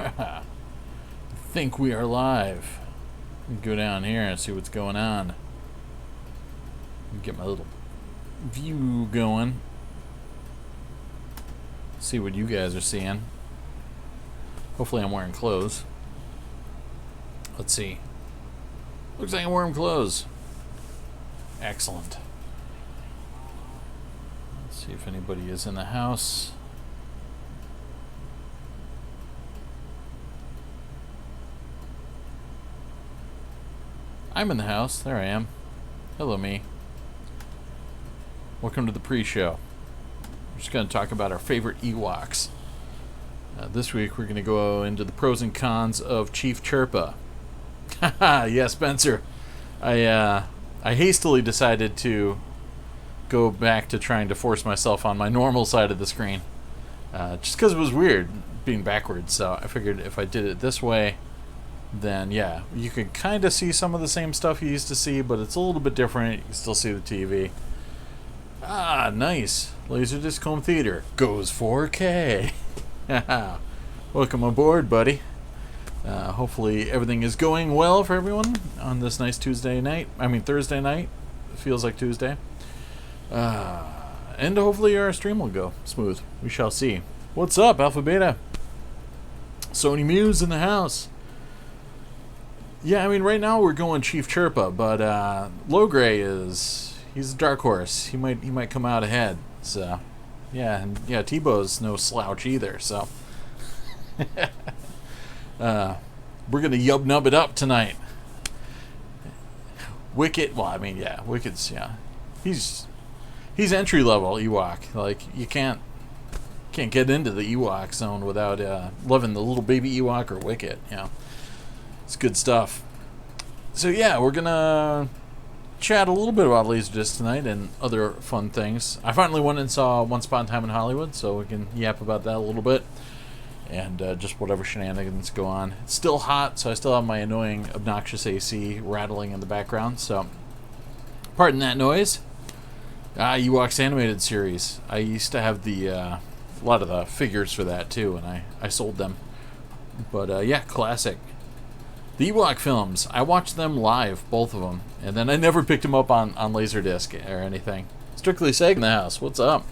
I think we are live. Go down here and see what's going on. Get my little view going. See what you guys are seeing. Hopefully I'm wearing clothes. Let's see. Looks like I'm wearing clothes. Excellent. Let's see if anybody is in the house. I'm in the house. There I am. Hello, me. Welcome to the pre-show. We're just going to talk about our favorite Ewoks. This week we're going to go into the pros and cons of Chief Chirpa. Haha, yeah, Spencer. I hastily decided to go back to trying to force myself on my normal side of the screen. Just because it was weird being backwards. So I figured if I did it this way, then yeah, you could kind of see some of the same stuff you used to see, but it's a little bit different. You can still see the TV. Ah, nice. LaserDisc home theater goes 4K. Welcome aboard, buddy. Hopefully everything is going well for everyone on this nice Thursday night. It feels like Tuesday. And hopefully our stream will go smooth. We shall see. What's up, Alpha Beta? Sony Muse in the house. Yeah, I mean, right now we're going Chief Chirpa, but Logray he's a dark horse. He might come out ahead. So, yeah, and yeah, Tebow's no slouch either. So, we're gonna yub-nub it up tonight. Wicket, well, I mean, yeah, Wicket's, yeah, he's entry level Ewok. Like, you can't get into the Ewok zone without loving the little baby Ewok or Wicket. You know. It's good stuff. So yeah, we're gonna chat a little bit about LaserDiscs tonight and other fun things. I finally went and saw Once Upon a Time in Hollywood, so we can yap about that a little bit. And just whatever shenanigans go on. It's still hot, so I still have my annoying, obnoxious AC rattling in the background, so pardon that noise. Ewoks animated series. I used to have a lot of the figures for that too, and I sold them. But yeah, classic. The Ewok films, I watched them live, both of them, and then I never picked them up on LaserDisc or anything. Strictly Seg in the house, what's up?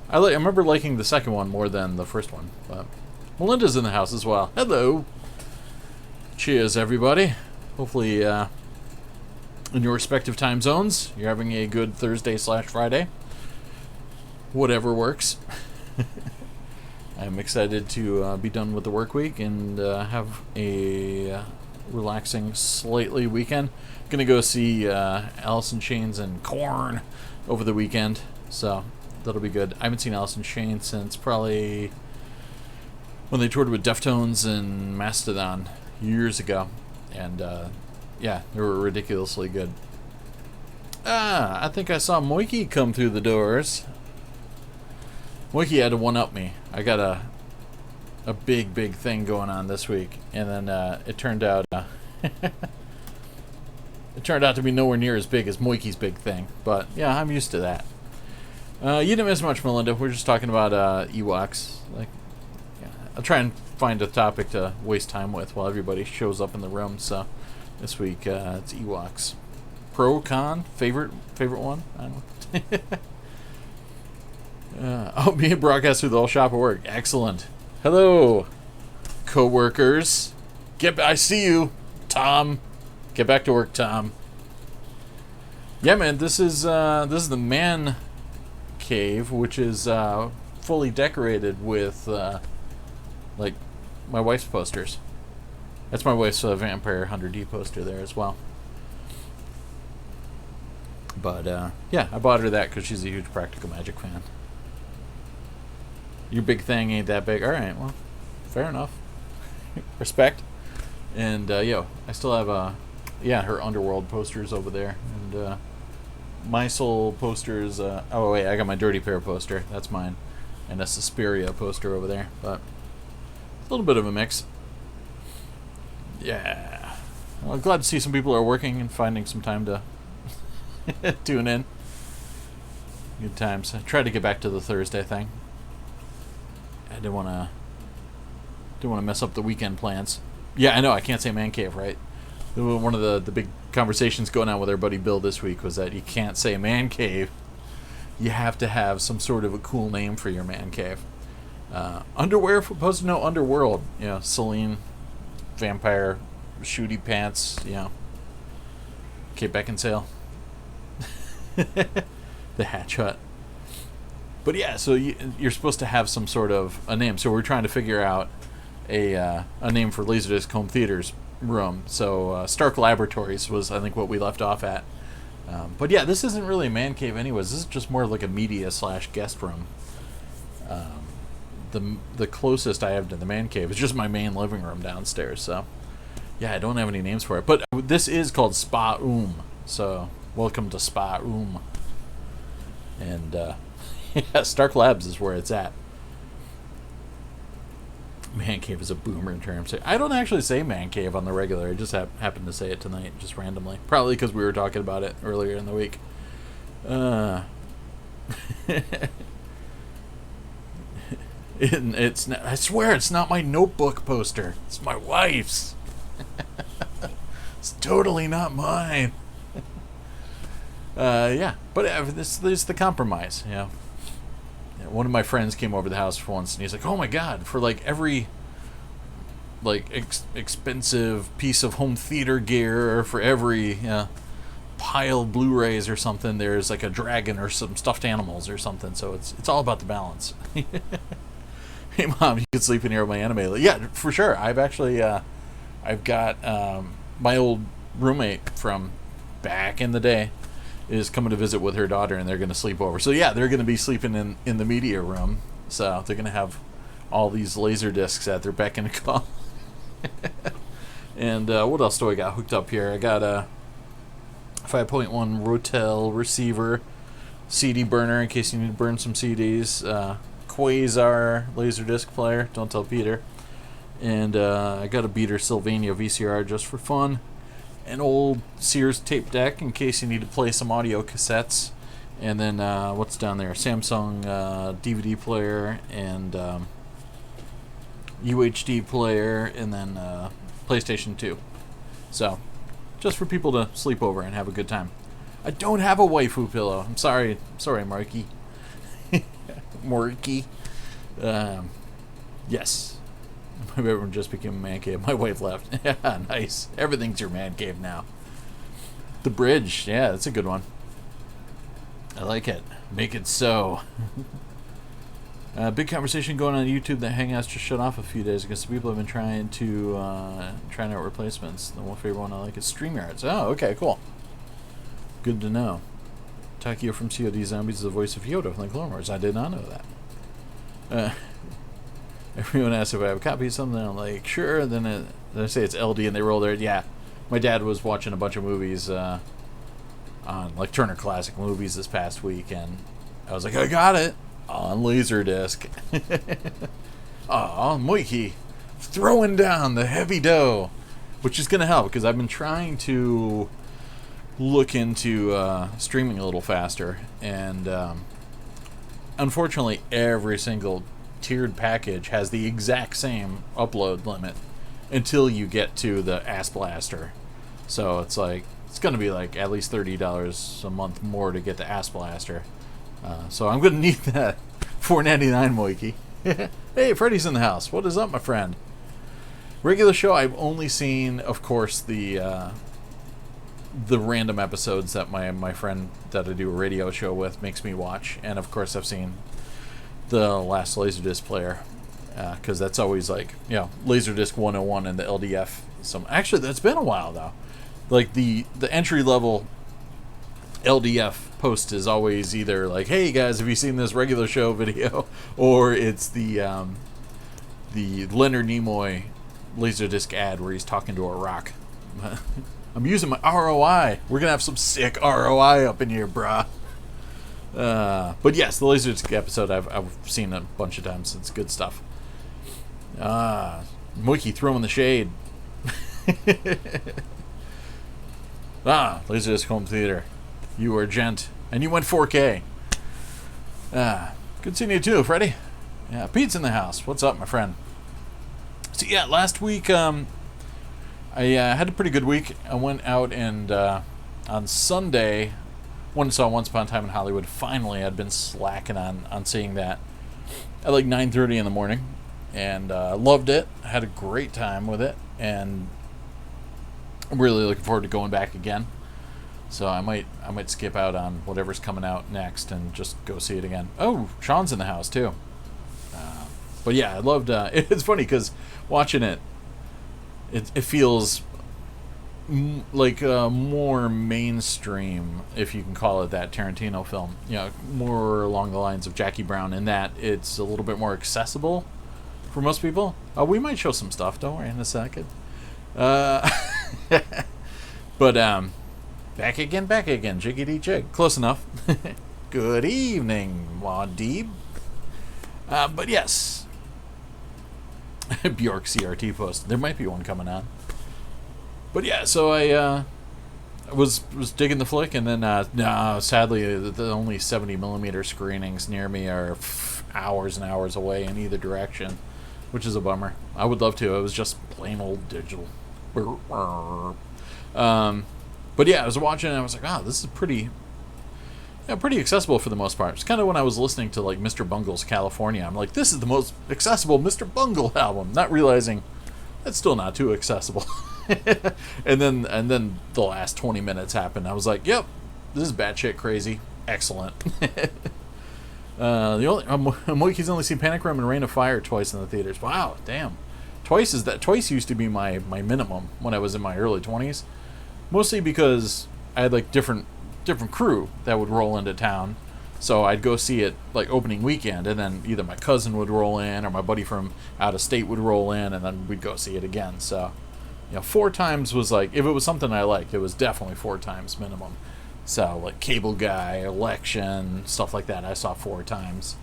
I remember liking the second one more than the first one, but Melinda's in the house as well. Hello! Cheers, everybody. Hopefully, in your respective time zones, you're having a good Thursday/Friday. Whatever works. I'm excited to be done with the work week and have a relaxing, slightly weekend. Gonna go see Alice in Chains and Korn over the weekend, so that'll be good. I haven't seen Alice in Chains since probably when they toured with Deftones and Mastodon years ago, and yeah, they were ridiculously good. I think I saw Moiki come through the doors. Moiki had to one-up me. I got a big thing going on this week, and then it turned out it turned out to be nowhere near as big as Moiki's big thing. But yeah, I'm used to that. You didn't miss much, Melinda. We're just talking about Ewoks. Like, yeah, I'll try and find a topic to waste time with while everybody shows up in the room. So this week it's Ewoks. Pro, con, favorite one. I don't know. I'll be a broadcast through the whole shop at work. Excellent. Hello, co-workers. I see you, Tom. Get back to work, Tom. Yeah, man. This is the man cave, which is fully decorated with like my wife's posters. That's my wife's Vampire 100D poster there as well. But yeah, I bought her that because she's a huge Practical Magic fan. Your big thing ain't that big. All right, well, fair enough. Respect. And yo, I still have her Underworld posters over there, and my Soul posters. Oh wait, I got my Dirty Pair poster. That's mine, and a Suspiria poster over there. But a little bit of a mix. Yeah. Well, I'm glad to see some people are working and finding some time to tune in. Good times. I tried to get back to the Thursday thing. I didn't want to Don't want to mess up the weekend plans. Yeah, I know. I can't say man cave, right? One of the big conversations going on with our buddy Bill this week was that you can't say man cave. You have to have some sort of a cool name for your man cave. Underwear, opposed to no underworld. You know, Celine, vampire, shooty pants. You know, Kate Beckinsale, the Hatch Hut. But yeah, so you're supposed to have some sort of a name. So we're trying to figure out a name for Laserdisc home theater's room. So Stark Laboratories was, I think, what we left off at. But yeah, this isn't really a man cave anyways. This is just more like a media / guest room. The closest I have to the man cave is just my main living room downstairs. So yeah, I don't have any names for it. But this is called Spa So welcome to Spa And yeah, Stark Labs is where it's at. Man cave is a boomer term. I don't actually say man cave on the regular. I just happened to say it tonight, just randomly. Probably because we were talking about it earlier in the week. It's not, I swear it's not my Notebook poster. It's my wife's. It's totally not mine. Yeah, but this is the compromise. You know, one of my friends came over the house once, and he's like, "Oh my God!" For like every expensive piece of home theater gear, or for every pile of Blu-Rays or something, there's like a dragon or some stuffed animals or something. So it's all about the balance. Hey Mom, you can sleep in here with my anime. Yeah, for sure. I've actually I've got my old roommate from back in the day is coming to visit with her daughter, and they're going to sleep over. So yeah, they're going to be sleeping in the media room. So they're going to have all these LaserDiscs at their beck and call. And what else do I got hooked up here? I got a 5.1 Rotel receiver, CD burner in case you need to burn some CDs, Quasar LaserDisc player, don't tell Peter, and I got a Beater Sylvania VCR just for fun, an old Sears tape deck in case you need to play some audio cassettes, and then what's down there? Samsung DVD player and UHD player, and then PlayStation 2. So, just for people to sleep over and have a good time. I don't have a waifu pillow. I'm sorry, Marky. Marky. Yes. My bedroom just became a man cave. My wife left. Yeah, nice. Everything's your man cave now. The bridge. Yeah, that's a good one. I like it. Make it so. Big conversation going on YouTube that Hangouts just shut off a few days ago. So people have been trying out replacements. The one favorite one I like is StreamYards. Oh, okay, cool. Good to know. Takio from COD Zombies is the voice of Yoda from the Clone Wars. I did not know that. Everyone asks if I have a copy of something. I'm like, sure. Then I say it's LD, and they roll there. Yeah, my dad was watching a bunch of movies on like Turner Classic Movies this past week, and I was like, I got it on LaserDisc. Aw, Moiki throwing down the heavy dough, which is going to help because I've been trying to look into streaming a little faster, and unfortunately every single tiered package has the exact same upload limit until you get to the Ass Blaster. So it's like it's going to be like at least $30 a month more to get the Ass Blaster. So I'm going to need that $4.99, Moiki. Hey, Freddy's in the house. What is up, my friend? Regular show, I've only seen, of course, the random episodes that my friend that I do a radio show with makes me watch, and of course I've seen the last LaserDisc player, because that's always like, you know, LaserDisc 101 and the LDF. Actually, that's been a while though. Like the entry level LDF post is always either like, hey guys, have you seen this regular show video, or it's the Leonard Nimoy LaserDisc ad where he's talking to a rock. I'm using my ROI. We're gonna have some sick ROI up in here, brah. But yes, the LaserDisc episode I've seen a bunch of times. It's good stuff. Moiki throwing the shade. LaserDisc home theater. You were a gent, and you went 4K. Good seeing you too, Freddy. Yeah, Pete's in the house. What's up, my friend? So yeah, last week I had a pretty good week. I went out and on Sunday went and saw Once Upon a Time in Hollywood. Finally, I'd been slacking on seeing that at like 9:30 in the morning, and loved it. Had a great time with it, and I'm really looking forward to going back again. So I might skip out on whatever's coming out next and just go see it again. Oh, Sean's in the house too. But yeah, I loved. It's funny because watching it, it feels like a more mainstream, if you can call it that, Tarantino film. You know, more along the lines of Jackie Brown, in that it's a little bit more accessible for most people. We might show some stuff. Don't worry, in a second. But back again, jiggity jig. Close enough. Good evening, Maudib. But yes, Bjork CRT post. There might be one coming on. But yeah, so I was digging the flick, and then no, sadly, the only 70mm screenings near me are hours and hours away in either direction, which is a bummer. I would love to. It was just plain old digital. But yeah, I was watching and I was like, oh, this is pretty accessible for the most part. It's kind of when I was listening to like Mr. Bungle's California. I'm like, this is the most accessible Mr. Bungle album, not realizing that's still not too accessible. and then the last 20 minutes happened. I was like, yep, this is batshit crazy. Excellent. Moikie's only seen Panic Room and Reign of Fire twice in the theaters. Wow, damn. Twice used to be my minimum when I was in my early 20s. Mostly because I had like different crew that would roll into town. So I'd go see it like opening weekend, and then either my cousin would roll in or my buddy from out of state would roll in, and then we'd go see it again. So, 4 times was like, if it was something I liked, it was definitely 4 times minimum. So like Cable Guy, Election, stuff like that, I saw 4 times.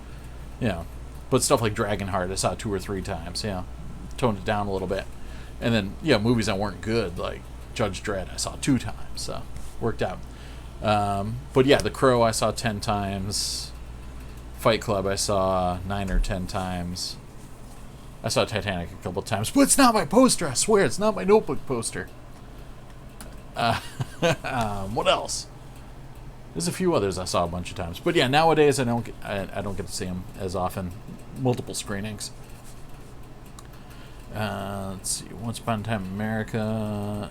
But stuff like Dragonheart, I saw 2 or 3 times. Toned it down a little bit. And then movies that weren't good, like Judge Dredd, I saw 2 times. So worked out. But yeah, The Crow I saw 10 times. Fight Club I saw 9 or 10 times. I saw Titanic a couple times, but it's not my poster. I swear, it's not my Notebook poster. What else? There's a few others I saw a bunch of times, but yeah, nowadays I don't get to see them as often. Multiple screenings. Let's see. Once Upon a Time in America.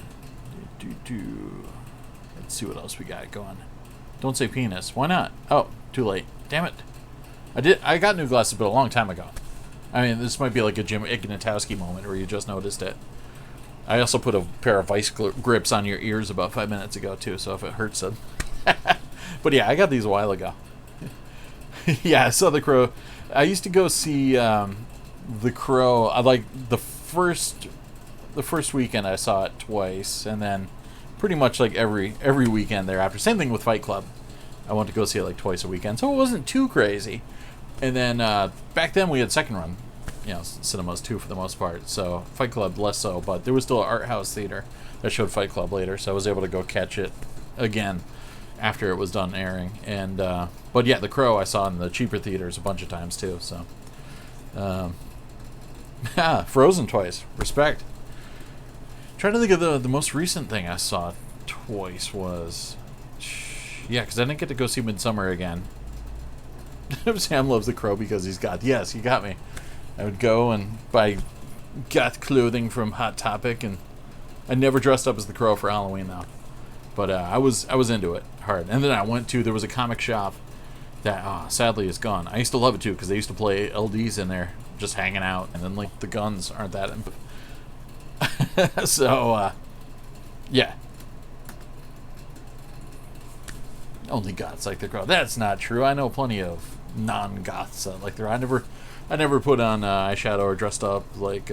Let's see what else we got going. Don't say penis. Why not? Oh, too late. Damn it. I got new glasses, but a long time ago. I mean, this might be like a Jim Ignatowski moment where you just noticed it. I also put a pair of vice grips on your ears about 5 minutes ago, too, so if it hurts it. But yeah, I got these a while ago. Yeah, I saw The Crow. I used to go see The Crow. I like the first weekend I saw it twice, and then pretty much like every weekend thereafter. Same thing with Fight Club. I went to go see it like twice a weekend, so it wasn't too crazy. And then back then we had second run, cinemas too for the most part. So Fight Club less so, but there was still an art house theater that showed Fight Club later, so I was able to go catch it again after it was done airing. And but yeah, The Crow I saw in the cheaper theaters a bunch of times too. So Frozen twice. Respect. Trying to think of the most recent thing I saw twice was, because I didn't get to go see Midsummer again. Sam loves The Crow because he's goth. Yes, you got me. I would go and buy goth clothing from Hot Topic, and I never dressed up as The Crow for Halloween though. But I was into it hard. And then there was a comic shop that sadly is gone. I used to love it too because they used to play LDs in there, just hanging out, and then like the guns aren't that. So yeah. Only goths like The Crow. That's not true. I know plenty of non-goths like The Crow. I never put on eyeshadow or dressed up like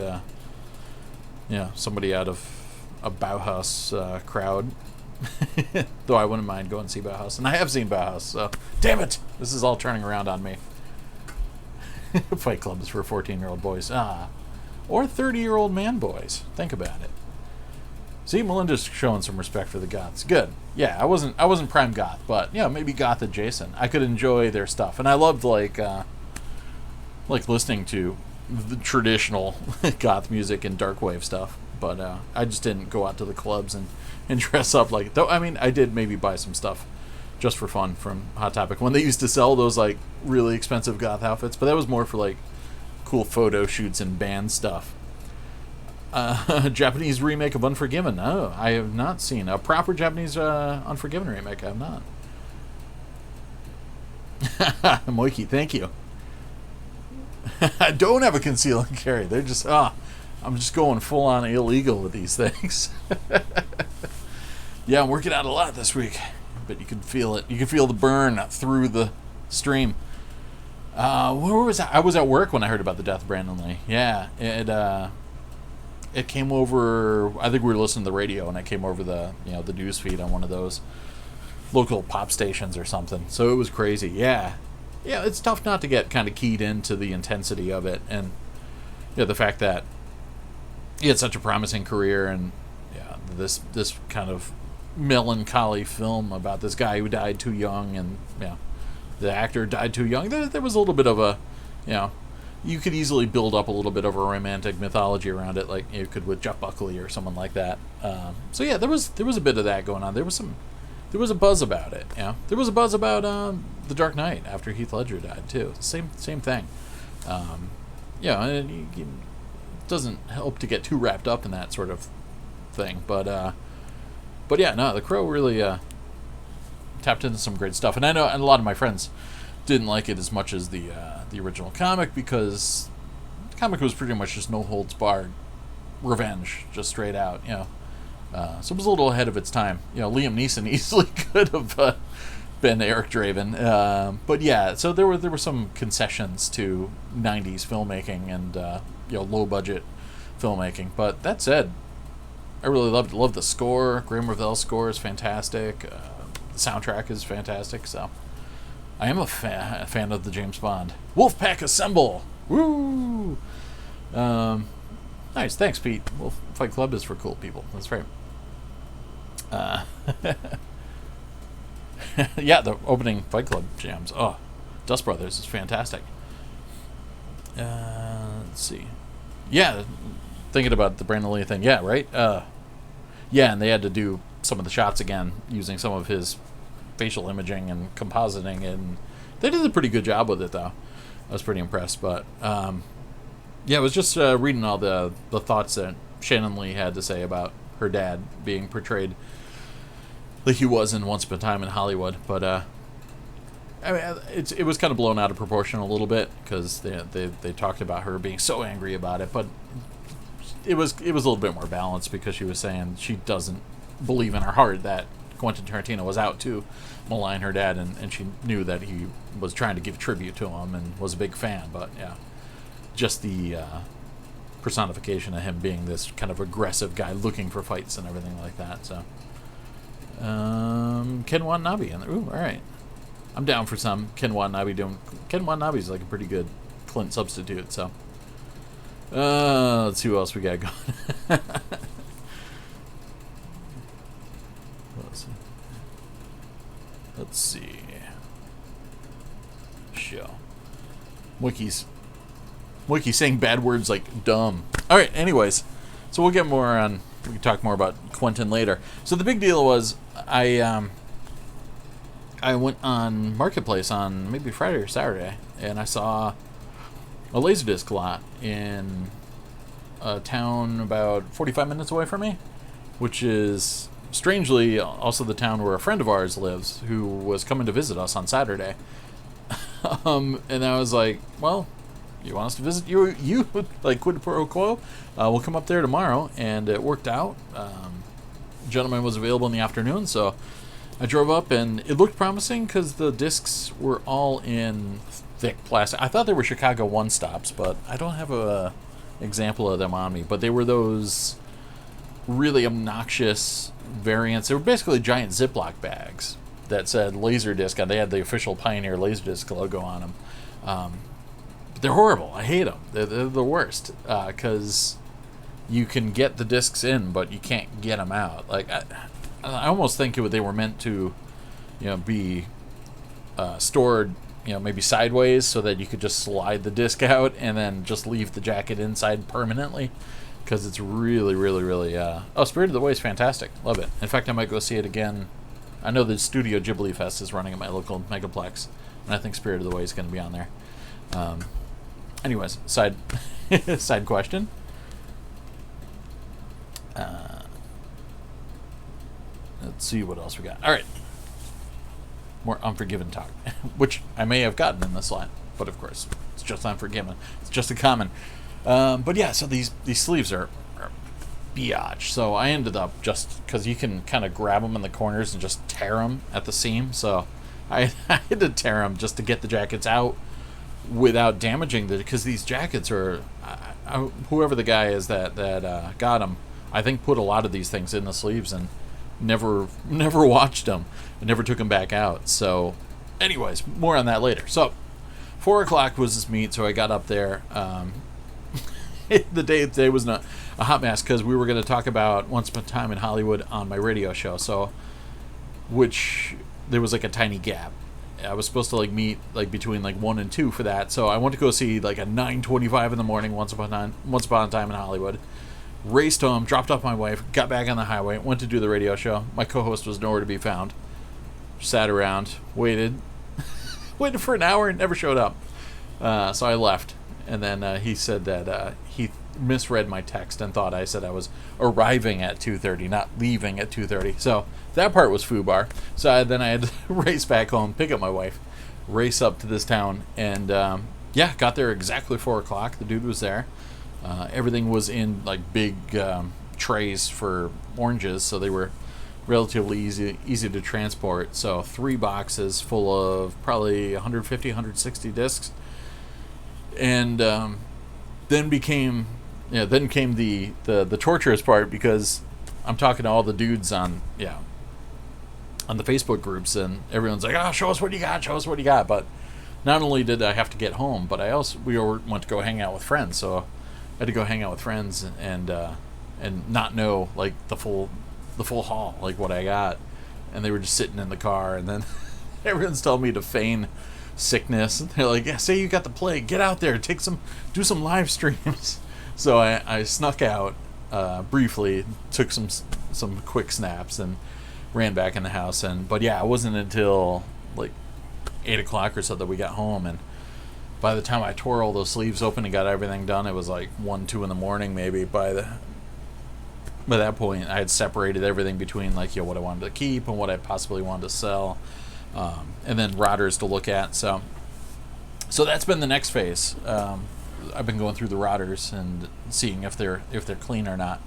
somebody out of a Bauhaus crowd. Though I wouldn't mind going and see Bauhaus, and I have seen Bauhaus. So damn it, this is all turning around on me. Fight Club is for 14-year-old boys, or 30-year-old man boys. Think about it. See, Melinda's showing some respect for the goths. Good. Yeah, I wasn't prime goth, but maybe goth adjacent. I could enjoy their stuff, and I loved like listening to the traditional goth music and dark wave stuff. But I just didn't go out to the clubs and dress up like. Though I mean, I did maybe buy some stuff just for fun from Hot Topic when they used to sell those like really expensive goth outfits. But that was more for like cool photo shoots and band stuff. Japanese remake of Unforgiven. Oh, I have not seen a proper Japanese Unforgiven remake. I have not. Moiki, thank you. I don't have a conceal and carry. They're just I'm just going full on illegal with these things. Yeah, I'm working out a lot this week, but you can feel it. You can feel the burn through the stream. Where was I? I was at work when I heard about the death of Brandon Lee. Yeah, it came over. I think we were listening to the radio, and it came over the news feed on one of those local pop stations or something. So it was crazy. Yeah, it's tough not to get kind of keyed into the intensity of it, and the fact that he had such a promising career, and this kind of melancholy film about this guy who died too young, and the actor died too young. There was a little bit of a, you could easily build up a little bit of a romantic mythology around it, like you could with Jeff Buckley or someone like that. So yeah, there was a bit of that going on. There was a buzz about it. There was a buzz about The Dark Knight after Heath Ledger died too. Same thing. And it doesn't help to get too wrapped up in that sort of thing, but yeah, no, The Crow really tapped into some great stuff, and I know, and a lot of my friends didn't like it as much as the original comic, because the comic was pretty much just no holds barred revenge, just straight out, so it was a little ahead of its time. Liam Neeson easily could have been Eric Draven, but yeah, so there were some concessions to 90s filmmaking and low budget filmmaking. But that said, I really loved the score. Graham Revell's score is fantastic. The soundtrack is fantastic. So I am a fan of the James Bond. Wolfpack Assemble! Woo! Nice, thanks, Pete. Wolf Fight Club is for cool people. That's right. Yeah, the opening Fight Club jams. Oh, Dust Brothers is fantastic. Let's see. Yeah, thinking about the Brandon Lee thing. Yeah, right? Yeah, and they had to do some of the shots again using some of his facial imaging and compositing, and they did a pretty good job with it, though. I was pretty impressed. But, yeah, I was just reading all the thoughts that Shannon Lee had to say about her dad being portrayed like he was in Once Upon a Time in Hollywood. But, I mean, it was kind of blown out of proportion a little bit, because they talked about her being so angry about it, but it was a little bit more balanced, because she was saying she doesn't believe in her heart that Quentin Tarantino was out to malign her dad, and she knew that he was trying to give tribute to him and was a big fan. But yeah, just the personification of him being this kind of aggressive guy looking for fights and everything like that. So Ken Watanabe, ooh, all right, I'm down for some Ken Watanabe. Ken Watanabe's like a pretty good Clint substitute. So let's see who else we got going. Let's see. Show. Wiki's saying bad words like dumb. All right. Anyways, so we'll get more on. We can talk more about Quentin later. So the big deal was I went on Marketplace on maybe Friday or Saturday, and I saw a Laserdisc lot in a town about 45 minutes away from me, which is strangely also the town where a friend of ours lives, who was coming to visit us on Saturday. And I was like, well, you want us to visit you like quid pro quo? We'll come up there tomorrow. And it worked out. Gentleman was available in the afternoon, so I drove up, and it looked promising because the discs were all in thick plastic. I thought they were Chicago one-stops, but I don't have a example of them on me. But they were those really obnoxious variants. They were basically giant Ziploc bags that said LaserDisc, and they had the official Pioneer LaserDisc logo on them. But they're horrible. I hate them. They're the worst, because you can get the discs in, but you can't get them out. Like I almost think they were meant to, be stored maybe sideways so that you could just slide the disc out and then just leave the jacket inside permanently, because it's really, really, really... Oh, Spirit of the Way is fantastic. Love it. In fact, I might go see it again. I know the Studio Ghibli Fest is running at my local Megaplex, and I think Spirit of the Way is going to be on there. Anyways, side question. Let's see what else we got. All right. More Unforgiven talk, which I may have gotten in this line, but of course, it's just Unforgiven. It's just a common. But yeah, so these sleeves are biatch. So I ended up, just because you can kind of grab them in the corners and just tear them at the seam. So I had to tear them just to get the jackets out without damaging because these jackets are, whoever the guy is that got them, I think put a lot of these things in the sleeves and never watched them and never took them back out. So anyways, more on that later. So 4 o'clock was this meet, so I got up there. The day was not a hot mess because we were going to talk about Once Upon a Time in Hollywood on my radio show. So, which there was like a tiny gap. I was supposed to meet between 1 and 2 for that. So I went to go see a 9:25 in the morning Once Upon a Time in Hollywood. Raced home, dropped off my wife, got back on the highway, went to do the radio show. My co-host was nowhere to be found. Sat around, waited for an hour and never showed up. So I left. And then he said that he misread my text and thought I said I was arriving at 2:30, not leaving at 2:30. So that part was foobar. So then I had to race back home, pick up my wife, race up to this town, and got there exactly 4 o'clock. The dude was there. Everything was in big trays for oranges, so they were relatively easy to transport. So 3 boxes full of probably 150, 160 discs. And then came the torturous part, because I'm talking to all the dudes on the Facebook groups, and everyone's like, show us what you got. But not only did I have to get home, but we went to go hang out with friends. So I had to go hang out with friends and not know the full haul, what I got. And they were just sitting in the car, and then everyone's telling me to feign sickness. They're like, yeah, say you got the plague, get out there, do some live streams. So I snuck out briefly, took some quick snaps, and ran back in the house. But yeah, it wasn't until 8 o'clock or so that we got home, and by the time I tore all those sleeves open and got everything done, it was 1, 2 in the morning maybe. By that point, I had separated everything between what I wanted to keep and what I possibly wanted to sell. And then rotters to look at. So that's been the next phase. I've been going through the rotters and seeing if they're clean or not.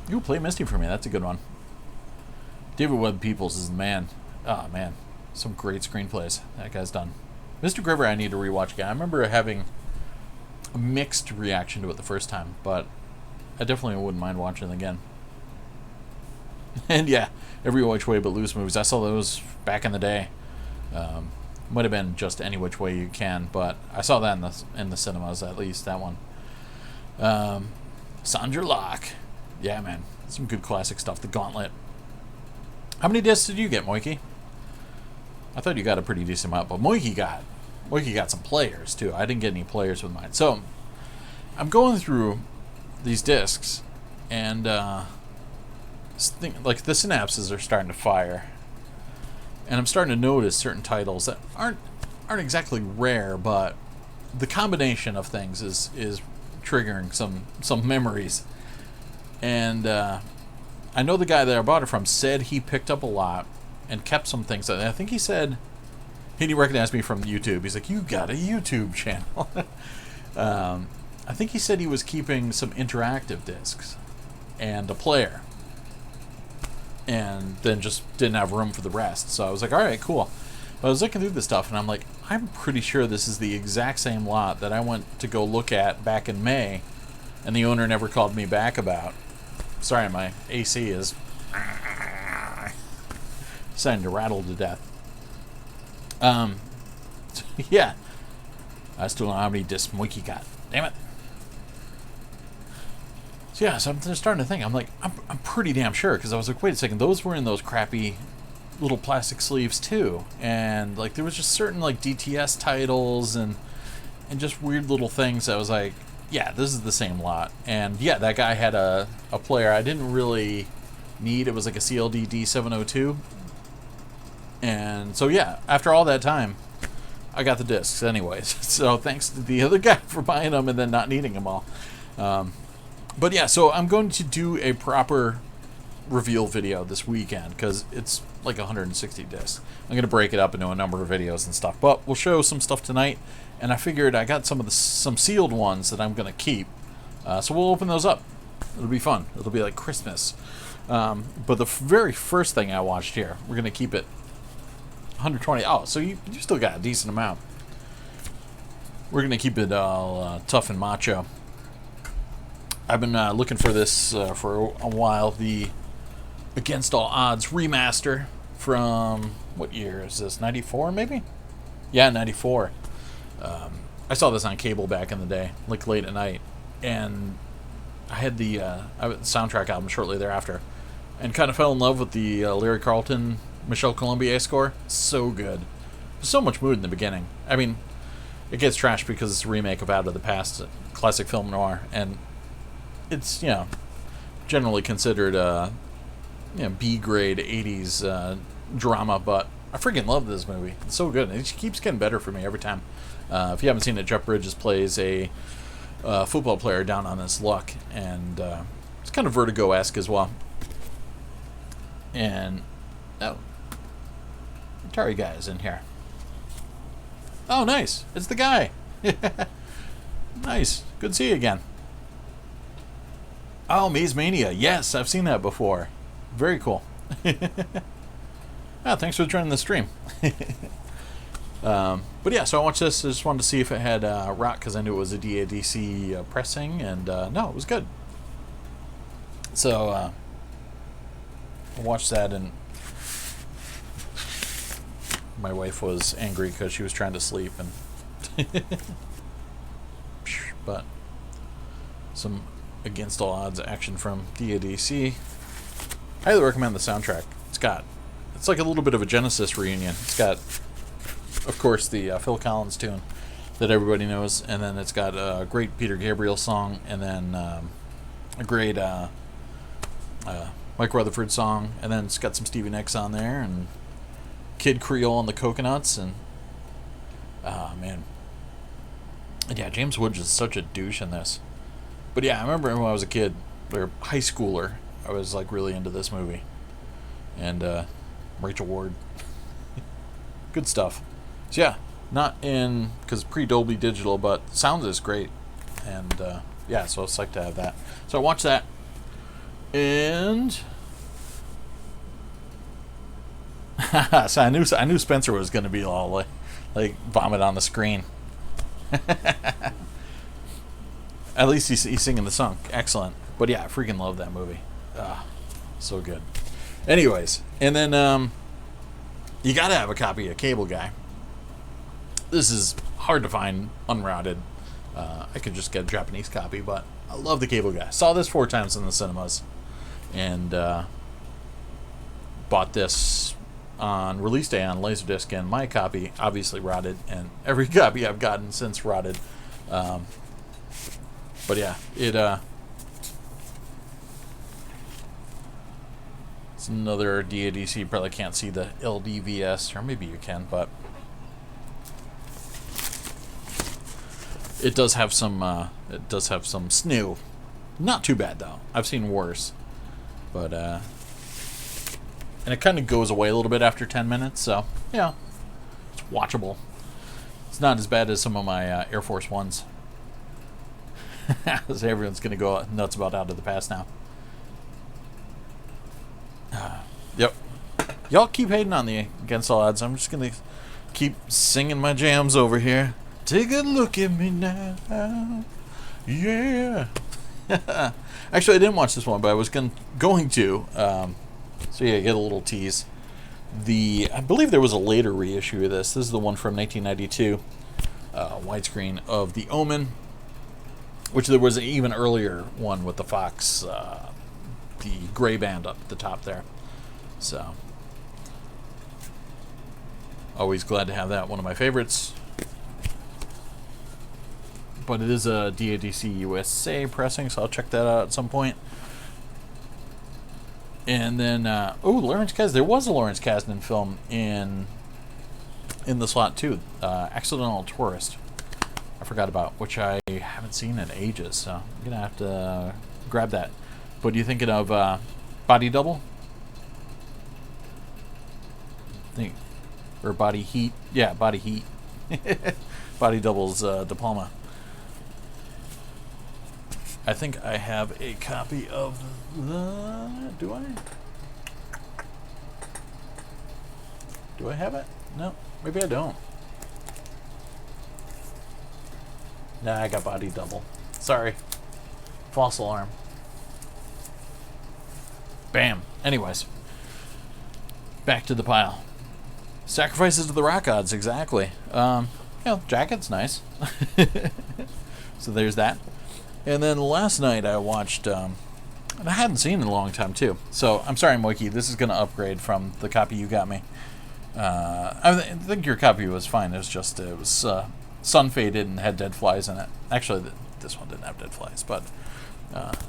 You play Misty for me. That's a good one. David Webb Peoples is the man. Oh man, some great screenplays that guy's done. Mr. River, I need to rewatch again. I remember having a mixed reaction to it the first time, but I definitely wouldn't mind watching it again. And yeah, Every Which Way But Loose movies. I saw those back in the day. Might have been just Any Which Way You Can, but I saw that in the cinemas, at least, that one. Sandra Locke. Yeah, man. Some good classic stuff. The Gauntlet. How many discs did you get, Moikey? I thought you got a pretty decent amount, but Moikey got some players, too. I didn't get any players with mine. So, I'm going through these discs, and the synapses are starting to fire. And I'm starting to notice certain titles that aren't exactly rare, but the combination of things is triggering some memories. And I know the guy that I bought it from said he picked up a lot and kept some things. I think he said he recognized me from YouTube. He's like, "You got a YouTube channel." I think he said he was keeping some interactive discs and a player, and then just didn't have room for the rest. So I was like, all right, cool. But I was looking through this stuff, and I'm like, I'm pretty sure this is the exact same lot that I went to go look at back in May, and the owner never called me back about. Sorry, my AC is starting to rattle to death. Yeah. I still don't know how many discs Moikey got. Damn it. So I'm starting to think. I'm like, I'm pretty damn sure, because I was like, wait a second, those were in those crappy little plastic sleeves too, and like there was just certain like DTS titles and just weird little things that was like, yeah, this is the same lot. And yeah, that guy had a player I didn't really need. It was like a CLD D702. And so yeah, after all that time, I got the discs anyways. So thanks to the other guy for buying them and then not needing them all. But yeah, so I'm going to do a proper reveal video this weekend because it's like 160 discs. I'm going to break it up into a number of videos and stuff, but we'll show some stuff tonight. And I figured I got some sealed ones that I'm going to keep, so we'll open those up. It'll be fun. It'll be like Christmas. But the very first thing I watched here, we're going to keep it 120. Oh, so you still got a decent amount. We're going to keep it all tough and macho. I've been looking for this for a while. The Against All Odds remaster from, what year is this? 94 maybe? Yeah, 94. I saw this on cable back in the day, like late at night, and I had the soundtrack album shortly thereafter, and kind of fell in love with the Larry Carlton, Michel Colombier score. So good. So much mood in the beginning. I mean, it gets trashed because it's a remake of Out of the Past, classic film noir, and it's, generally considered B-grade 80s drama, but I freaking love this movie. It's so good. It keeps getting better for me every time. If you haven't seen it, Jeff Bridges plays a football player down on his luck, and it's kind of Vertigo-esque as well. And Atari guy is in here. Oh, nice. It's the guy. Nice. Good to see you again. Oh, Maze Mania. Yes, I've seen that before. Very cool. Thanks for joining the stream. But yeah, so I watched this. I just wanted to see if it had rock, because I knew it was a DADC pressing, and no, it was good. So I watched that, and my wife was angry because she was trying to sleep, and but some Against All Odds action from DADC. Highly recommend the soundtrack. It's like a little bit of a Genesis reunion. It's got, of course, the Phil Collins tune that everybody knows, and then it's got a great Peter Gabriel song, and then a great Mike Rutherford song, and then it's got some Stevie Nicks on there, and Kid Creole and the Coconuts, and man, and yeah, James Woods is such a douche in this. But yeah, I remember when I was a kid, or high schooler, I was like really into this movie, and Rachel Ward. Good stuff. So yeah, not in, because pre-Dolby Digital, but sounds is great, and yeah, so I was psyched to have that. So I watched that, and so I knew Spencer was going to be all like vomit on the screen. At least he's singing the song. Excellent. But yeah, I freaking love that movie. So good. Anyways, and then you gotta have a copy of Cable Guy. This is hard to find unrouted. I could just get a Japanese copy, but I love the Cable Guy. Saw this 4 times in the cinemas, and bought this on release day on Laserdisc, and my copy obviously rotted, and every copy I've gotten since rotted. But yeah, it's another DADC. You probably can't see the LDVS, or maybe you can, but it does have some snoo. Not too bad though. I've seen worse, but and it kind of goes away a little bit after 10 minutes. So yeah, it's watchable. It's not as bad as some of my Air Force Ones. So everyone's gonna go nuts about Out of the Past now. Yep. Y'all keep hating on the Against All Odds. I'm just gonna keep singing my jams over here. Take a look at me now. Yeah. Actually, I didn't watch this one, but I was going to. So yeah, get a little tease. I believe there was a later reissue of this. This is the one from 1992, widescreen of The Omen, which there was an even earlier one with the Fox, the gray band up at the top there. So Always glad to have that. One of my favorites. But it is a DADC USA pressing, so I'll check that out at some point. And then, Lawrence Kasdan. There was a Lawrence Kasdan film in the slot too. Accidental Tourist. I forgot about, which I haven't seen in ages, so I'm gonna have to grab that. But you thinking of Body Double? Or Body Heat? Yeah, Body Heat. Body Double's Diploma. I think I have a copy of the... Do I? Do I have it? No, maybe I don't. Nah, I got Body Double. Sorry. False alarm. Bam. Anyways. Back to the pile. Sacrifices to the rock gods, exactly. Jacket's nice. So there's that. And then last night I watched, and I hadn't seen it in a long time too. So I'm sorry, Moiki, this is going to upgrade from the copy you got me. I think your copy was fine. It was sun faded and had dead flies in it. Actually, this one didn't have dead flies, but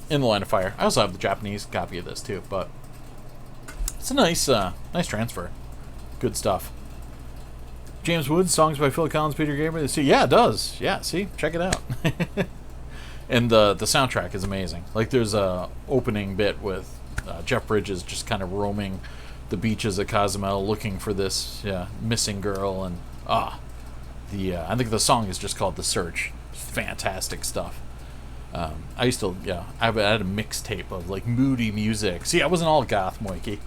in the line of fire. I also have the Japanese copy of this too, but it's a nice transfer. Good stuff. James Woods, songs by Phil Collins, Peter Gabriel. See, yeah, it does. Yeah, see, check it out. And the soundtrack is amazing. Like, there's a opening bit with Jeff Bridges just kind of roaming the beaches of Cozumel looking for this missing girl, and I think the song is just called The Search. Fantastic stuff. I used to, I had a mixtape of like moody music. See, I wasn't all goth, Moiki,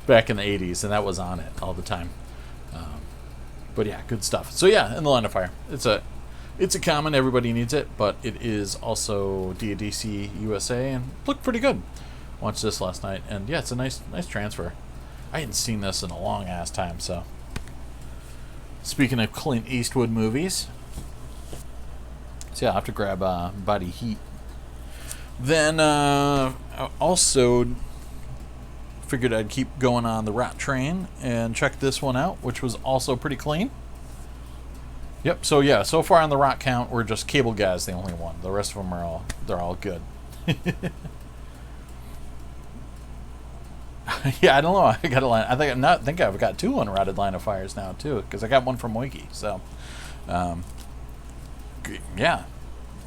back in the 80s, and that was on it all the time. But yeah, good stuff. So yeah, In the Line of Fire. It's a common, everybody needs it, but it is also DADC USA and looked pretty good. Watched this last night, and yeah, it's a nice transfer. I hadn't seen this in a long ass time, so. Speaking of Clint Eastwood movies, so yeah, I'll have to grab Body Heat. Then I also figured I'd keep going on the Rat Train and check this one out, which was also pretty clean. Yep. So yeah, so far on the Rot count, we're just Cable Guy's the only one. The rest of them are all good. Yeah, I don't know. I got a line. I think I've got 2 unrotted line of fires now too, because I got one from Wiki. So, yeah,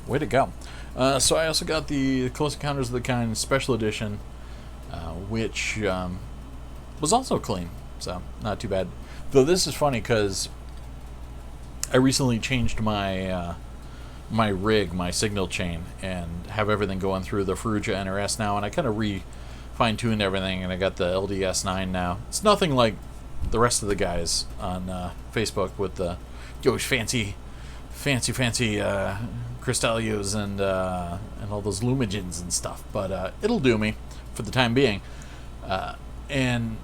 way to go. So I also got the Close Encounters of the Kind Special Edition, which was also clean. So not too bad. Though this is funny because I recently changed my my rig, my signal chain, and have everything going through the Ferrugia NRS now, and I kind of fine-tuned everything, and I got the LDS9 now. It's nothing like the rest of the guys on Facebook with the fancy Cristallios and all those Lumigens and stuff, but it'll do me for the time being. And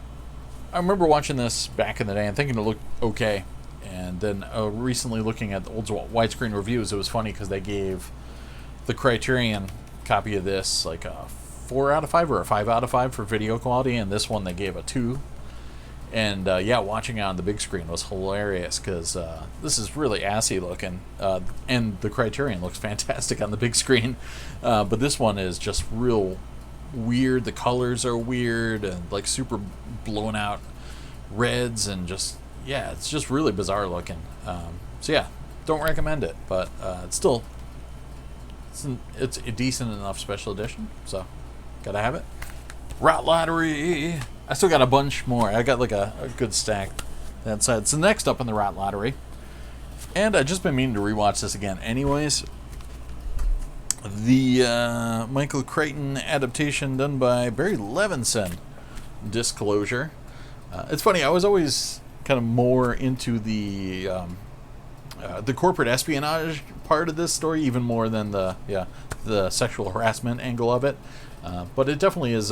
I remember watching this back in the day and thinking it looked okay. And then recently looking at the old widescreen reviews, it was funny because they gave the Criterion copy of this like a 4 out of 5 or a 5 out of 5 for video quality, and this one they gave a 2. And yeah, watching it on the big screen was hilarious because this is really assy looking, and the Criterion looks fantastic on the big screen, but this one is just real weird. The colors are weird and like super blown out reds, and just it's just really bizarre looking. So yeah, don't recommend it, but it's still it's a decent enough special edition, so gotta have it. Rot Lottery. I still got a bunch more. I got like a good stack that side. So next up in the Rot Lottery, and I've just been meaning to rewatch this again anyways, the Michael Crichton adaptation done by Barry Levinson, Disclosure. It's funny, I was always kind of more into the corporate espionage part of this story, even more than the sexual harassment angle of it. But it definitely is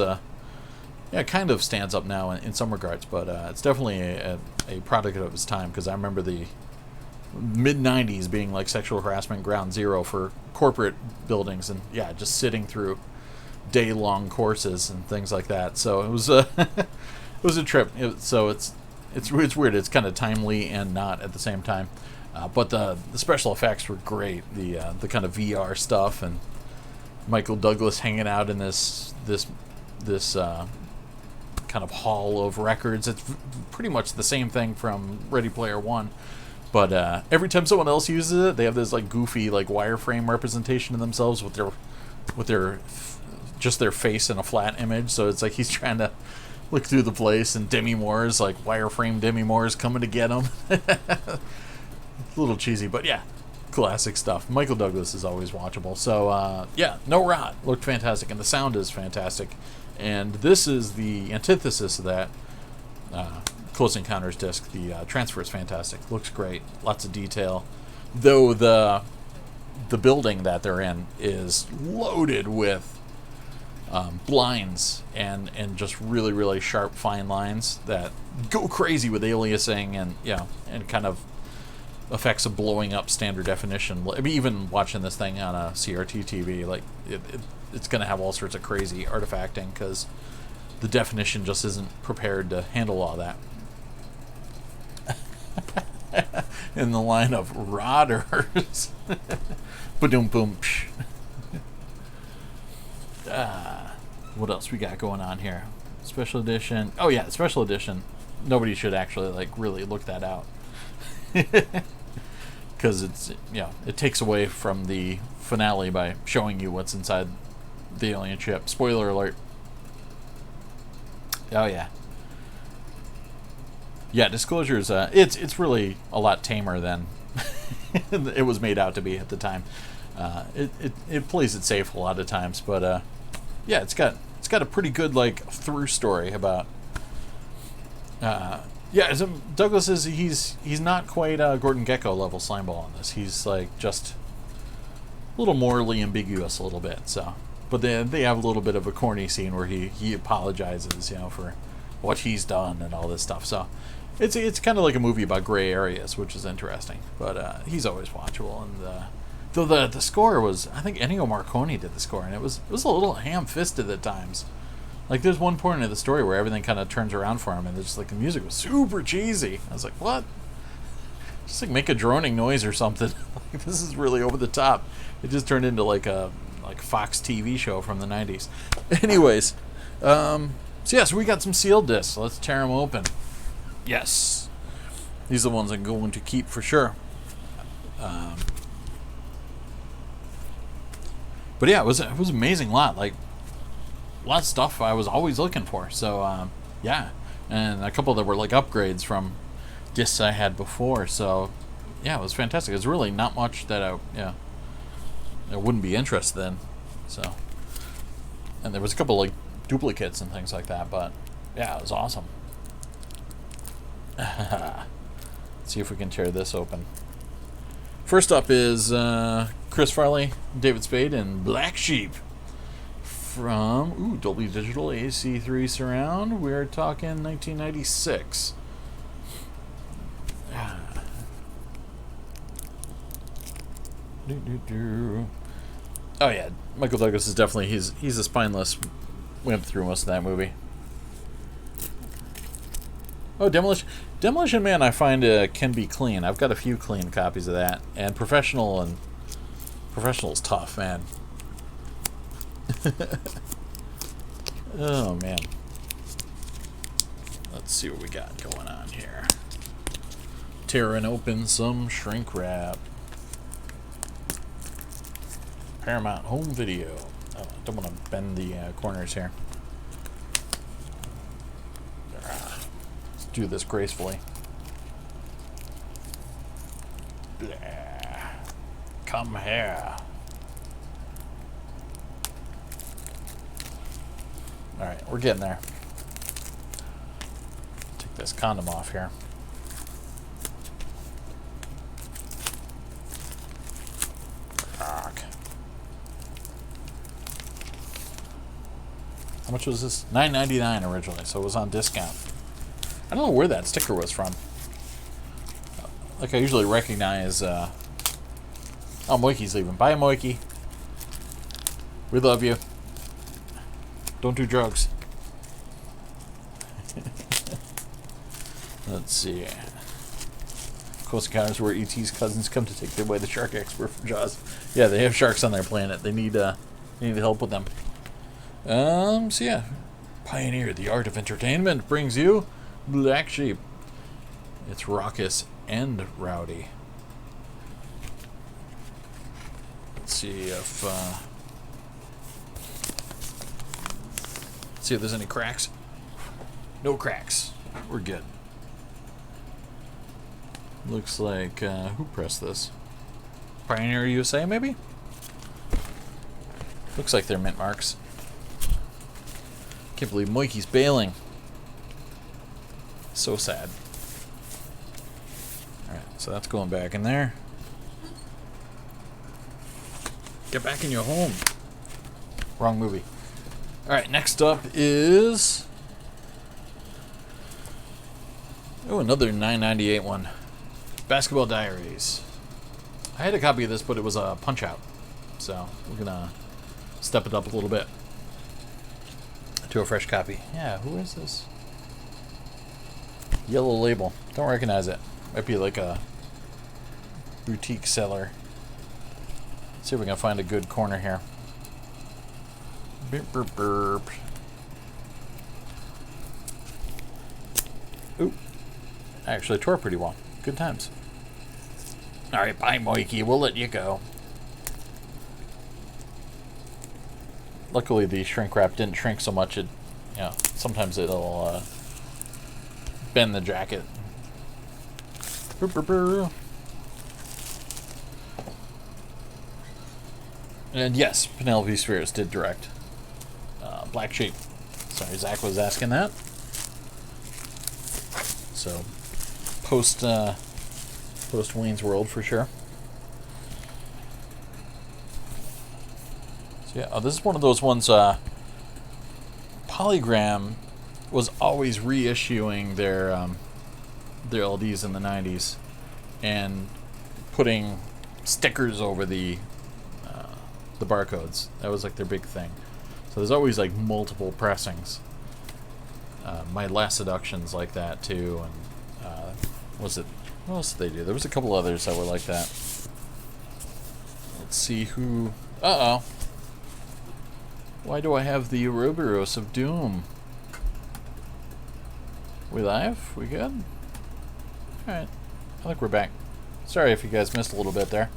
it kind of stands up now in some regards, but it's definitely a product of its time, because I remember the mid-90s being like sexual harassment ground zero for corporate buildings, and just sitting through day-long courses and things like that. So it was it was a trip. So it's it's weird. It's kind of timely and not at the same time. But the special effects were great. The kind of VR stuff and Michael Douglas hanging out in this kind of hall of records. It's pretty much the same thing from Ready Player One. But every time someone else uses it, they have this like goofy like wireframe representation of themselves with their just their face in a flat image. So it's like he's trying to look through the place, and Demi Moore's like wireframe Demi Moore's coming to get him. A little cheesy, but yeah, classic stuff. Michael Douglas is always watchable. So yeah, No Rot looked fantastic, and the sound is fantastic. And this is the antithesis of that. Close Encounters disc. The transfer is fantastic. Looks great. Lots of detail. Though the building that they're in is loaded with blinds and just really, really sharp, fine lines that go crazy with aliasing and kind of effects of blowing up standard definition. I mean, even watching this thing on a CRT TV, like it's going to have all sorts of crazy artifacting because the definition just isn't prepared to handle all that. In the line of rodders. Ba-doom boom. What else we got going on here? Special edition. Oh yeah, special edition. Nobody should actually like really look that out. Because it's it takes away from the finale by showing you what's inside the alien ship. Spoiler alert. Oh yeah. Yeah, Disclosure's it's really a lot tamer than it was made out to be at the time. It plays it safe a lot of times, but yeah, it's got a pretty good like through story about. Yeah, so Douglas is he's not quite Gordon Gekko level Slimeball on this. He's like just a little morally ambiguous a little bit. So, but then they have a little bit of a corny scene where he apologizes, for what he's done and all this stuff. So, it's kind of like a movie about gray areas, which is interesting. But he's always watchable, and though the score was, I think Ennio Morricone did the score, and it was a little ham-fisted at times. Like, there's one point in the story where everything kind of turns around for him, and it's like the music was super cheesy. I was like, what? Just like make a droning noise or something. Like, this is really over the top. It just turned into like a Fox TV show from the 90s. Anyways, so we got some sealed discs. Let's tear them open. Yes. These are the ones I'm going to keep for sure. But yeah, it was an amazing lot. Like, a lot of stuff I was always looking for. So, yeah. And a couple that were like upgrades from discs I had before. So, yeah, it was fantastic. There's really not much that I wouldn't be interested in. So, and there was a couple like duplicates and things like that. But, yeah, it was awesome. Let's see if we can tear this open. First up is Chris Farley, David Spade, and Black Sheep. From Dolby Digital AC3 surround. We're talking 1996. Oh yeah, Michael Douglas is definitely he's a spineless wimp through most of that movie. Oh, Demolition Man, I find can be clean. I've got a few clean copies of that, and Professional is tough, man. Oh man, let's see what we got going on here. Tearing open some shrink wrap. Paramount Home Video. Oh, I don't want to bend the corners here. Let's do this gracefully. Blah. Come here. Alright, we're getting there. Take this condom off here. Fuck. How much was this? $9.99 originally, so it was on discount. I don't know where that sticker was from. Like, I usually recognize... Oh, Moikey's leaving. Bye, Moikey. We love you. Don't do drugs. Let's see. Close Encounters, where E.T.'s cousins come to take away the shark expert from Jaws. Yeah, they have sharks on their planet. They need help with them. So yeah. Pioneer the art of entertainment brings you Black Sheep. It's raucous and rowdy. Let's see if there's any cracks. No cracks. We're good. Looks like who pressed this? Pioneer USA, maybe? Looks like they're mint marks. Can't believe Mikey's bailing. So sad. Alright, so that's going back in there. Get back in your home. Wrong movie. Alright, next up is... oh, another $9.98 one. Basketball Diaries. I had a copy of this, but it was a punch-out. So, we're gonna step it up a little bit to a fresh copy. Yeah, who is this? Yellow label. Don't recognize it. Might be like a boutique seller. Let's see if we can find a good corner here. Burp, burp, burp. Oop. Actually tore pretty well. Good times. Alright, bye, Mikey. We'll let you go. Luckily, the shrink wrap didn't shrink so much. It, you know, sometimes it'll bend the jacket. Burp, burp, burp. And yes, Penelope Spheres did direct Black Sheep. Sorry, Zach was asking that. So, post Wayne's World for sure. So yeah, this is one of those ones. Polygram was always reissuing their LDs in the 90s and putting stickers over the barcodes. That was like their big thing. So there's always like multiple pressings. My Last Seduction's like that too, and what else did they do? There was a couple others that were like that. Let's see who. Why do I have the Ouroboros of Doom? We live? We good? Alright. I think we're back. Sorry if you guys missed a little bit there.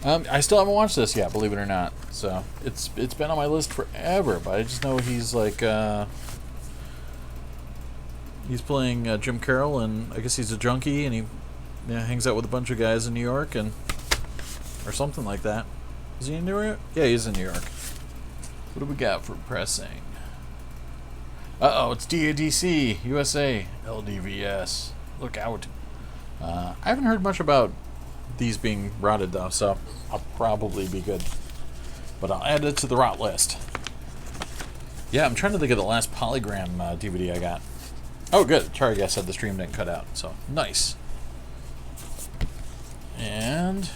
I still haven't watched this yet, believe it or not. So it's been on my list forever, but I just know he's like he's playing Jim Carroll, and I guess he's a junkie, and he hangs out with a bunch of guys in New York, and or something like that. Is he in New York? Yeah, he's in New York. What do we got for pressing? It's DADC USA LDVS. Look out! I haven't heard much about these being rotted though, so I'll probably be good. But I'll add it to the rot list. Yeah, I'm trying to think of the last Polygram DVD I got. Oh, good. Target said the stream didn't cut out, so nice. And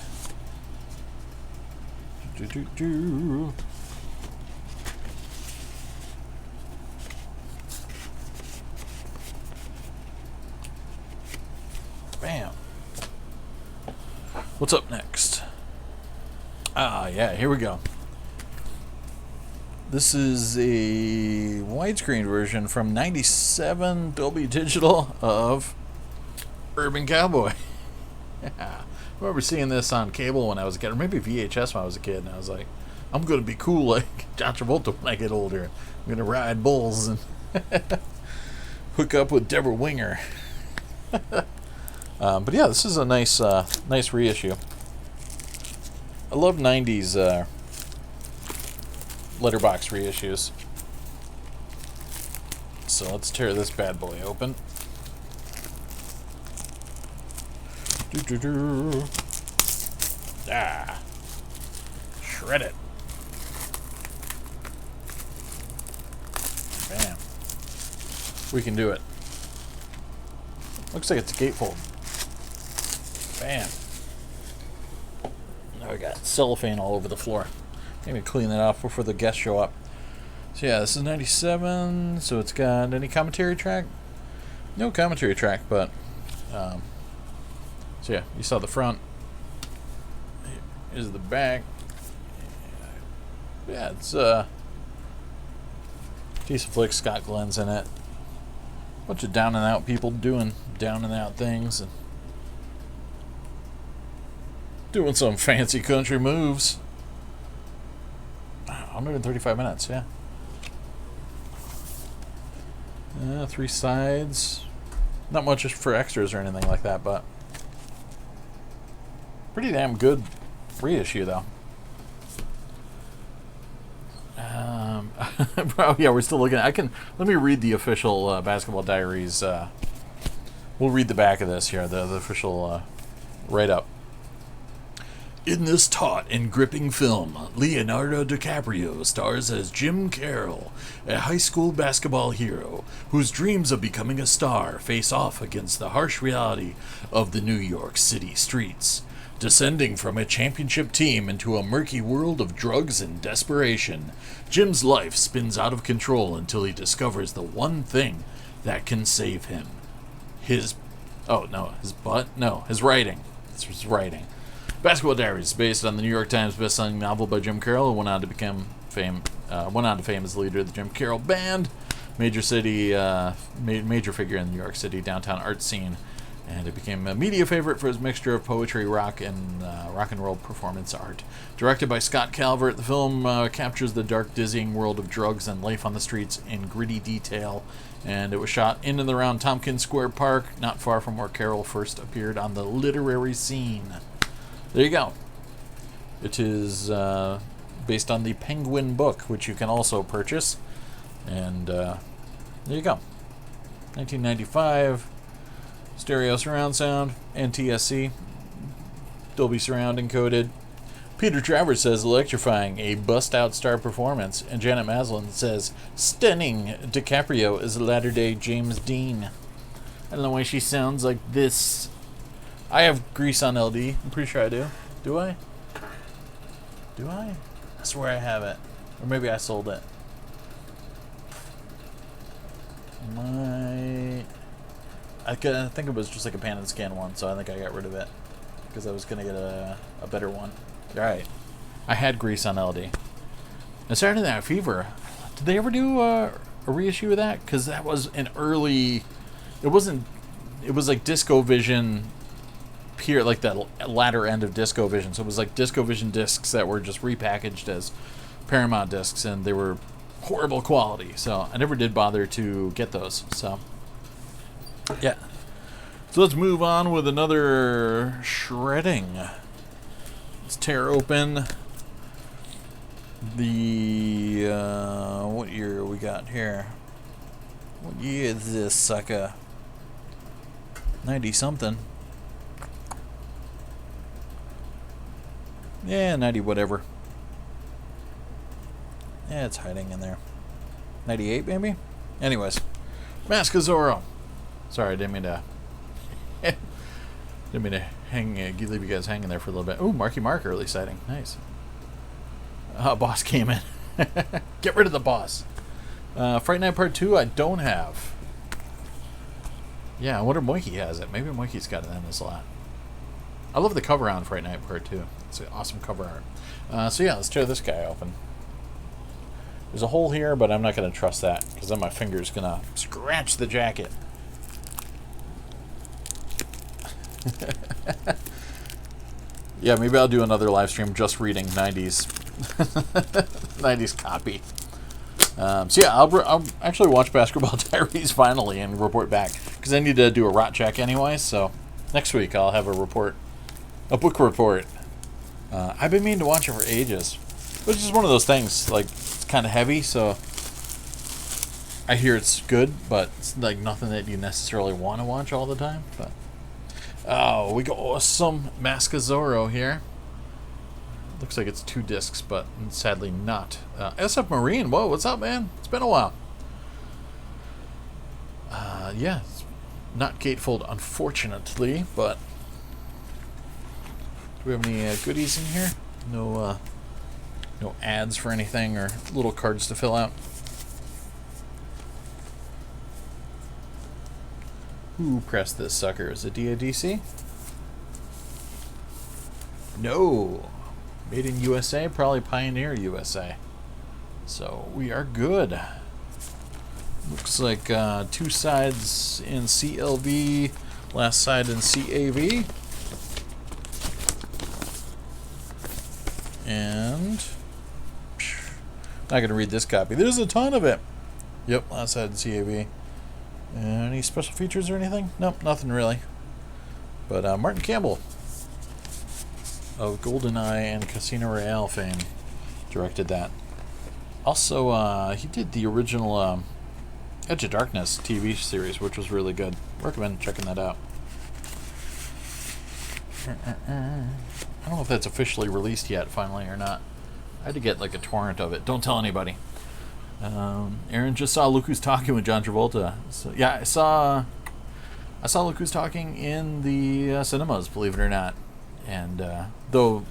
bam. What's up next? Yeah, here we go. This is a widescreen version from '97 Dolby Digital of Urban Cowboy. Yeah. I remember seeing this on cable when I was a kid, or maybe VHS when I was a kid, and I was like, I'm going to be cool like John Travolta when I get older. I'm going to ride bulls and hook up with Deborah Winger. But yeah, this is a nice reissue. I love 90s letterbox reissues. So let's tear this bad boy open. Shred it. Bam. We can do it. Looks like it's a gatefold. Bam. Now we got cellophane all over the floor. Maybe clean that off before the guests show up. So yeah, this is 97. So it's got any commentary track? No commentary track, but so yeah, you saw the front. Here's the back. Yeah, it's decent flick. Scott Glenn's in it. Bunch of down and out people doing down and out things and doing some fancy country moves. 135 minutes, yeah. 3 sides. Not much for extras or anything like that, but pretty damn good reissue, though. Oh, yeah, we're still looking at... Let me read the official Basketball Diaries. We'll read the back of this here, the official write-up. In this taut and gripping film, Leonardo DiCaprio stars as Jim Carroll, a high school basketball hero whose dreams of becoming a star face off against the harsh reality of the New York City streets. Descending from a championship team into a murky world of drugs and desperation, Jim's life spins out of control until he discovers the one thing that can save him. His writing. It's his writing. Basketball Diaries is based on the New York Times bestselling novel by Jim Carroll, who went on to fame as the leader of the Jim Carroll Band, major figure in the New York City downtown art scene, and it became a media favorite for his mixture of poetry, rock and roll performance art. Directed by Scott Calvert, the film captures the dark, dizzying world of drugs and life on the streets in gritty detail, and it was shot in and around Tompkins Square Park, not far from where Carroll first appeared on the literary scene. There you go. It is based on the Penguin book, which you can also purchase. And there you go. 1995. Stereo surround sound. NTSC. Dolby surround encoded. Peter Travers says electrifying, a bust-out star performance. And Janet Maslin says stunning. DiCaprio is a latter-day James Dean. I don't know why she sounds like this. I have Grease on LD. I'm pretty sure I do. Do I? Do I? I swear I have it. Or maybe I sold it. I think it was just like a pan and scan one, so I think I got rid of it. Because I was going to get a better one. Alright. I had Grease on LD. Now, Saturday Night Fever. Did they ever do a reissue of that? Because that was an early... It was like Disco Vision... Here, like that latter end of Disco Vision. So it was like Disco Vision discs that were just repackaged as Paramount discs, and they were horrible quality. So I never did bother to get those. So yeah. So let's move on with another shredding. Let's tear open the what year we got here? What year is this sucker? 90 something. Yeah, 90 whatever. Yeah, it's hiding in there. 98 maybe? Anyways. Mask of Zorro. Sorry, I didn't mean to leave you guys hanging there for a little bit. Ooh, Marky Mark early sighting. Nice. Boss came in. Get rid of the boss. Fright Night Part 2 I don't have. Yeah, I wonder if Moikey has it. Maybe Moikey's got it in his lot. I love the cover on Fright Night Part 2. It's an awesome cover art. So yeah, let's tear this guy open. There's a hole here, but I'm not going to trust that, because then my finger's going to scratch the jacket. Yeah, maybe I'll do another live stream just reading 90s 90s copy. So yeah, I'll actually watch Basketball Diaries finally and report back, because I need to do a rot check anyway, so next week I'll have a book report. I've been meaning to watch it for ages. Which is one of those things, like, it's kind of heavy, so I hear it's good, but it's like nothing that you necessarily want to watch all the time. But oh, we got some Mask of Zorro here. Looks like it's 2 discs, but sadly not. SF Marine, whoa, what's up, man? It's been a while. Yeah, it's not gatefold, unfortunately, but do we have any goodies in here? No ads for anything or little cards to fill out. Who pressed this sucker? Is it DADC? No. Made in USA, probably Pioneer USA. So we are good. Looks like 2 sides in CLV, last side in CAV. And not going to read this copy. There's a ton of it. Yep, last side in CAV. Any special features or anything? Nope, nothing really. But Martin Campbell of GoldenEye and Casino Royale fame directed that. Also, he did the original Edge of Darkness TV series, which was really good. Recommend checking that out. I don't know if that's officially released yet, finally, or not. I had to get like a torrent of it. Don't tell anybody. Aaron just saw Look Who's Talking with John Travolta. So, yeah, I saw Look Who's Talking in the cinemas, believe it or not. And though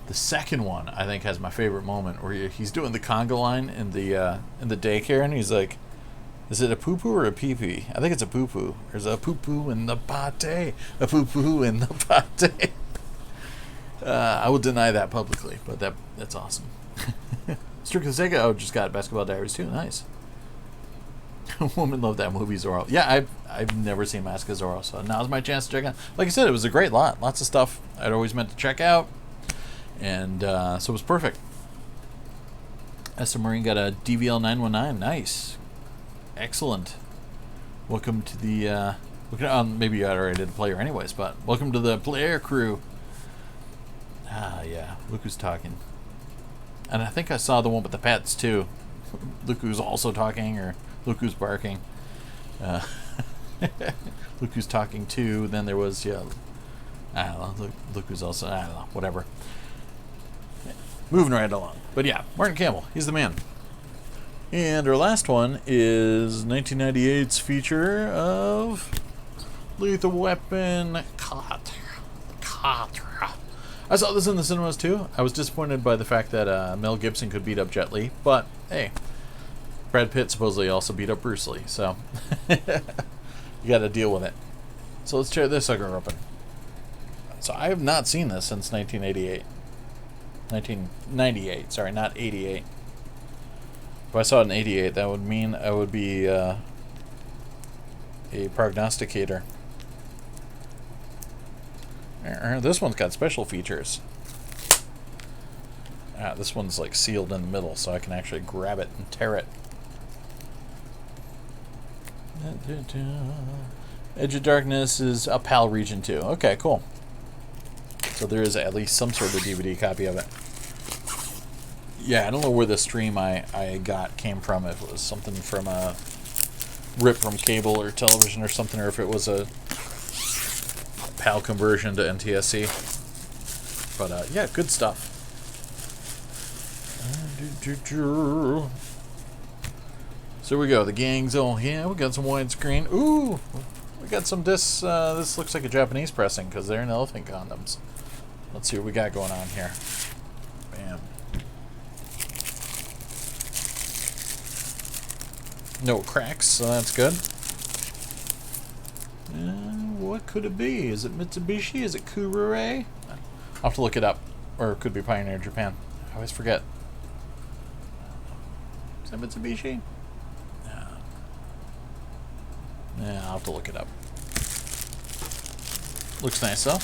the second one, I think, has my favorite moment where he's doing the conga line in the daycare, and he's like, "Is it a poo poo or a pee pee?" I think it's a poo poo. There's a poo poo in the pate, a poo poo in the pate. I will deny that publicly, but that's awesome. Strictly Sega just got Basketball Diaries too. Nice. Woman loved that movie, Zorro. Yeah, I've never seen Mask of Zorro, so now's my chance to check out. Like I said, it was a great lot. Lots of stuff I'd always meant to check out. And so it was perfect. SM Marine got a DVL 919. Nice. Excellent. Welcome to the... maybe you already did the player anyways, but welcome to the player crew. Ah, yeah. Look Who's Talking. And I think I saw the one with the pets, too. Look Who's Also Talking, or Look Who's Barking. Look Who's Talking, too. Then there was, yeah... I don't know. Look Who's Also... I don't know. Whatever. Moving right along. But yeah, Martin Campbell. He's the man. And our last one is 1998's feature of Lethal Weapon Contra. I saw this in the cinemas too. I was disappointed by the fact that Mel Gibson could beat up Jet Li, but hey, Brad Pitt supposedly also beat up Bruce Lee, so you got to deal with it. So let's tear this sucker open. So I have not seen this since 1988. 1998, sorry, not 88. If I saw it in 88, that would mean I would be a prognosticator. This one's got special features. This one's like sealed in the middle, so I can actually grab it and tear it. Edge of Darkness is a PAL region too. Okay, cool. So there is at least some sort of DVD copy of it. Yeah, I don't know where the stream I came from. If it was something from a rip from cable or television or something, or if it was a PAL conversion to NTSC. But yeah, good stuff. So we go. The gang's all here. We got some widescreen. Ooh, we got some discs. This looks like a Japanese pressing because they're in elephant condoms. Let's see what we got going on here. Bam. No cracks, so that's good. What could it be? Is it Mitsubishi? Is it Kurure? I'll have to look it up. Or it could be Pioneer Japan. I always forget. Is that Mitsubishi? No. Yeah, I'll have to look it up. Looks nice, though.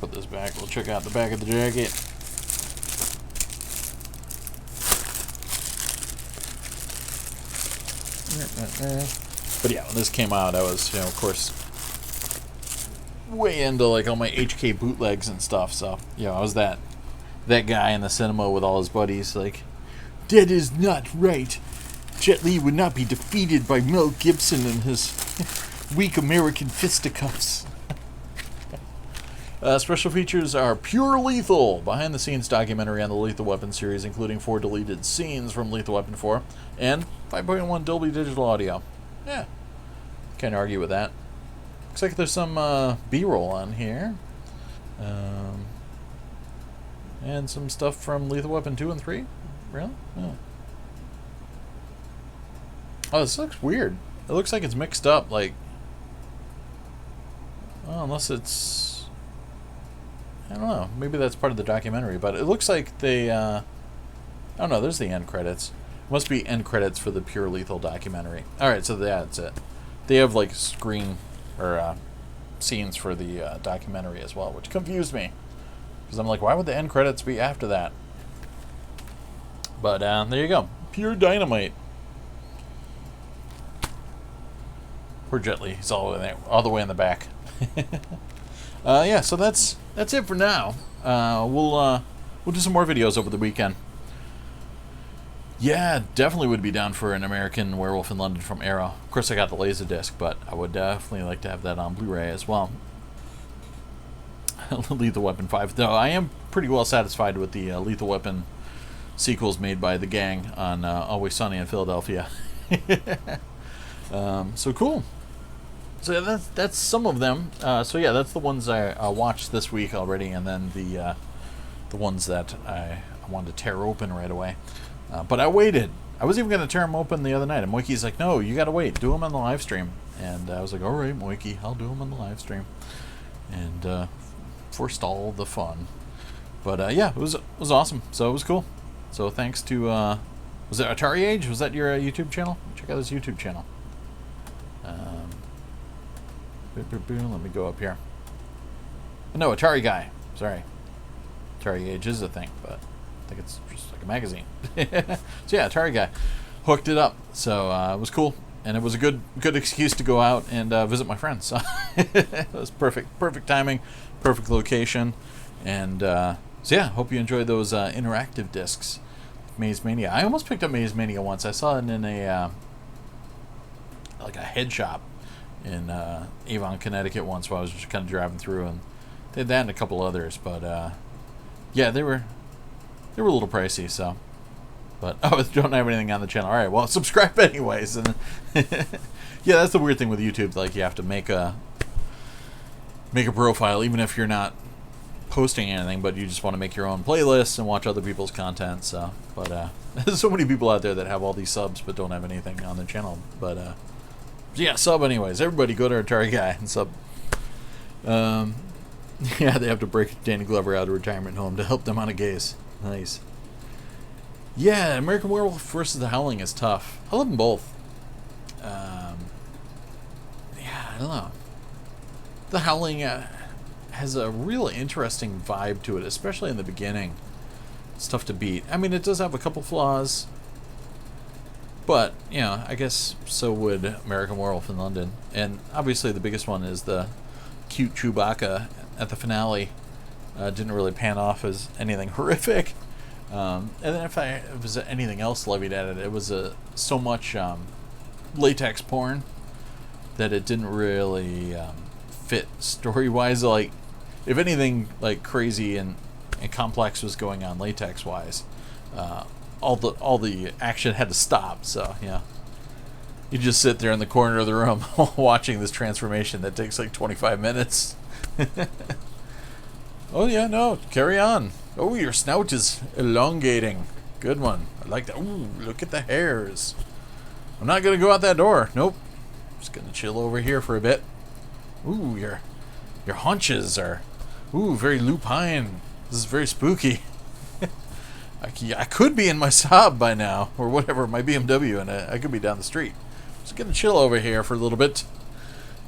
Put this back. We'll check out the back of the jacket. But yeah, when this came out, I was, of course, way into like all my HK bootlegs and stuff. So, I was that guy in the cinema with all his buddies. Like, that is not right. Jet Li would not be defeated by Mel Gibson and his weak American fisticuffs. Special features are Pure Lethal, behind-the-scenes documentary on the Lethal Weapon series, including 4 deleted scenes from Lethal Weapon 4, and 5.1 Dolby Digital Audio. Yeah, can't argue with that. Looks like there's some B-roll on here. And some stuff from Lethal Weapon 2 and 3? Really? Yeah. Oh, this looks weird. it looks like it's mixed up. Like, well, unless it's, I don't know. Maybe that's part of the documentary. But it looks like they. I don't know. There's the end credits. Must be end credits for the Pure Lethal documentary. All right, so that's it. They have like screen or scenes for the documentary as well, which confused me because I'm like, why would the end credits be after that? But there you go. Pure Dynamite. Poor Jet Li. He's all the way in the back. Yeah, so that's it for now. We'll do some more videos over the weekend. Yeah, definitely would be down for an American Werewolf in London from Arrow. Of course, I got the LaserDisc, but I would definitely like to have that on Blu-ray as well. Lethal Weapon 5. Though I am pretty well satisfied with the Lethal Weapon sequels made by the gang on Always Sunny in Philadelphia. So cool. So that's some of them. So yeah, that's the ones I watched this week already, and then the ones that I wanted to tear open right away. But I waited. I was even going to tear them open the other night, and Moikey's like, "No, you got to wait. Do them on the live stream." And I was like, "All right, Moikey, I'll do them on the live stream." And forestall the fun. But yeah, it was awesome. So it was cool. So thanks to was it Atari Age? Was that your YouTube channel? Check out his YouTube channel. Let me go up here. No, Atari Guy. Sorry. Atari Age is a thing, but I think it's just like a magazine. So yeah, Atari Guy hooked it up. So it was cool, and it was a good excuse to go out and visit my friends. So it was perfect timing, perfect location, and so yeah, hope you enjoyed those interactive discs. Maze Mania. I almost picked up Maze Mania once. I saw it in a like a head shop in Avon, Connecticut once while I was just kind of driving through, and they had that and a couple others, but yeah, they were a little pricey, so. But don't have anything on the channel. All right, well, subscribe anyways. And yeah, that's the weird thing with YouTube. Like, you have to make a profile, even if you're not posting anything, but you just want to make your own playlists and watch other people's content. So, but there's so many people out there that have all these subs but don't have anything on their channel. But yeah, sub anyways. Everybody go to Atari Guy and sub. Yeah, they have to break Danny Glover out of retirement home to help them on a case. Nice. Yeah, American Werewolf versus The Howling is tough. I love them both. Yeah, I don't know. The Howling has a real interesting vibe to it, especially in the beginning. It's tough to beat. I mean, it does have a couple flaws, but, you know, I guess so would American Werewolf in London. And obviously the biggest one is the cute Chewbacca at the finale. Didn't really pan off as anything horrific. And then if it was anything else levied at it, it was so much latex porn that it didn't really fit story-wise. Like, if anything, like crazy and complex was going on latex-wise, all the action had to stop. So yeah, you just sit there in the corner of the room watching this transformation that takes like 25 minutes. Oh yeah, no, carry on. Oh, your snout is elongating. Good one. I like that. Ooh, look at the hairs. I'm not gonna go out that door. Nope. Just gonna chill over here for a bit. Ooh, your haunches are very lupine. This is very spooky. I could be in my Saab by now, or whatever, my BMW, and I could be down the street. Just gonna chill over here for a little bit.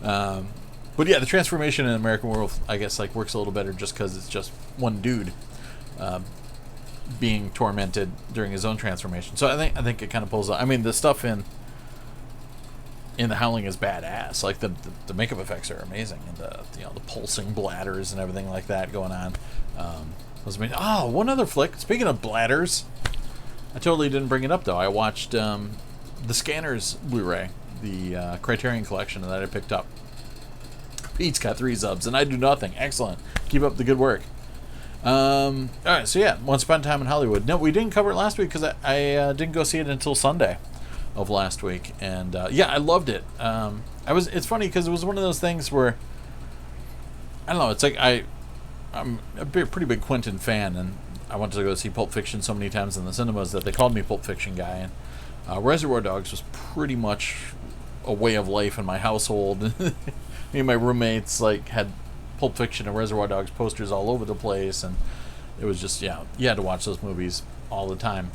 But yeah, the transformation in American Werewolf, I guess, like works a little better just because it's just one dude being tormented during his own transformation. So I think it kind of pulls out. I mean, the stuff in The Howling is badass. Like the makeup effects are amazing, and the pulsing bladders and everything like that going on. Was amazing. Oh, one other flick. Speaking of bladders, I totally didn't bring it up though. I watched the Scanners Blu-ray, the Criterion Collection that I picked up. Pete's got 3 subs, and I do nothing. Excellent. Keep up the good work. Alright, so yeah, Once Upon a Time in Hollywood. No, we didn't cover it last week because I didn't go see it until Sunday of last week. And yeah, I loved it. It's funny because it was one of those things where, I don't know, it's like I'm a pretty big Quentin fan, and I went to go see Pulp Fiction so many times in the cinemas that they called me Pulp Fiction guy. And Reservoir Dogs was pretty much a way of life in my household. Me and my roommates like had Pulp Fiction and Reservoir Dogs posters all over the place, and it was just, yeah, you had to watch those movies all the time.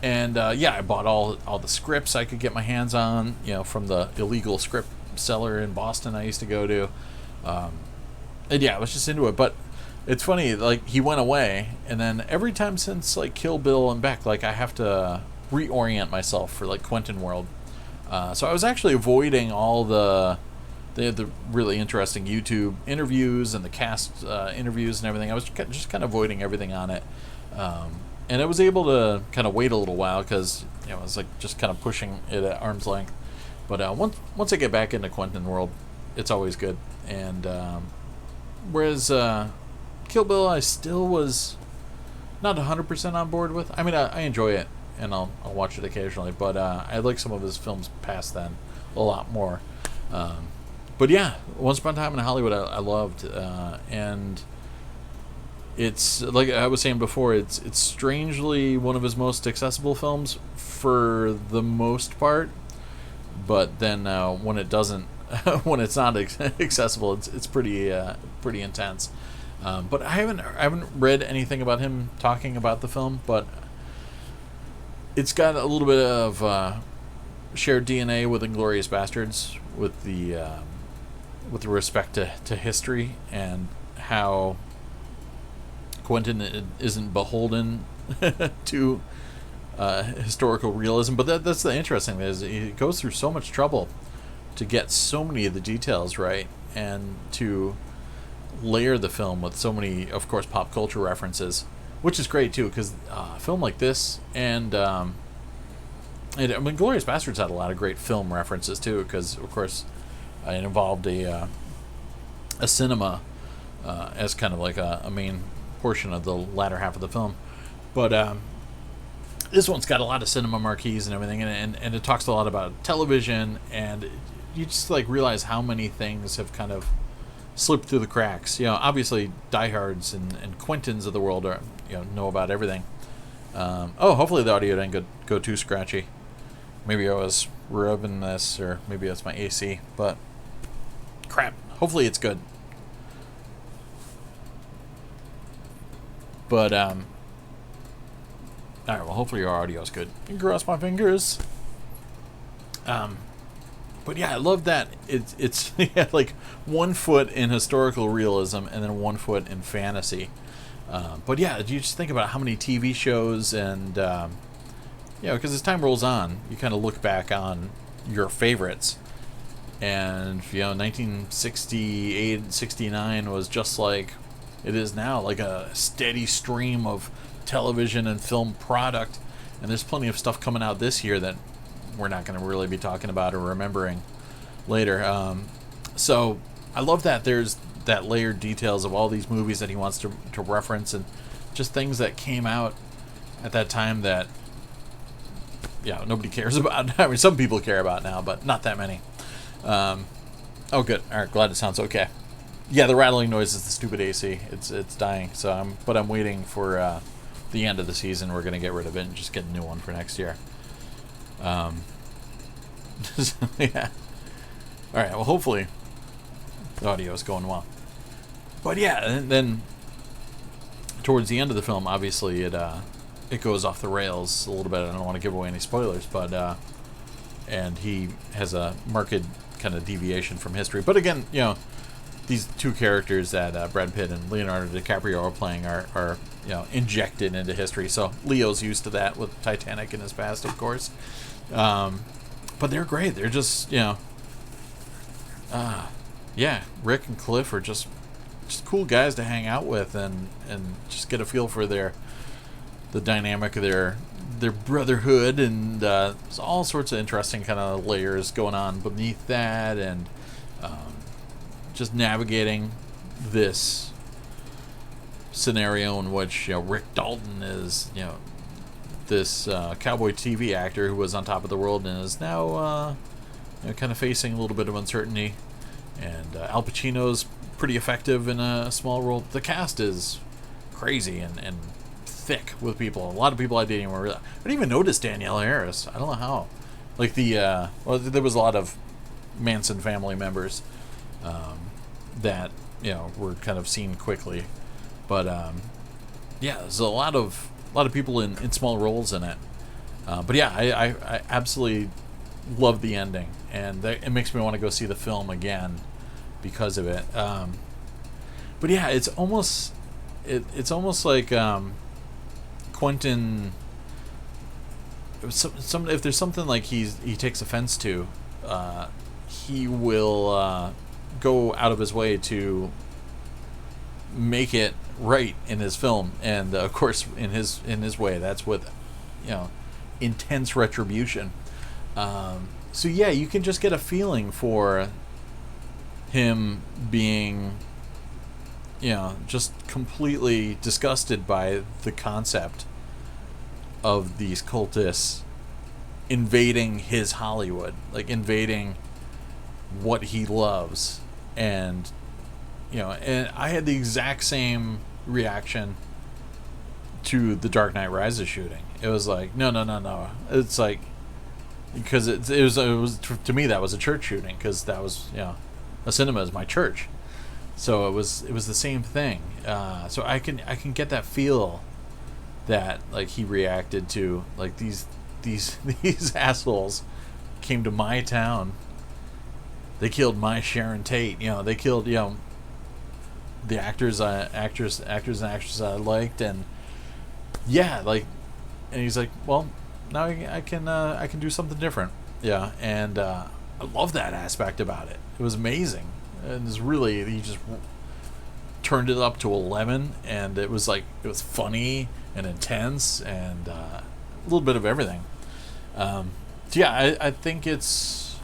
And yeah, I bought all the scripts I could get my hands on, you know, from the illegal script seller in Boston I used to go to. And yeah, I was just into it. But it's funny, like, he went away, and then every time since like Kill Bill and Beck, like, I have to reorient myself for like Quentin world. So I was actually avoiding all they had the really interesting YouTube interviews and the cast interviews and everything. I was just kind of avoiding everything on it. And I was able to kind of wait a little while because, you know, I was like just kind of pushing it at arm's length. But once I get back into Quentin world, it's always good. And whereas Kill Bill, I still was not 100% on board with. I mean, I enjoy it, and I'll watch it occasionally. But I like some of his films past then a lot more. But yeah, Once Upon a Time in Hollywood, I loved, and it's like I was saying before, it's strangely one of his most accessible films for the most part. But then when it doesn't, when it's not accessible, it's pretty intense. But I haven't read anything about him talking about the film, but it's got a little bit of shared DNA with Inglourious Bastards, with the respect to history and how Quentin isn't beholden to historical realism. But that's the interesting thing, is he goes through so much trouble to get so many of the details right, and to layer the film with so many, of course, pop culture references, which is great too, because a film like this and I mean, Glorious Bastards had a lot of great film references too, because of course it involved a cinema as kind of like a main portion of the latter half of the film. But this one's got a lot of cinema marquees and everything, and it talks a lot about television, and you just like realize how many things have kind of slipped through the cracks. You know, obviously diehards and Quentins of the world are, you know about everything. Oh, hopefully the audio didn't go too scratchy. Maybe I was rubbing this, or maybe that's my AC, but crap. Hopefully it's good. But all right, well, hopefully your audio is good. Cross my fingers. But yeah, I love that it's yeah, like 1 foot in historical realism and then 1 foot in fantasy. But yeah, you just think about how many TV shows and you know, because as time rolls on, you kind of look back on your favorites, and you know, 1968, 69 was just like it is now, like a steady stream of television and film product, and there's plenty of stuff coming out this year that we're not going to really be talking about or remembering later. So I love that there's that layered details of all these movies that he wants to reference, and just things that came out at that time that, yeah, nobody cares about. I mean, some people care about now, but not that many. Oh, good. All right, glad it sounds okay. Yeah, the rattling noise is the stupid AC. It's dying. So I'm waiting for the end of the season. We're gonna get rid of it and just get a new one for next year. Yeah. All right. Well, hopefully the audio is going well. But yeah, and then towards the end of the film, obviously it goes off the rails a little bit. I don't want to give away any spoilers, but and he has a marked kind of deviation from history. But again, you know, these two characters that Brad Pitt and Leonardo DiCaprio are playing are you know, injected into history. So Leo's used to that with Titanic in his past, of course. But they're great. They're just, you know, yeah, Rick and Cliff are just cool guys to hang out with, and just get a feel for the dynamic of their brotherhood, and there's all sorts of interesting kind of layers going on beneath that, and just navigating this scenario in which, you know, Rick Dalton is, you know, this cowboy TV actor who was on top of the world and is now you know, kind of facing a little bit of uncertainty, and Al Pacino's pretty effective in a small role. The cast is crazy and thick with people. A lot of people I didn't even notice Danielle Harris. I don't know how. Like well, there was a lot of Manson family members that were kind of seen quickly. But yeah, there's a lot of people in small roles in it. But yeah, I absolutely love the ending, and it makes me want to go see the film again because of it. But yeah, it's almost like Quentin. If there's something like he takes offense to, he will go out of his way to make it right in his film, and of course in his way, that's with intense retribution. So yeah, you can just get a feeling for him being just completely disgusted by the concept of these cultists invading his Hollywood, like invading what he loves. And and I had the exact same reaction to the Dark Knight Rises shooting. It was like, no. It's like, because it was to me, that was a church shooting, because that was a cinema is my church. So it was the same thing. So I can get that feel that like he reacted to, like these assholes came to my town. They killed my Sharon Tate. They killed the actors and actresses I liked, and yeah, like, and he's like, well, now I can do something different. Yeah, and I love that aspect about it. It was amazing, and it's really, he just turned it up to 11, and it was funny and intense, and a little bit of everything. So yeah, I think it's,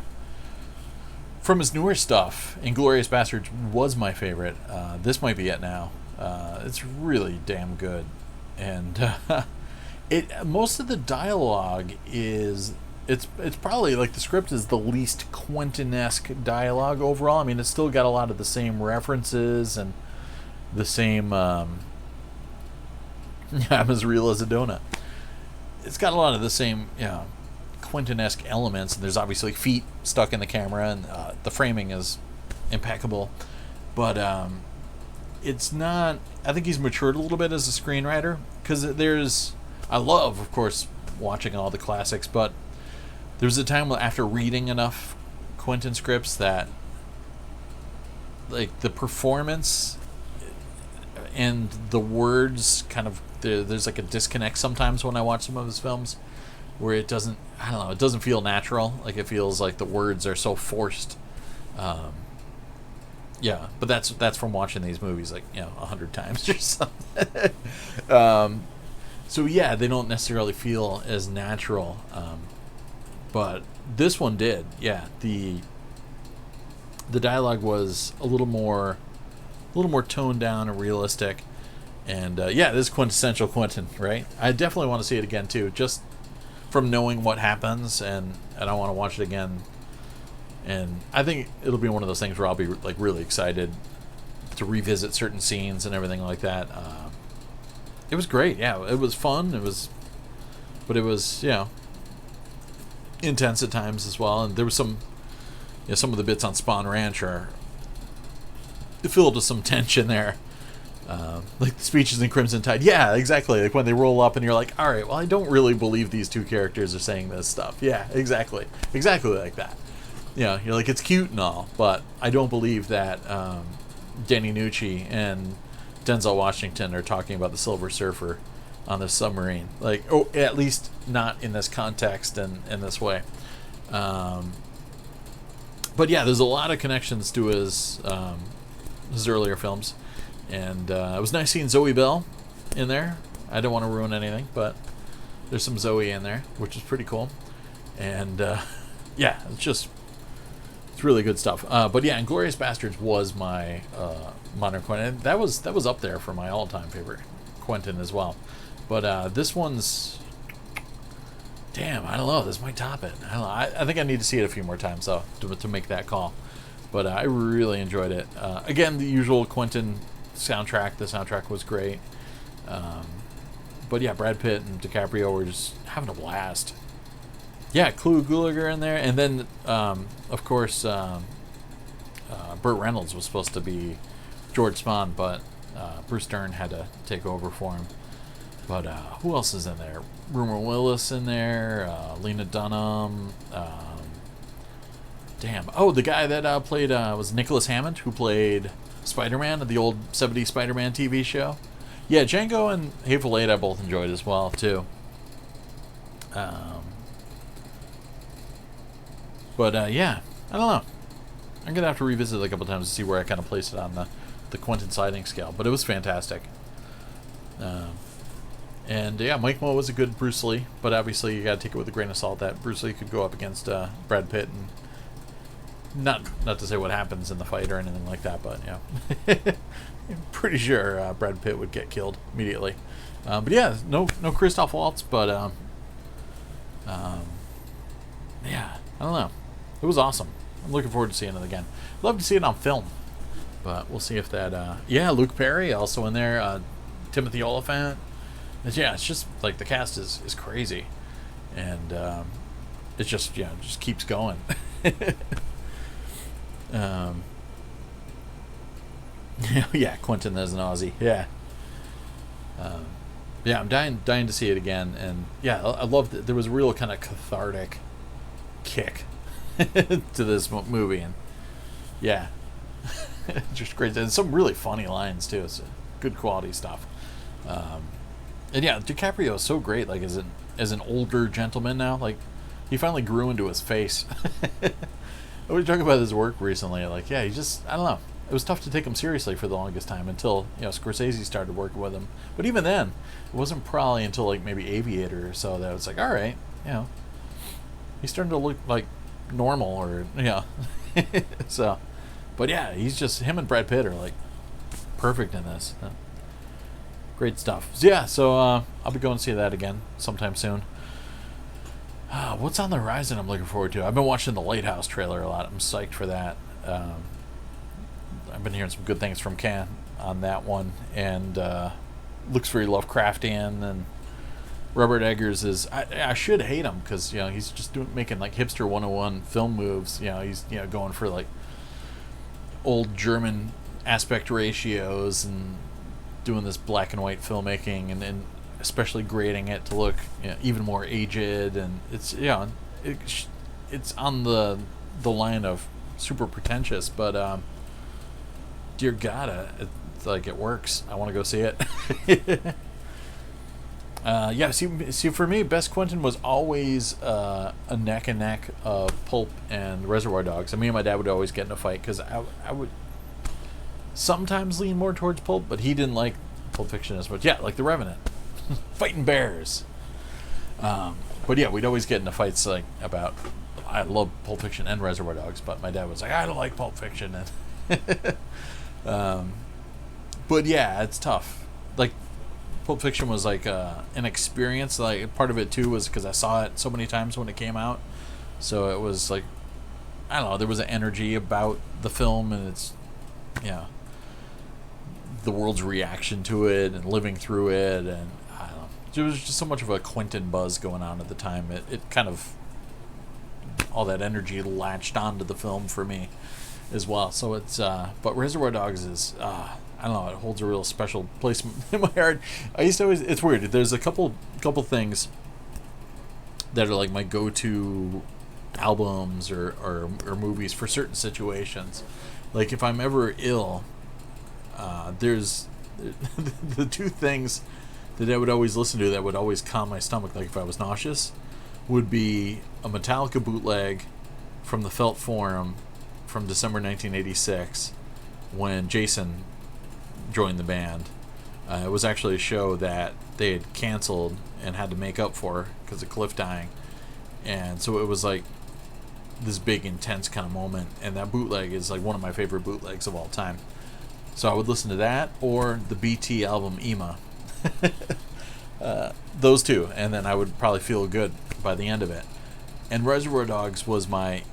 from his newer stuff, Inglourious Basterds was my favorite. This might be it now. It's really damn good, and most of the dialogue is, it's probably like the script is the least Quentin-esque dialogue overall. I mean, it's still got a lot of the same references and the same I'm as real as a donut. It's got a lot of the same Quentin-esque elements, and there's obviously feet stuck in the camera, and the framing is impeccable, but it's not, I think he's matured a little bit as a screenwriter, because I love, of course, watching all the classics, but there was a time after reading enough Quentin scripts that, like, the performance and the words kind of, there's like a disconnect sometimes when I watch some of his films, where it doesn't feel natural. Like, it feels like the words are so forced. Yeah, but that's from watching these movies 100 times or something. So yeah, they don't necessarily feel as natural, but this one did. Yeah, the dialogue was a little more toned down and realistic, and yeah, this is quintessential Quentin, right? I definitely want to see it again too, just from knowing what happens, and I want to watch it again. And I think it'll be one of those things where I'll be like really excited to revisit certain scenes and everything like that. It was great. Yeah, it was fun. But it was intense at times as well. And there was some of the bits on Spawn Ranch are filled with some tension there. Like the speeches in Crimson Tide. Yeah, exactly. Like when they roll up and you're like, all right, well, I don't really believe these two characters are saying this stuff. Yeah, exactly. Exactly like that. You're like, it's cute and all, but I don't believe that Danny Nucci and Denzel Washington are talking about the Silver Surfer on the submarine. Like, at least not in this context and in this way. But yeah, there's a lot of connections to his earlier films. And it was nice seeing Zoe Bell in there. I don't want to ruin anything, but there's some Zoe in there, which is pretty cool. And yeah, it's really good stuff. But yeah, Inglourious Basterds was my modern Quentin. That was up there for my all-time favorite Quentin as well. But this one's, damn, I don't know. This might top it. I don't know. I think I need to see it a few more times though to make that call. But I really enjoyed it. Again, the usual Quentin soundtrack. The soundtrack was great. But yeah, Brad Pitt and DiCaprio were just having a blast. Yeah, Clu Gulager in there, and then of course Burt Reynolds was supposed to be George Spahn, but Bruce Dern had to take over for him. But who else is in there? Rumor Willis in there, Lena Dunham. Oh, the guy that played was Nicholas Hammond, who played Spider-Man, the old '70s Spider-Man TV show. Yeah, Django and Hateful Eight I both enjoyed as well too. But yeah, I don't know. I'm gonna have to revisit it a couple times to see where I kind of place it on the Quentin sliding scale. But it was fantastic. And yeah, Mike Moe was a good Bruce Lee, but obviously you got to take it with a grain of salt that Bruce Lee could go up against Brad Pitt, and not to say what happens in the fight or anything like that, but yeah, I'm pretty sure Brad Pitt would get killed immediately. But yeah, no Christoph Waltz, but yeah, I don't know. It was awesome. I'm looking forward to seeing it again. Love to see it on film, but we'll see if that. Yeah, Luke Perry also in there. Timothy Olyphant. Yeah, it's just like the cast is crazy, and it just keeps going. Yeah, Quentin as an Aussie. Yeah, yeah, I'm dying to see it again, and yeah, I loved it. There was a real kind of cathartic kick to this movie, and yeah, just great. And some really funny lines too. It's good quality stuff. And yeah, DiCaprio is so great. Like as an older gentleman now, like he finally grew into his face. I was talking about his work recently. Like, yeah, he just, I don't know. It was tough to take him seriously for the longest time until Scorsese started working with him. But even then, it wasn't probably until like maybe Aviator or so that it was like, all right, he's starting to look like normal, or so. But yeah, he's just, him and Brad Pitt are like perfect in this. Great stuff. So yeah, so I'll be going to see that again sometime soon. What's on the horizon I'm looking forward to? I've been watching the Lighthouse trailer a lot. I'm psyched for that. I've been hearing some good things from Ken on that one, and looks very Lovecraftian. And Robert Eggers is, I should hate him because he's just making like hipster 101 film moves. He's going for like old German aspect ratios and doing this black and white filmmaking, and especially grading it to look even more aged, and it's it's on the line of super pretentious, but dear God, it's like it works. I want to go see it. Yeah, see, for me, best Quentin was always a neck and neck of Pulp and Reservoir Dogs. And me and my dad would always get in a fight because I would sometimes lean more towards Pulp, but he didn't like Pulp Fiction as much. Yeah, like The Revenant, fighting bears. But yeah, we'd always get into fights like about. I love Pulp Fiction and Reservoir Dogs, but my dad was like, I don't like Pulp Fiction, and but yeah, it's tough. Like Pulp Fiction was like an experience. Like part of it too was because I saw it so many times when it came out, so it was like, I don't know, there was an energy about the film, and it's the world's reaction to it and living through it, and I don't know, there was just so much of a Quentin buzz going on at the time. It kind of, all that energy latched onto the film for me as well. So it's but Reservoir Dogs is I don't know, it holds a real special place in my heart. I used to always, it's weird, there's a couple things that are like my go-to albums or movies for certain situations. Like if I'm ever ill, there's the two things that I would always listen to that would always calm my stomach, like if I was nauseous, would be a Metallica bootleg from the Felt Forum from December 1986 when Jason joined the band. It was actually a show that they had canceled and had to make up for because of Cliff dying, and so it was like this big intense kind of moment, and that bootleg is like one of my favorite bootlegs of all time. So I would listen to that or the BT album Ema. Those two, and then I would probably feel good by the end of it. And Reservoir Dogs was my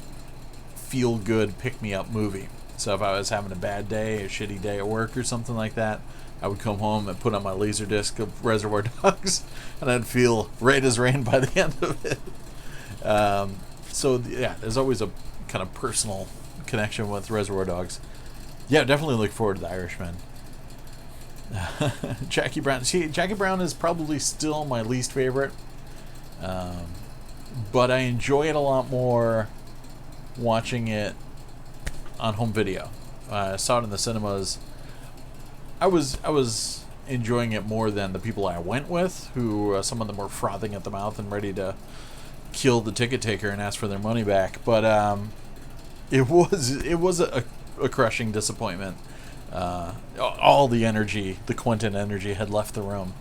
feel good pick me up movie. So if I was having a bad day, a shitty day at work or something like that, I would come home and put on my LaserDisc of Reservoir Dogs, and I'd feel right as rain by the end of it. So yeah, there's always a kind of personal connection with Reservoir Dogs. Yeah, definitely look forward to The Irishman. Jackie Brown. See, Jackie Brown is probably still my least favorite, but I enjoy it a lot more watching it on home video. I saw it in the cinemas. I was enjoying it more than the people I went with, who some of them were frothing at the mouth and ready to kill the ticket taker and ask for their money back. But it was a crushing disappointment. All the energy, the Quentin energy, had left the room.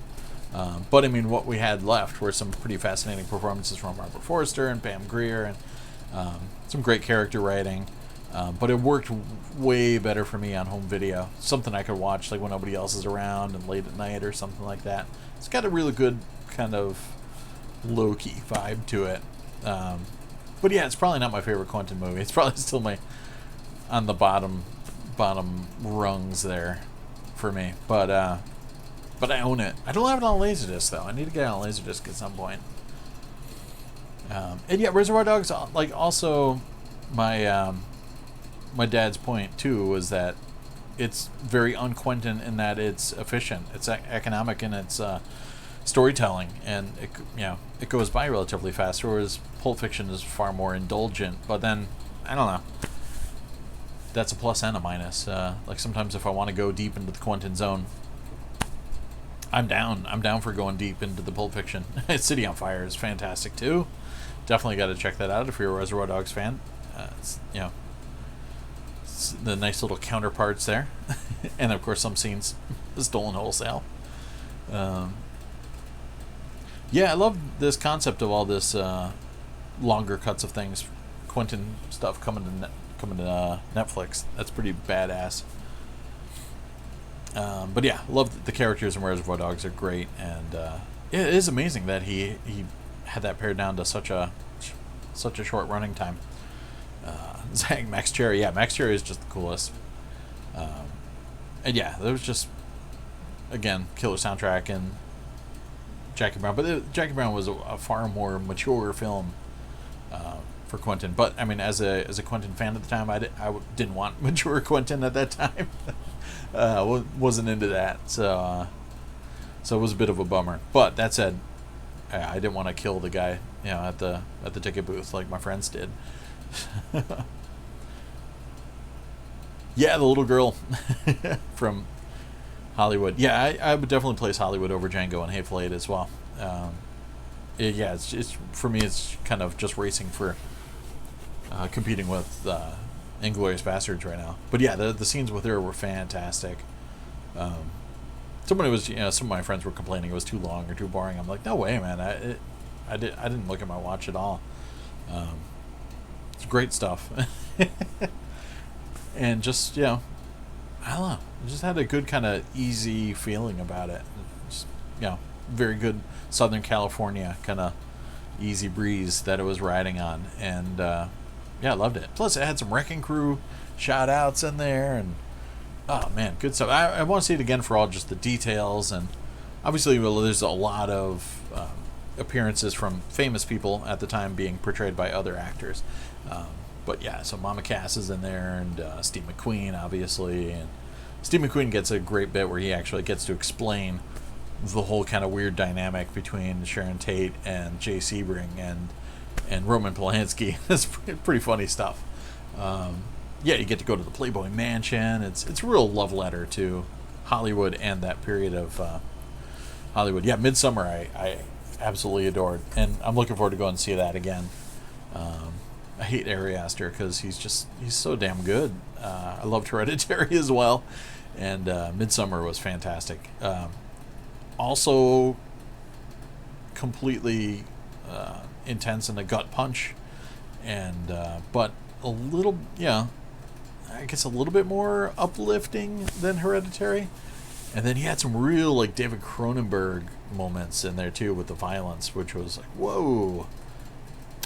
But I mean, what we had left were some pretty fascinating performances from Robert Forster and Pam Grier, and some great character writing. But it worked way better for me on home video. Something I could watch like when nobody else is around and late at night or something like that. It's got a really good kind of low-key vibe to it. But yeah, it's probably not my favorite Quentin movie. It's probably still on the bottom rungs there for me. But I own it. I don't have it on Laserdisc though. I need to get it on Laserdisc at some point. And yeah, Reservoir Dogs, like, also my dad's point too was that it's very un-Quentin in that it's efficient, it's economic in its storytelling, and it goes by relatively fast. Whereas Pulp Fiction is far more indulgent. But then I don't know. That's a plus and a minus. Like sometimes if I want to go deep into the Quentin zone, I'm down. I'm down for going deep into the Pulp Fiction. City on Fire is fantastic too. Definitely got to check that out if you're a Reservoir Dogs fan. It's the nice little counterparts there, and of course some scenes stolen wholesale. Yeah, I love this concept of all this longer cuts of things, Quentin stuff coming to Netflix. That's pretty badass. But yeah, love the characters in Reservoir Dogs are great, and it is amazing that he had that pared down to such a short running time. Zach, Max Cherry, yeah, Max Cherry is just the coolest. And yeah, there was just, again, killer soundtrack and Jackie Brown, but Jackie Brown was a far more mature film for Quentin. But I mean, as a Quentin fan at the time, I didn't want mature Quentin at that time. Wasn't into that, so it was a bit of a bummer. But that said, I didn't want to kill the guy, at the ticket booth like my friends did. Yeah, the little girl from Hollywood. Yeah, I would definitely place Hollywood over Django and Hateful Eight as well. Yeah, it's for me, it's kind of just racing for competing with Inglourious Basterds right now. But yeah, the scenes with her were fantastic. Somebody was, some of my friends were complaining it was too long or too boring. I'm like, no way, man. I didn't look at my watch at all. It's great stuff. And just, I don't know. It just had a good kind of easy feeling about it. Just, very good Southern California kind of easy breeze that it was riding on. And, I loved it. Plus, it had some Wrecking Crew shout-outs in there. And, oh, man, good stuff. I want to see it again for all just the details. And, obviously, there's a lot of appearances from famous people at the time being portrayed by other actors. But yeah, so Mama Cass is in there, and Steve McQueen, obviously. And Steve McQueen gets a great bit where he actually gets to explain the whole kind of weird dynamic between Sharon Tate and Jay Sebring and Roman Polanski. It's pretty funny stuff. Yeah, you get to go to the Playboy Mansion. It's a real love letter to Hollywood and that period of Hollywood. Yeah, Midsummer I absolutely adored, and I'm looking forward to going and see that again. I hate Ari Aster because he's so damn good. I loved Hereditary as well, and Midsummer was fantastic. Also, completely intense and a gut punch, and but a little, I guess a little bit more uplifting than Hereditary. And then he had some real like David Cronenberg moments in there too with the violence, which was like, whoa.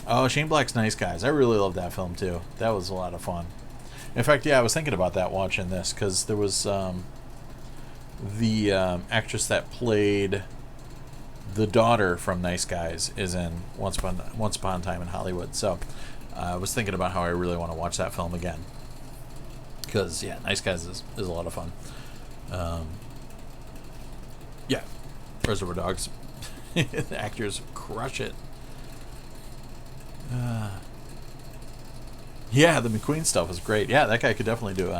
Oh, Shane Black's Nice Guys. I really love that film too. That was a lot of fun. In fact, I was thinking about that watching this because there was the actress that played the daughter from Nice Guys is in Once Upon a Time in Hollywood. So I was thinking about how I really want to watch that film again. Because, yeah, Nice Guys is a lot of fun. Yeah, Reservoir Dogs. The actors crush it. Yeah, the McQueen stuff was great. Yeah, that guy could definitely do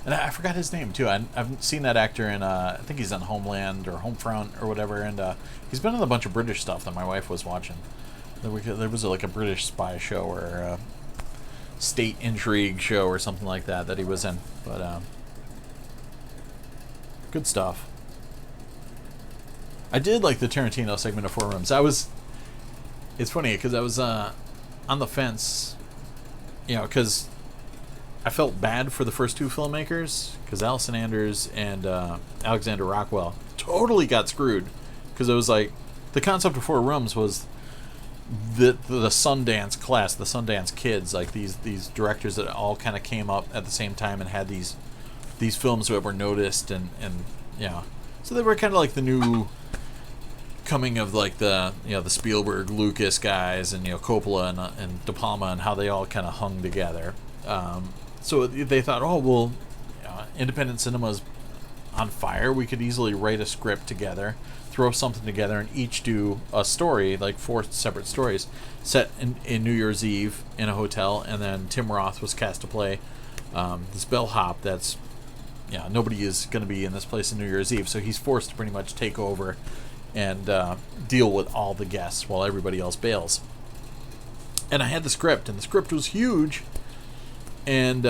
and I forgot his name too. I've seen that actor in I think he's on Homeland or Homefront or whatever, and he's been in a bunch of British stuff that my wife was watching. There was like a British spy show or a state intrigue show or something like that he was in. But good stuff. I did like the Tarantino segment of Four Rooms. It's funny because I was on the fence, because I felt bad for the first two filmmakers, because Allison Anders and Alexander Rockwell totally got screwed, because it was like the concept of Four Rooms was the Sundance class, the Sundance kids, like these directors that all kind of came up at the same time and had these films that were noticed and so they were kind of like the new coming of like the the Spielberg, Lucas guys, and Coppola and De Palma, and how they all kind of hung together. So they thought, oh well, independent cinema's on fire. We could easily write a script together, throw something together, and each do a story, like 4 separate stories, set in New Year's Eve in a hotel. And then Tim Roth was cast to play this bellhop that's nobody is going to be in this place on New Year's Eve, so he's forced to pretty much take over and deal with all the guests while everybody else bails. And I had the script, and the script was huge. And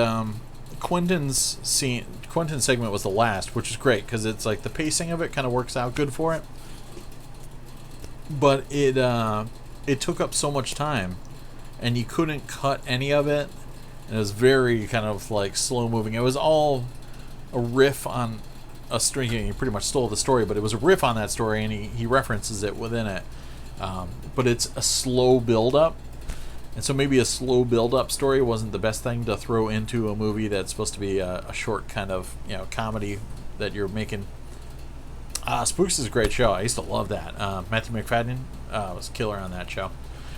Quentin's segment was the last, which is great because it's like the pacing of it kind of works out good for it. But it took up so much time, and you couldn't cut any of it. And it was very kind of like slow moving. It was all a riff on a story. He pretty much stole the story, but it was a riff on that story, and he references it within it. But it's a slow build up. And so maybe a slow build-up story wasn't the best thing to throw into a movie that's supposed to be a short kind of comedy that you're making. Spooks is a great show. I used to love that. Matthew McFadden was killer on that show.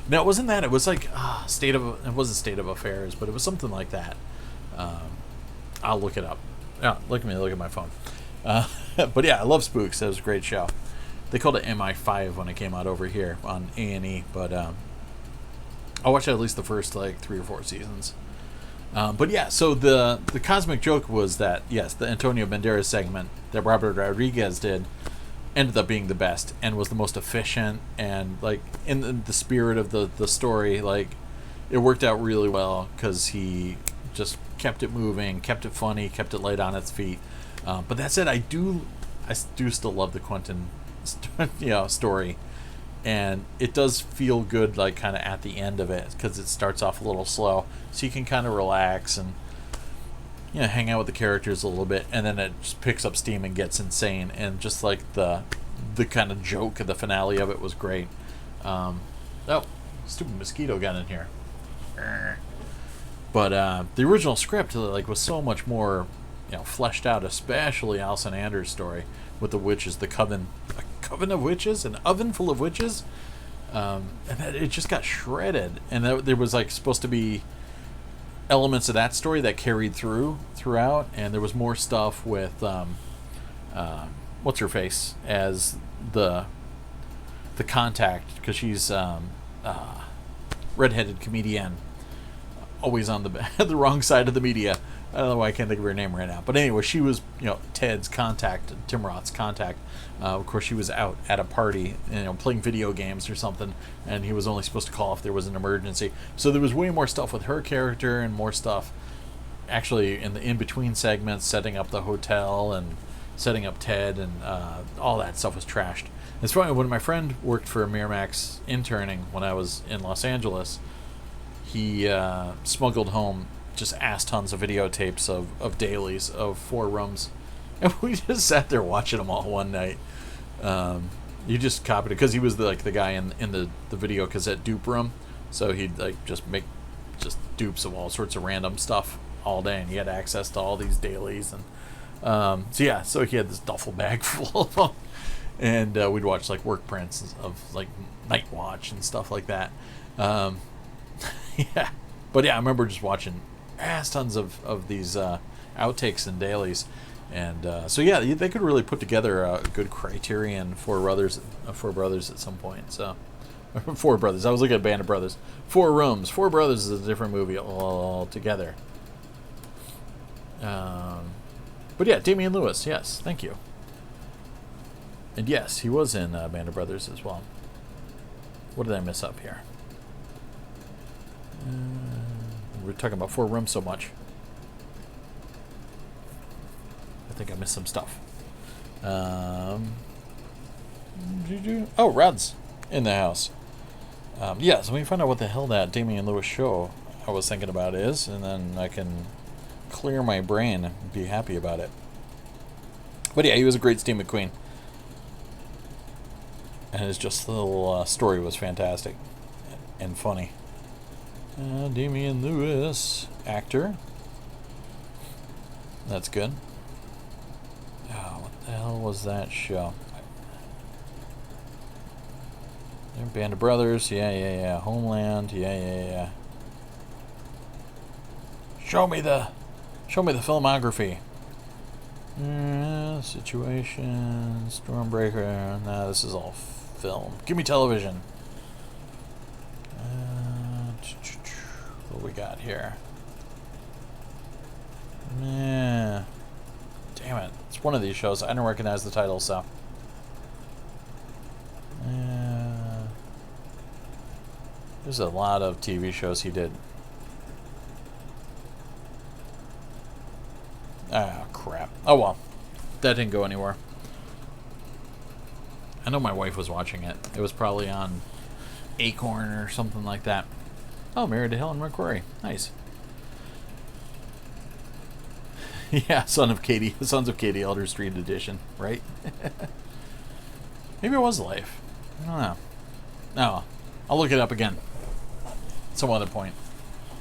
No, it wasn't that. It was like it wasn't State of Affairs, but it was something like that. I'll look it up. Yeah, look at my phone. But yeah, I love Spooks. That was a great show. They called it MI5 when it came out over here on A&E, but I watched at least the first 3 or 4 seasons. But yeah, so the cosmic joke was that, yes, the Antonio Banderas segment that Robert Rodriguez did ended up being the best and was the most efficient, and in the spirit of the story, it worked out really well because he just kept it moving, kept it funny, kept it light on its feet. But that said, I do still love the Quentin story. And it does feel good, kind of at the end of it, because it starts off a little slow, so you can kind of relax and hang out with the characters a little bit, and then it just picks up steam and gets insane. And just the kind of joke of the finale of it was great. Oh, stupid mosquito got in here. But the original script was so much more fleshed out, especially Allison Anders' story with the witches, the coven of witches, an oven full of witches, and that it just got shredded. And there was supposed to be elements of that story that carried throughout, and there was more stuff with what's her face as the contact, because she's redheaded comedian, always on the wrong side of the media. I don't know why I can't think of her name right now. But anyway, she was, Ted's contact, Tim Roth's contact. Of course, she was out at a party, playing video games or something, and he was only supposed to call if there was an emergency. So there was way more stuff with her character, and more stuff actually in the in-between segments, setting up the hotel and setting up Ted, and all that stuff was trashed. It's funny, when my friend worked for Miramax interning when I was in Los Angeles, he smuggled home just ass tons of videotapes of dailies of Four Rooms, and we just sat there watching them all one night. You just copied it because he was the guy in the video cassette dupe room, so he'd just make dupes of all sorts of random stuff all day, and he had access to all these dailies. And so he had this duffel bag full of them, And we'd watch like work prints of like Night Watch and stuff like that. Yeah, but yeah, I remember just watching tons of these outtakes and dailies, and so yeah, they could really put together a good Criterion Four Brothers at some point. So Four Brothers. I was looking at Band of Brothers. Four Rooms. Four Brothers is a different movie altogether. But yeah, Damian Lewis. Yes, thank you. And yes, he was in Band of Brothers as well. What did I miss up here? We're talking about Four Rooms so much. I think I missed some stuff. Oh, Rod's in the house. Yeah, so let me find out what the hell that Damian Lewis show I was thinking about is, and then I can clear my brain and be happy about it. But yeah, he was a great Steve McQueen. And his just little story was fantastic and funny. Damian Lewis, actor. That's good. Oh, what the hell was that show? Band of Brothers, yeah. Homeland, yeah. Show me the filmography. Situation, Stormbreaker. Nah, this is all film. Give me television. What we got here? Yeah. Damn it. It's one of these shows. I don't recognize the title, so. There's a lot of TV shows he did. Ah, crap. Oh well. That didn't go anywhere. I know my wife was watching it. It was probably on Acorn or something like that. Oh, married to Helen McCrory. Nice. Yeah, Sons of Katie Elder Street edition, right? Maybe it was Life. I don't know. No, I'll look it up again. Some other point.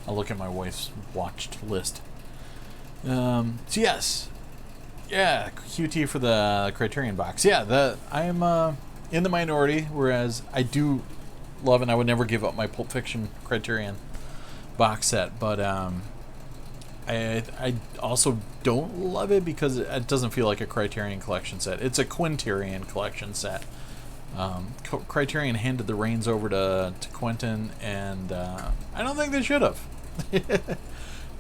I'll look at my wife's watched list. So yes. Yeah, QT for the Criterion box. Yeah, I am in the minority, whereas I do love, and I would never give up my Pulp Fiction Criterion box set, but I also don't love it because it doesn't feel like a Criterion collection set. It's a Quinterion collection set. Criterion handed the reins over to Quentin, and I don't think they should have.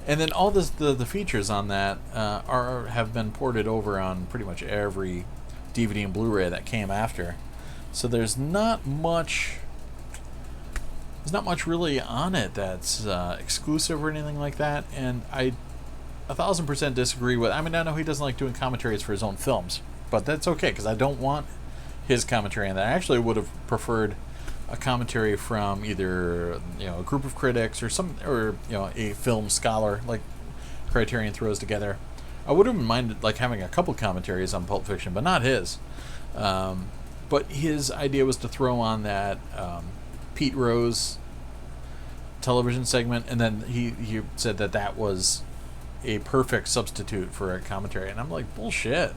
And then all the features on that have been ported over on pretty much every DVD and Blu-ray that came after. So there's not much really on it that's exclusive or anything like that. And I 1,000% disagree with. I mean, I know he doesn't like doing commentaries for his own films, but that's okay because I don't want his commentary on that. I actually would have preferred a commentary from either a group of critics or a film scholar like Criterion throws together. I would have minded like having a couple commentaries on Pulp Fiction, but not his. But his idea was to throw on that Pete Rose television segment, and then he said that was a perfect substitute for a commentary, and I'm like, bullshit.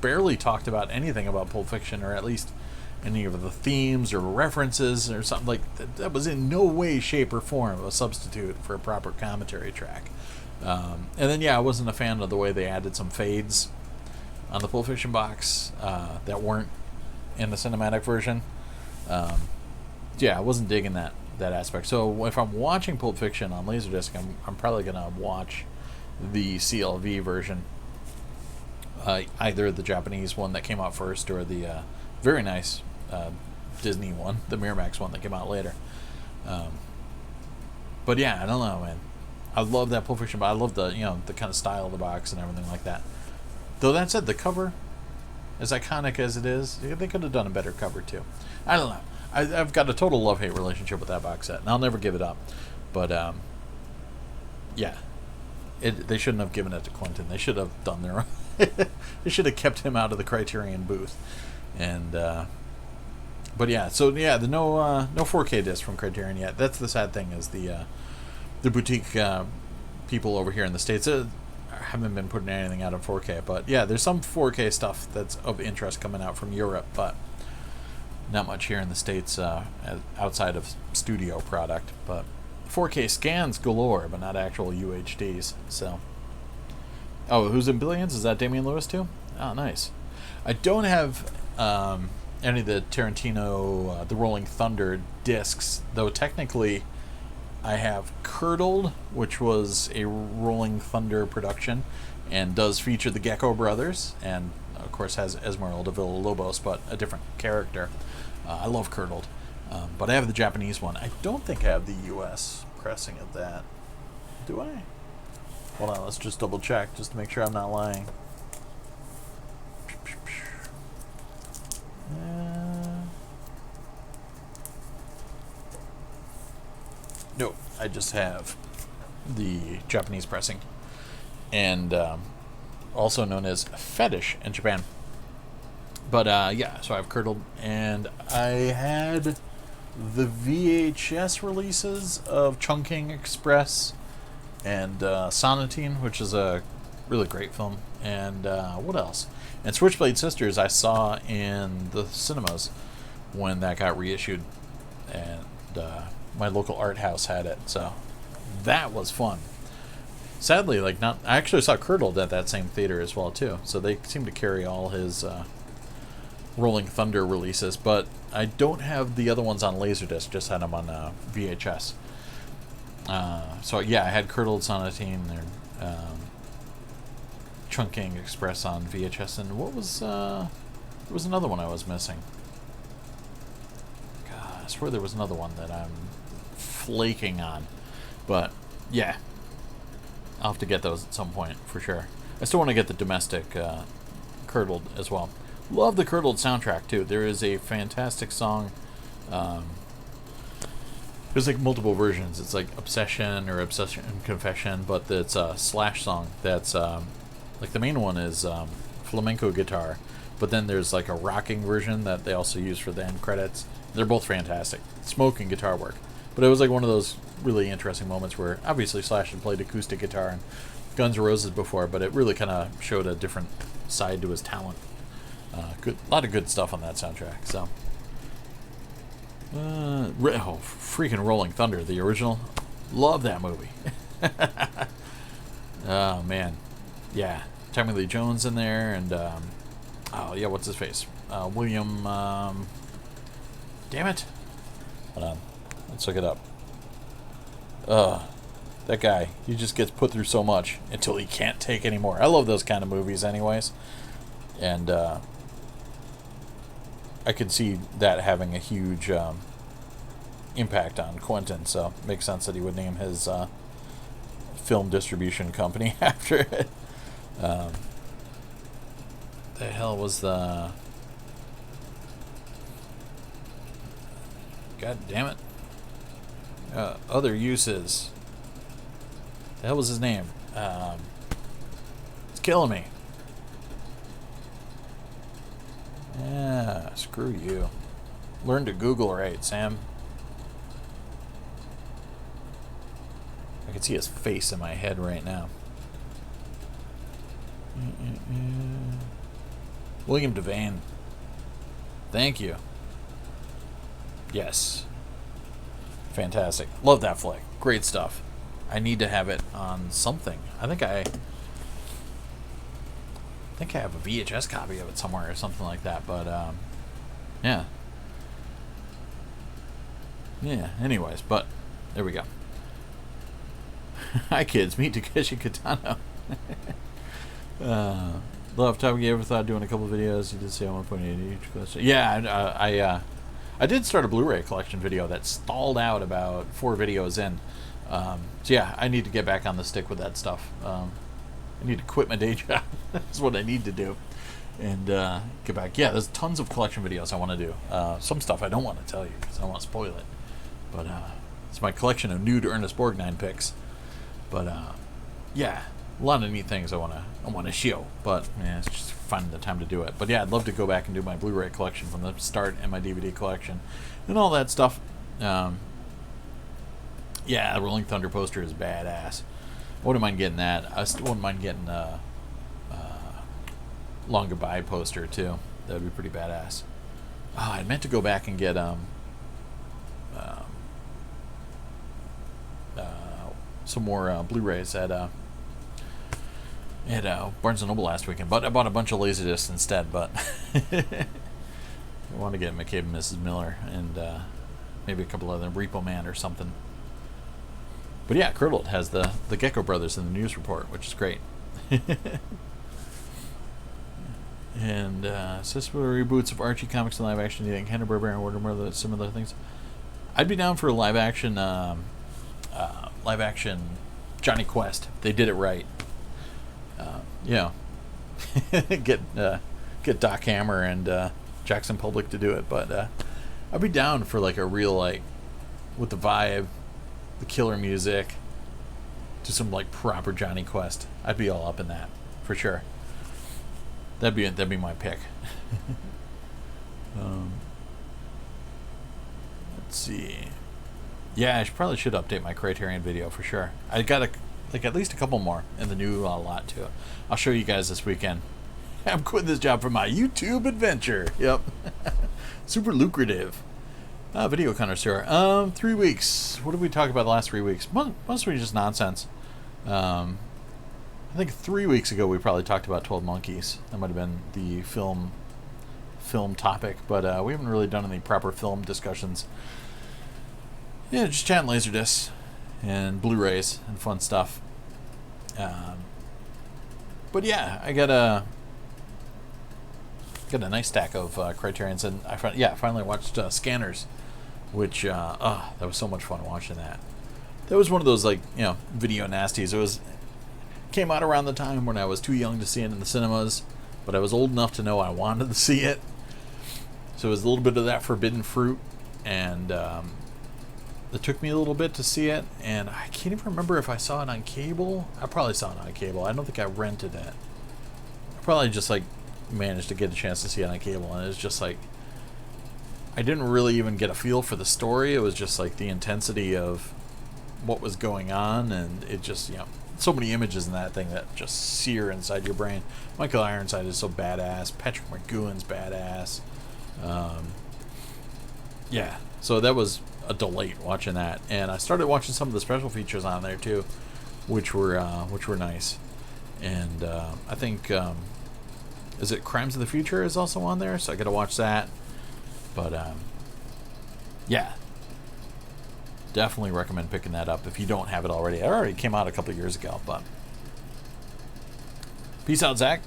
Barely talked about anything about Pulp Fiction, or at least any of the themes or references or something like that. That was in no way, shape, or form a substitute for a proper commentary track. And then I wasn't a fan of the way they added some fades on the Pulp Fiction box that weren't in the cinematic version. I wasn't digging that aspect. So if I'm watching Pulp Fiction on Laserdisc, I'm probably gonna watch the CLV version, either the Japanese one that came out first or the very nice Disney one, the Miramax one that came out later. But yeah, I don't know, man. I love that Pulp Fiction, but I love the the kind of style of the box and everything like that. Though that said, the cover, as iconic as it is, they could have done a better cover too. I don't know. I've got a total love-hate relationship with that box set, and I'll never give it up. But they shouldn't have given it to Quentin. They should have done their own. They should have kept him out of the Criterion booth. And but the no 4K disc from Criterion yet. That's the sad thing, is the boutique people over here in the States. haven't been putting anything out in 4K. But yeah, there's some 4K stuff that's of interest coming out from Europe, but not much here in the States outside of studio product. But 4K scans galore, but not actual UHDs. So, oh, Who's in Billions? Is that Damian Lewis too? Oh, nice. I don't have any of the Tarantino, the Rolling Thunder discs, though technically I have Curdled, which was a Rolling Thunder production and does feature the Gecko brothers, and of course has Esmeralda Villalobos, but a different character. I love Curdled, but I have the Japanese one. I don't think I have the US pressing of that. Do I? Hold on, let's just double check just to make sure I'm not lying. No, I just have the Japanese pressing, and also known as Fetish in Japan. But yeah, so I have Curdled, and I had the VHS releases of Chungking Express and Sonatine, which is a really great film. And what else? And Switchblade Sisters I saw in the cinemas when that got reissued, and my local art house had it, so that was fun. Sadly, like, not, I actually saw Curdled at that same theater as well too, so they seem to carry all his Rolling Thunder releases, but I don't have the other ones on Laserdisc, just had them on VHS. So yeah, I had Curdled, Sonatine, and Chungking Express on VHS, and what was there was another one I was missing. God, I swear there was another one that I'm flaking on, but yeah, I'll have to get those at some point for sure. I still want to get the domestic Curdled as well. Love the Curdled soundtrack too. There is a fantastic song. There's like multiple versions. It's like Obsession or Obsession and Confession, but it's a Slash song. That's like the main one is flamenco guitar, but then there's like a rocking version that they also use for the end credits. They're both fantastic. Smoke and guitar work. But it was like one of those really interesting moments where obviously Slash had played acoustic guitar and Guns N' Roses before, but it really kind of showed a different side to his talent. A lot of good stuff on that soundtrack. So, freaking Rolling Thunder, the original. Love that movie. Oh man, yeah. Tommy Lee Jones in there, and oh yeah, what's his face? William. Damn it. Hold on. Let's look it up. That guy, he just gets put through so much until he can't take anymore. I love those kind of movies anyways. And I could see that having a huge impact on Quentin, so it makes sense that he would name his film distribution company after it. The hell was the... God damn it. Other uses. The hell was his name? It's killing me. Yeah, screw you. Learn to Google right, Sam. I can see his face in my head right now. William Devane. Thank you. Yes. Fantastic. Love that flick. Great stuff. I need to have it on something. I think I have a VHS copy of it somewhere or something like that, but yeah. Yeah, anyways, but there we go. Hi kids, meet Takeshi Kitano. Love topic. You ever thought of doing a couple videos? You did say I want to put in each question. Yeah, I did start a Blu-ray collection video that stalled out about 4 videos in. So yeah, I need to get back on the stick with that stuff. I need to quit my day job. That's what I need to do. And get back. Yeah, there's tons of collection videos I want to do. Some stuff I don't want to tell you because I don't want to spoil it. But it's my collection of nude Ernest Borgnine pics. But yeah, a lot of neat things I want to show. But yeah, it's just finding the time to do it. But yeah, I'd love to go back and do my Blu-ray collection from the start and my DVD collection and all that stuff. Yeah, the Rolling Thunder poster is badass. I wouldn't mind getting that. I still wouldn't mind getting Long Goodbye poster too. That would be pretty badass. Oh, I meant to go back and get some more Blu-rays at Barnes & Noble last weekend, but I bought a bunch of LaserDiscs instead. But I want to get McCabe and Mrs. Miller and maybe a couple other Repo Man or something. But yeah, Curdled has the Gecko Brothers in the news report, which is great. And similar reboots of Archie comics and live action. Do you think Hanna-Barbera and Warner Brothers similar things? I'd be down for a live action Johnny Quest. They did it right. Get Doc Hammer and Jackson Public to do it, but I'd be down for like a real, like, with the vibe, the killer music, to some like proper Johnny Quest. I'd be all up in that for sure. That'd be my pick. Let's see. Yeah, I probably should update my Criterion video for sure. I got at least a couple more in the new lot too. I'll show you guys this weekend. I'm quitting this job for my YouTube adventure. Yep. Super lucrative. Video connoisseur. 3 weeks. What did we talk about the last 3 weeks? Mostly just nonsense. I think 3 weeks ago we probably talked about 12 Monkeys. That might have been the film topic, but we haven't really done any proper film discussions. Yeah, just chatting LaserDiscs and Blu-rays and fun stuff. But yeah, I got a nice stack of Criterions, and I finally watched Scanners, which that was so much fun watching that. That was one of those, like, video nasties. Came out around the time when I was too young to see it in the cinemas, but I was old enough to know I wanted to see it. So it was a little bit of that forbidden fruit, and it took me a little bit to see it, and I can't even remember if I saw it on cable. I probably saw it on cable. I don't think I rented it. I probably just like managed to get a chance to see it on cable, and it was just like I didn't really even get a feel for the story. It was just like the intensity of what was going on, and it just, so many images in that thing that just sear inside your brain. Michael Ironside is so badass. Patrick McGowan's badass. So that was a delight watching that, and I started watching some of the special features on there too, which were nice. And I think is it Crimes of the Future is also on there, so I got to watch that. But definitely recommend picking that up if you don't have it already. It already came out a couple years ago, but peace out, Zach.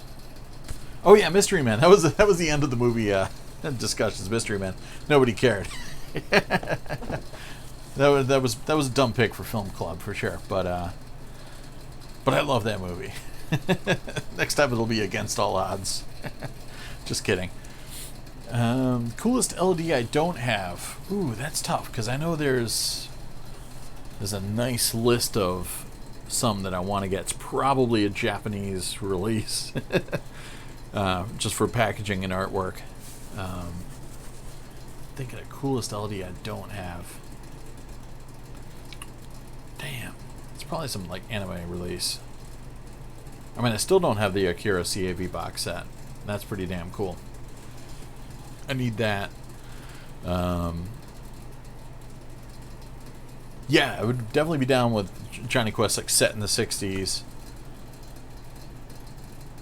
Oh yeah, Mystery Man. That was the end of the movie discussions. Mystery Man. Nobody cared. that was a dumb pick for Film Club for sure. But I love that movie. Next time it'll be Against All Odds. Just kidding. Coolest LD I don't have. Ooh, that's tough because I know there's a nice list of some that I want to get. It's probably a Japanese release, just for packaging and artwork. Thinking of coolest LD I don't have. Damn, it's probably some like anime release. I mean, I still don't have the Akira CAV box set. That's pretty damn cool. I need that. Yeah, I would definitely be down with Johnny Quest, like set in the 60s.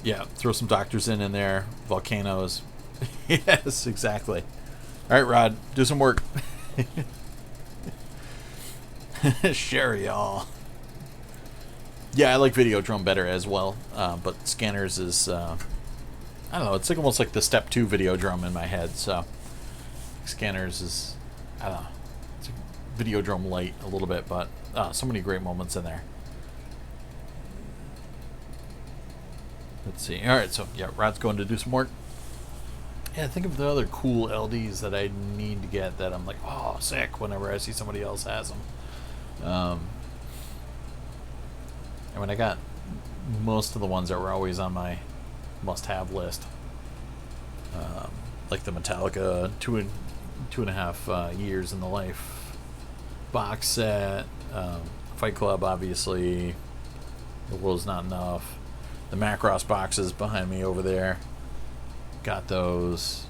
Yeah, throw some Doctors in there, volcanoes. Yes, exactly. All right, Rod, do some work. Sherry, y'all. Yeah, I like Videodrome better as well, but Scanners is, I don't know, it's like almost like the Step 2 Videodrome in my head, so Scanners is, I don't know, it's like Videodrome light a little bit, but so many great moments in there. Let's see. All right, so yeah, Rod's going to do some work. Yeah, think of the other cool LDs that I need to get that I'm like, oh, sick, whenever I see somebody else has them. I mean, I got most of the ones that were always on my must-have list. Like the Metallica 2.5 Years in the Life box set, Fight Club, obviously, The World's Not Enough. The Macross boxes behind me over there. Got those.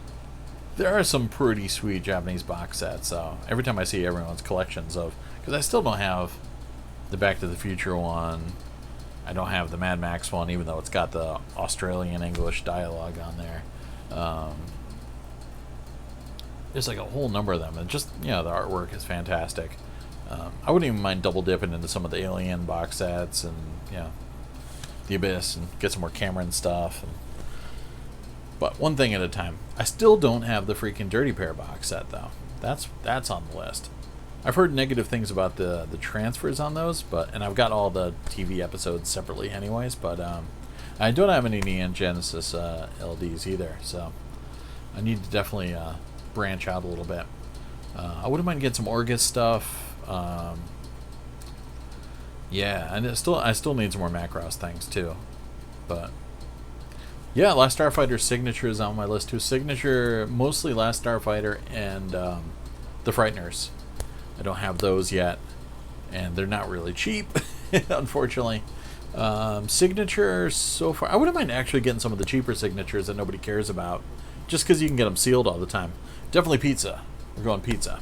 There are some pretty sweet Japanese box sets, so every time I see everyone's collections of... Because I still don't have the Back to the Future one. I don't have the Mad Max one, even though it's got the Australian English dialogue on there. There's like a whole number of them, and just, you know, the artwork is fantastic. I wouldn't even mind double dipping into some of the Alien box sets and, you know, the Abyss, and get some more Cameron stuff. But one thing at a time. I still don't have the freaking Dirty Pair box set, though. That's on the list. I've heard negative things about the transfers on those, and I've got all the TV episodes separately anyways, but I don't have any Neon Genesis LDs either, so I need to definitely branch out a little bit. I wouldn't mind getting some Orgus stuff. Yeah, and I still need some more Macross things too, but yeah, Last Starfighter Signature is on my list too. Signature, mostly Last Starfighter and the Frighteners. I don't have those yet, and they're not really cheap, unfortunately. Signature so far, I wouldn't mind actually getting some of the cheaper signatures that nobody cares about, just because you can get them sealed all the time. Definitely Pizza. We're going Pizza.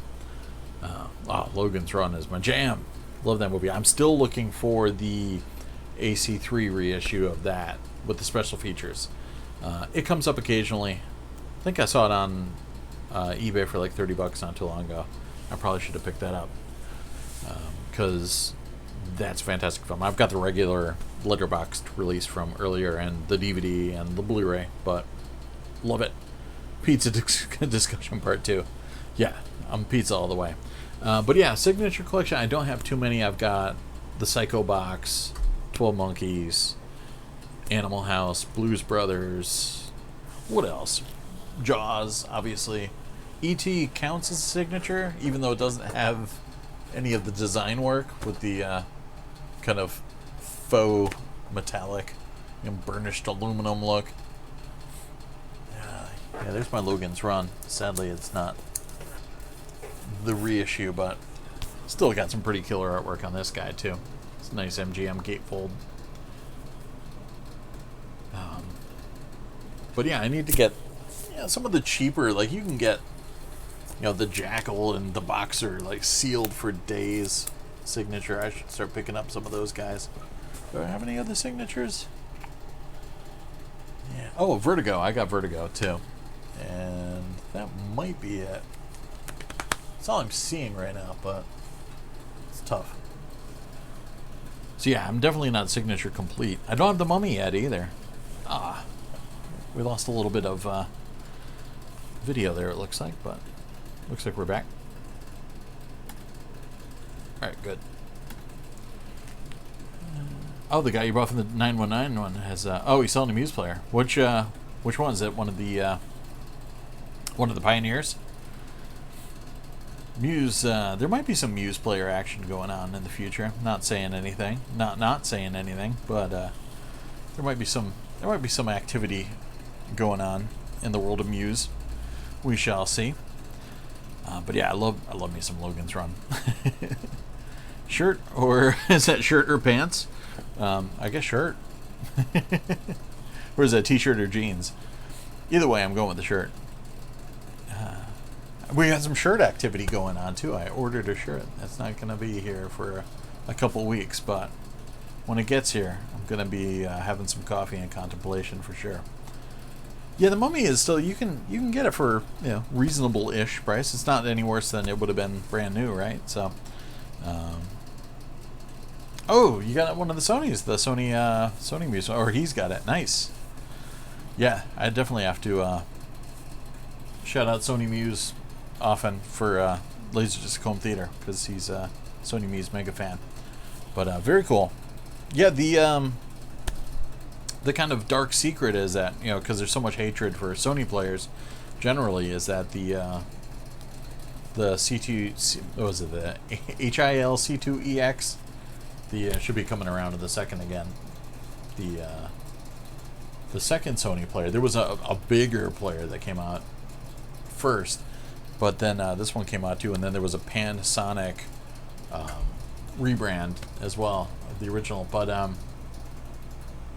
Logan's Run is my jam. Love that movie. I'm still looking for the AC3 reissue of that with the special features. It comes up occasionally. I think I saw it on eBay for like $30 not too long ago. I probably should have picked that up because that's a fantastic film. I've got the regular letterboxed release from earlier and the DVD and the Blu-ray, but love it. Pizza discussion part 2. Yeah, I'm pizza all the way. But yeah, Signature Collection, I don't have too many. I've got the Psycho box, 12 Monkeys, Animal House, Blues Brothers. What else? Jaws, obviously. E.T. counts as a signature, even though it doesn't have any of the design work with the kind of faux metallic and burnished aluminum look. Yeah, there's my Logan's Run. Sadly, it's not the reissue, but still got some pretty killer artwork on this guy, too. It's a nice MGM gatefold. But yeah, I need to get some of the cheaper, like you can get, the Jackal and the Boxer, like sealed for days signature. I should start picking up some of those guys. Do I have any other signatures? Yeah. Oh, Vertigo. I got Vertigo too. And that might be it. That's all I'm seeing right now, but it's tough. So yeah, I'm definitely not signature complete. I don't have the Mummy yet either. We lost a little bit of video there, it looks like, but looks like we're back. Alright, good. Oh, the guy you bought from the 919 one has he's selling a Muse player. Which one is it? One of the Pioneers? Muse, there might be some Muse player action going on in the future. Not saying anything. Not saying anything, but there might be some activity going on in the world of Muse. We shall see. But yeah, I love me some Logan's Run. Shirt, or is that shirt or pants? I guess shirt. Or is that t-shirt or jeans? Either way, I'm going with the shirt. We got some shirt activity going on too. I ordered a shirt. That's not going to be here for a couple weeks, but when it gets here, I'm going to be having some coffee and contemplation for sure. Yeah, the Mummy is still, you can get it for reasonable-ish price. It's not any worse than it would have been brand new, right? So, oh, you got one of the Sonys, the Sony Muse, or he's got it. Nice. Yeah, I definitely have to shout out Sony Muse often for LaserDisc Home Theater, because he's a Sony Muse mega fan. But very cool. Yeah, the kind of dark secret is that, because there's so much hatred for Sony players generally, is that the C2, what was it, the HIL C2EX, should be coming around to the second again. The second Sony player, there was a bigger player that came out first, but then this one came out too, and then there was a Panasonic rebrand as well of the original. But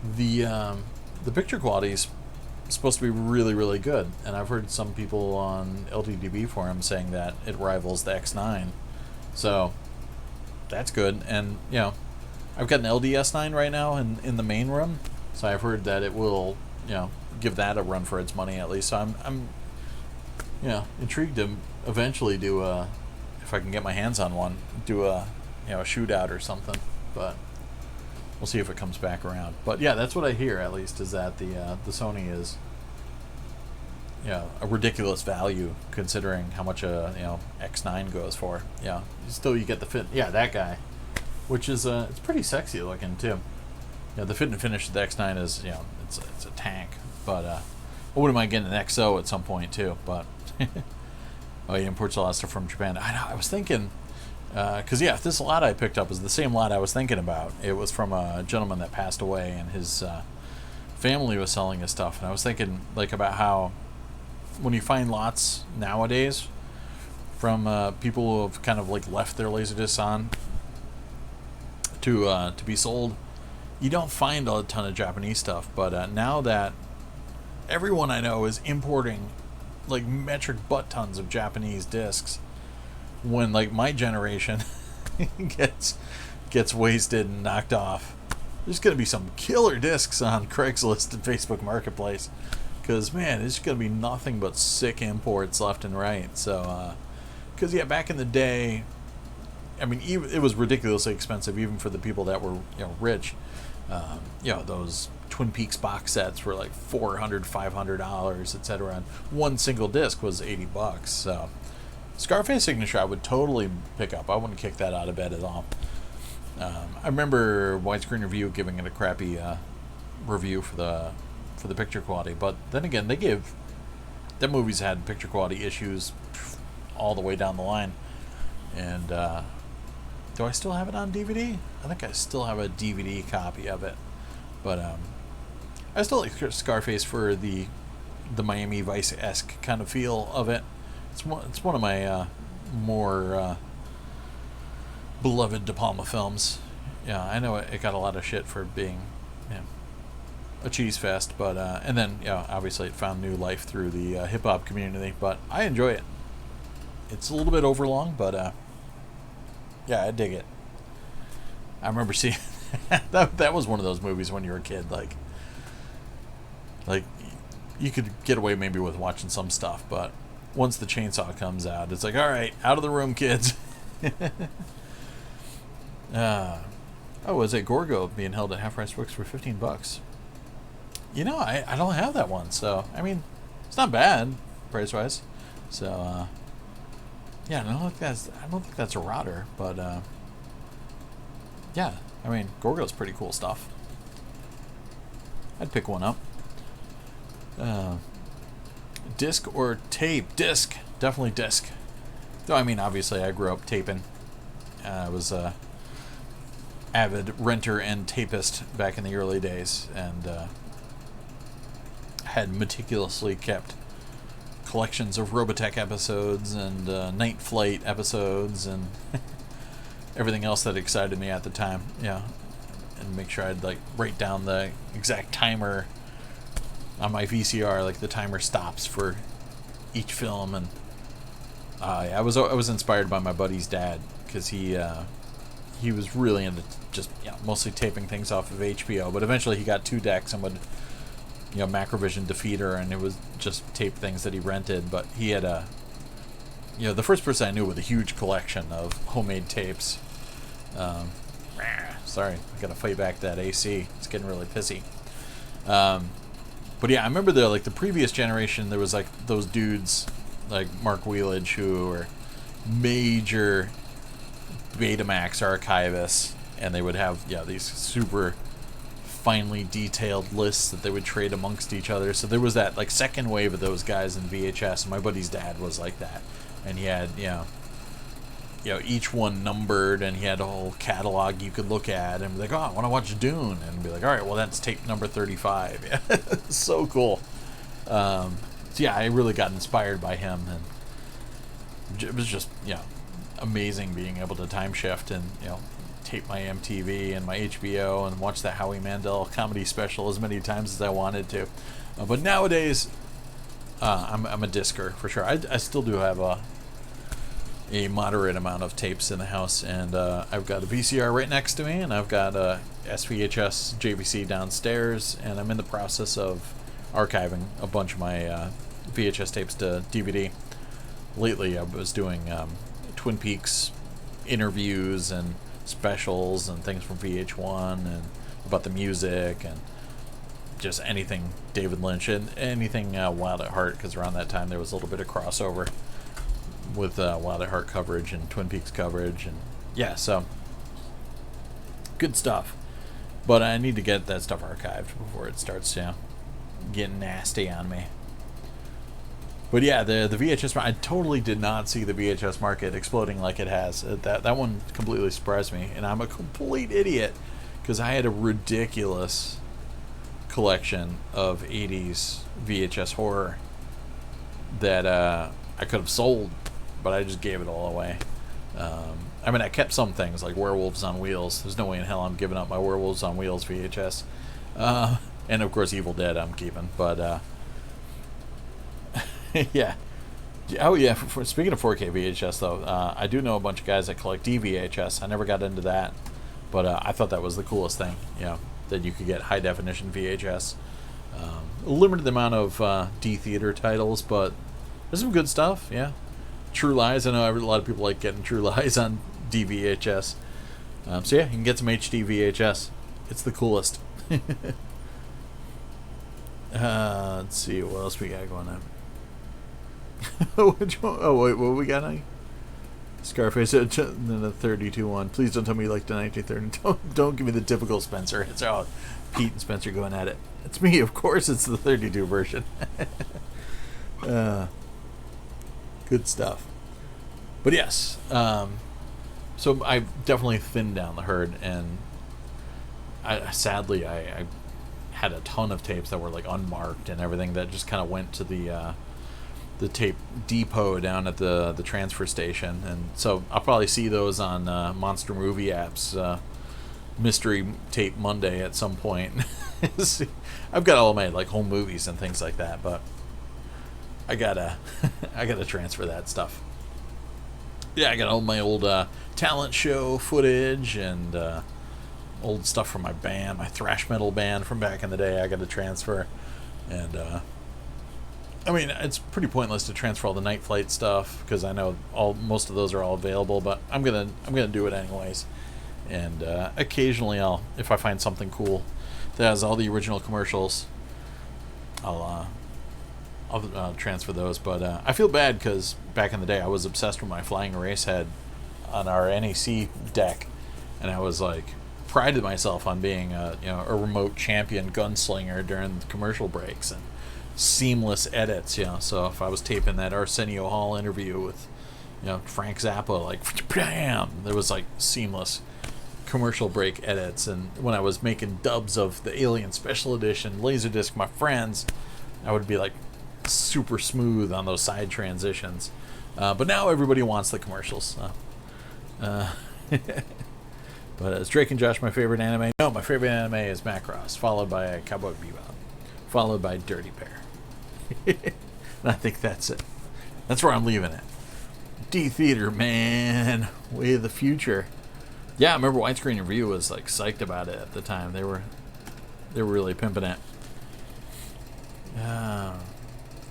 The picture quality is supposed to be really, really good, and I've heard some people on LTDB forums saying that it rivals the X9. So that's good. And I've got an LDS9 right now in the main room, so I've heard that it will give that a run for its money at least. So I'm intrigued to eventually do if I can get my hands on one, do a shootout or something. But we'll see if it comes back around. But yeah, that's what I hear, at least, is that the Sony is a ridiculous value considering how much a X9 goes for. Yeah, still you get the fit. Yeah, that guy, which is it's pretty sexy looking too. The fit and finish of the X9 is it's a tank. But I wouldn't mind getting an XO at some point too. But oh, he imports a lot of stuff from Japan. I know. I was thinking. Because this lot I picked up is the same lot I was thinking about. It was from a gentleman that passed away, and his family was selling his stuff. And I was thinking about how when you find lots nowadays from people who have kind of left their LaserDiscs on to be sold, you don't find a ton of Japanese stuff. But now that everyone I know is importing metric butt tons of Japanese discs, when my generation gets wasted and knocked off, there's gonna be some killer discs on Craigslist and Facebook Marketplace, because man, there's gonna be nothing but sick imports left and right. So because back in the day, I mean, it was ridiculously expensive even for the people that were rich. Those Twin Peaks box sets were like $400, $500, etc. And one single disc was $80. So Scarface Signature I would totally pick up. I wouldn't kick that out of bed at all. I remember Widescreen Review giving it a crappy review for the picture quality, but then again, that movie's had picture quality issues all the way down the line. And do I still have it on DVD? I think I still have a DVD copy of it, but I still like Scarface for the Miami Vice-esque kind of feel of it. It's one of my more beloved De Palma films. Yeah, I know it got a lot of shit for being a cheese fest, but and then obviously it found new life through the hip hop community. But I enjoy it. It's a little bit overlong, but yeah, I dig it. I remember seeing that was one of those movies when you were a kid, like you could get away maybe with watching some stuff, but once the chainsaw comes out, it's like, all right, out of the room, kids. Was it Gorgo being held at Half Price Books for $15? I don't have that one, so I mean, it's not bad price wise. So I don't think that's a rotter, but yeah, I mean, Gorgo's pretty cool stuff. I'd pick one up. Disc or tape? Disc. Definitely disc. Though, I mean, obviously I grew up taping. I was a avid renter and tapist back in the early days, and had meticulously kept collections of Robotech episodes and Night Flight episodes and everything else that excited me at the time. And make sure I'd write down the exact timer on my VCR, the timer stops for each film. And I was inspired by my buddy's dad, because he was really into just mostly taping things off of HBO, but eventually he got 2 decks and would Macrovision Defeater, and it was just tape things that he rented. But he had the first person I knew with a huge collection of homemade tapes. Sorry, I gotta fight back that AC. It's getting really pissy. But yeah, I remember the previous generation, there was those dudes like Mark Wheelage who were major Betamax archivists, and they would have these super finely detailed lists that they would trade amongst each other. So there was that second wave of those guys in VHS, and my buddy's dad was like that, and he had each one numbered, and he had a whole catalog you could look at and be like, oh, I want to watch Dune, and be like, all right, well, that's tape number 35. Yeah, so cool. So yeah, I really got inspired by him, and it was just amazing being able to time shift and tape my MTV and my HBO and watch the Howie Mandel comedy special as many times as I wanted to. But nowadays, I'm a discer for sure. I still do have a moderate amount of tapes in the house, and I've got a VCR right next to me, and I've got a SVHS JVC downstairs, and I'm in the process of archiving a bunch of my VHS tapes to DVD. Lately, I was doing Twin Peaks interviews and specials and things from VH1 and about the music and just anything David Lynch and anything Wild at Heart, because around that time there was a little bit of crossover with Wild at Heart coverage and Twin Peaks coverage, and yeah, so good stuff. But I need to get that stuff archived before it starts, getting nasty on me. But yeah, the VHS, I totally did not see the VHS market exploding like it has. That one completely surprised me, and I'm a complete idiot because I had a ridiculous collection of 80s VHS horror that I could have sold, but I just gave it all away. I mean, I kept some things like Werewolves on Wheels. There's no way in hell I'm giving up my Werewolves on Wheels VHS. And of course Evil Dead I'm keeping, but yeah. Oh yeah, speaking of 4K VHS though, I do know a bunch of guys that collect DVHS. I never got into that, but I thought that was the coolest thing, that you could get high definition VHS. A limited amount of D theater titles, but there's some good stuff, yeah. True Lies, I know a lot of people like getting True Lies on DVHS. So yeah, you can get some HD VHS. It's the coolest. Let's see, what else we got going on? Which one? Oh wait, what we got now? Scarface, then the 32 one. Please don't tell me you like the 1930. Don't give me the typical Spencer. It's out. Pete and Spencer going at it. It's me, of course. It's the 32 version. Good stuff. But yes, so I definitely thinned down the herd, and sadly I had a ton of tapes that were like unmarked and everything that just kind of went to the tape depot down at the transfer station, and so I'll probably see those on Monster Movie Apps Mystery Tape Monday at some point. I've got all my like home movies and things like that, but I gotta transfer that stuff. Yeah, I got all my old talent show footage and old stuff from my band, my thrash metal band from back in the day. I got to transfer, and I mean, it's pretty pointless to transfer all the Night Flight stuff because I know most of those are all available. But I'm gonna do it anyways, and occasionally if I find something cool that has all the original commercials, I'll transfer those. But I feel bad because back in the day I was obsessed with my Flying Erase Head on our NEC deck, and I was like prided myself on being a remote champion gunslinger during the commercial breaks and seamless edits. So if I was taping that Arsenio Hall interview with Frank Zappa, like bam, there was like seamless commercial break edits. And when I was making dubs of the Alien Special Edition Laserdisc, my friends, I would be like super smooth on those side transitions. But now everybody wants the commercials. But is Drake and Josh my favorite anime? No, my favorite anime is Macross, followed by Cowboy Bebop, followed by Dirty Bear. And I think that's it. That's where I'm leaving it. D Theater, man, way of the future. Yeah, I remember Widescreen Review was like psyched about it at the time. They were really pimping it.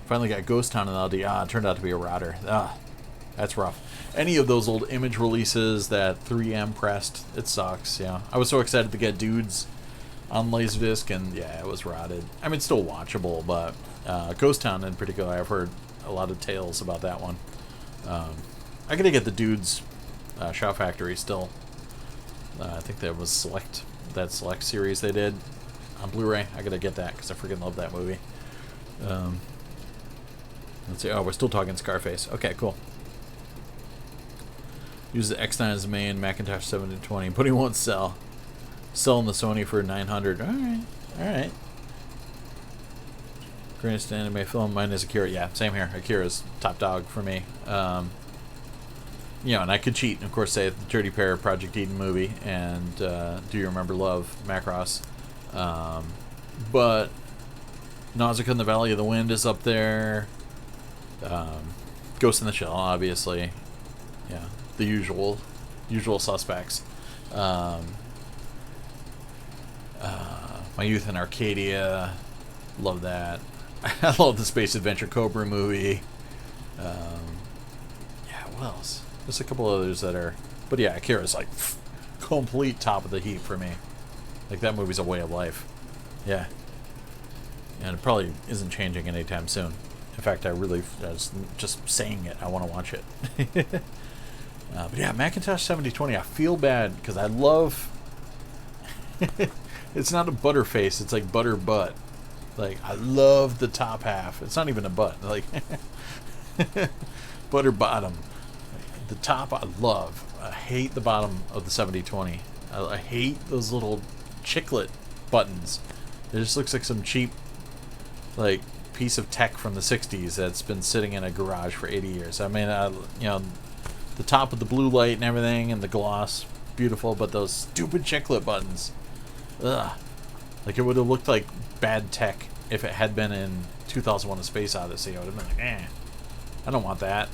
Finally got Ghost Town in LD. It turned out to be a rotter. That's rough. Any of those old Image releases that 3M pressed, it sucks. I was so excited to get Dudes on Laserdisc, and yeah, it was rotted. I mean, it's still watchable, but Ghost Town in particular, I've heard a lot of tales about that one. I gotta get the Dudes Shout Factory still. I think that was that Select series they did on Blu-ray. I gotta get that because I freaking love that movie. Let's see. Oh, we're still talking Scarface. Okay, cool. Use the X9 as the main Macintosh 720, but he won't sell. Selling the Sony for $900. All right. Greatest anime film, mine is Akira. Yeah, same here. Akira's top dog for me. you know, and I could cheat and of course say the Dirty Pair Project Eden movie and Do You Remember Love, Macross. But Nausicaa in the Valley of the Wind is up there. Ghost in the Shell, obviously. Yeah, the usual suspects. My Youth in Arcadia, love that. I love the Space Adventure Cobra movie. Yeah, what else? There's a couple others that are, but yeah, Akira's like complete top of the heap for me. Like that movie's a way of life. Yeah, and it probably isn't changing anytime soon. In fact, I really, just saying it, I want to watch it. But yeah, Macintosh 7020, I feel bad because I love. It's not a butter face, it's like butter butt. Like, I love the top half. It's not even a butt. Like, butter bottom. The top I love. I hate the bottom of the 7020. I hate those little chiclet buttons. It just looks like some cheap, like, piece of tech from the 60s that's been sitting in a garage for 80 years. I mean, you know, the top of the blue light and everything and the gloss, beautiful, but those stupid chiclet buttons. Ugh. Like, it would have looked like bad tech if it had been in 2001: A Space Odyssey. I would have been like, I don't want that.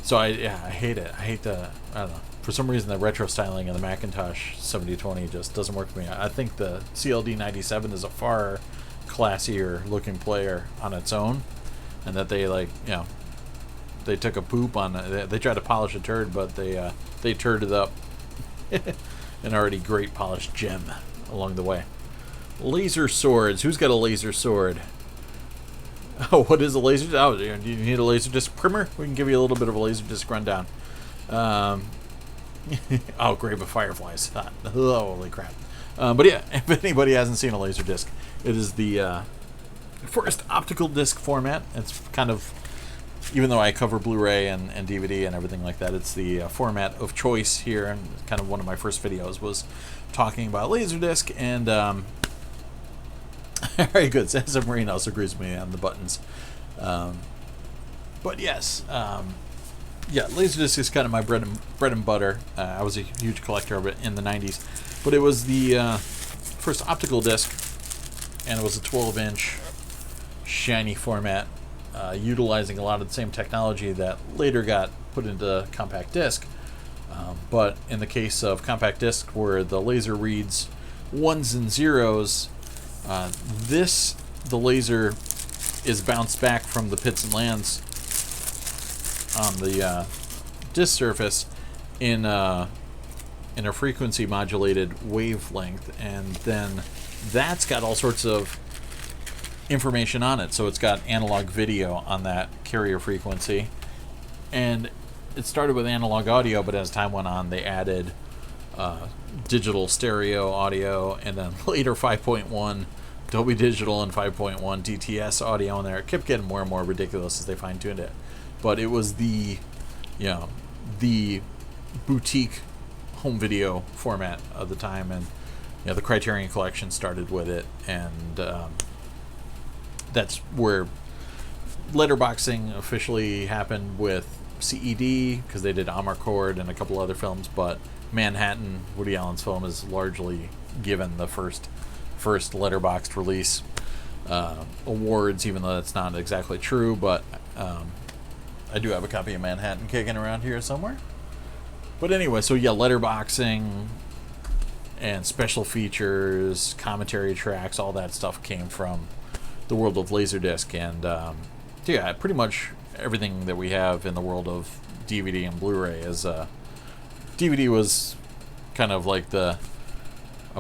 So I hate it. I hate the, I don't know. For some reason, the retro styling of the Macintosh 7020 just doesn't work for me. I think the CLD 97 is a far classier looking player on its own, and that they, like, you know, they took a poop on it. They tried to polish a turd, but they turded up an already great polished gem along the way. Laser swords. Who's got a laser sword? Oh, what is a laser? Oh, do you need a LaserDisc primer? We can give you a little bit of a LaserDisc rundown. Oh, Grave of Fireflies. Holy crap. But yeah, if anybody hasn't seen a LaserDisc, it is the first optical disc format. It's kind of, even though I cover Blu-ray and DVD and everything like that, it's the format of choice here. And kind of one of my first videos was talking about LaserDisc. And very good. Sam Marine also agrees with me on the buttons. But yes, yeah, LaserDisc is kind of my bread and butter. I was a huge collector of it in the 90s. But it was the first optical disc, and it was a 12-inch shiny format, utilizing a lot of the same technology that later got put into compact disc. But in the case of compact disc, where the laser reads ones and zeros, the laser is bounced back from the pits and lands on the disc surface in a frequency modulated wavelength, and then that's got all sorts of information on it. So it's got analog video on that carrier frequency, and it started with analog audio, but as time went on, they added digital stereo audio, and then later 5.1 Dolby Digital and 5.1 DTS audio in there. It kept getting more and more ridiculous as they fine-tuned it. But it was the, you know, the boutique home video format of the time, and you know, the Criterion Collection started with it, and that's where letterboxing officially happened with CED, because they did Amarcord and a couple other films. But Manhattan, Woody Allen's film, is largely given the first letterboxed release awards, even though that's not exactly true. But I do have a copy of Manhattan kicking around here somewhere. But anyway, so yeah, letterboxing and special features, commentary tracks, all that stuff came from the world of LaserDisc. And yeah, pretty much everything that we have in the world of DVD and Blu-ray is DVD was kind of like a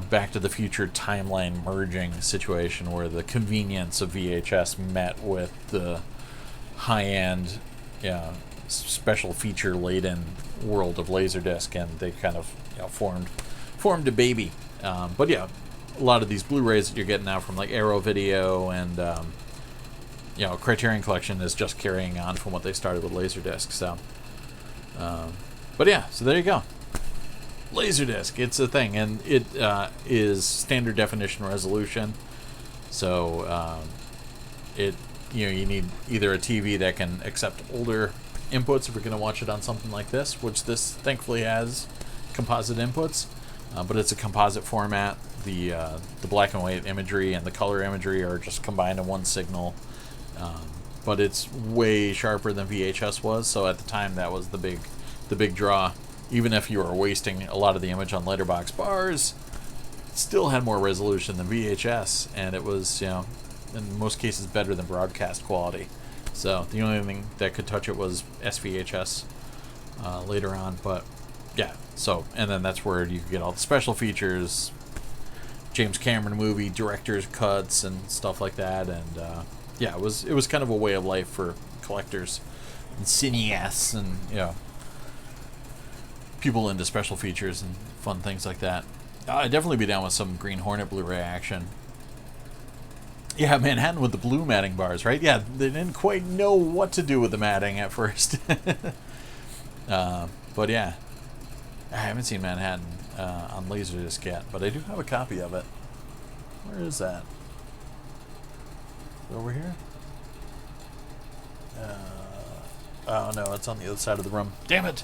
Back to the Future timeline merging situation, where the convenience of VHS met with the high-end, yeah, special feature laden world of LaserDisc, and they kind of, you know, formed a baby. But yeah, a lot of these Blu-rays that you're getting now from like Arrow Video and you know, Criterion Collection is just carrying on from what they started with LaserDisc. So, but yeah, so there you go. LaserDisc, it's a thing, and it is standard definition resolution. So it, you know, you need either a TV that can accept older inputs if you're going to watch it on something like this, which this thankfully has composite inputs, but it's a composite format. The black and white imagery and the color imagery are just combined in one signal, but it's way sharper than VHS was. So at the time, that was the big draw. Even if you were wasting a lot of the image on letterbox bars, it still had more resolution than VHS, and it was, you know, in most cases better than broadcast quality. So the only thing that could touch it was SVHS later on, but yeah. So, and then that's where you could get all the special features, James Cameron movie director's cuts and stuff like that, and yeah, it was kind of a way of life for collectors and cineasts and, you know, people into special features and fun things like that. I'd definitely be down with some Green Hornet Blu-ray action. Yeah, Manhattan with the blue matting bars, right? Yeah, they didn't quite know what to do with the matting at first. But yeah, I haven't seen Manhattan on Laserdisc yet, but I do have a copy of it. Where is that? Is it over here? Oh no, it's on the other side of the room. Damn it!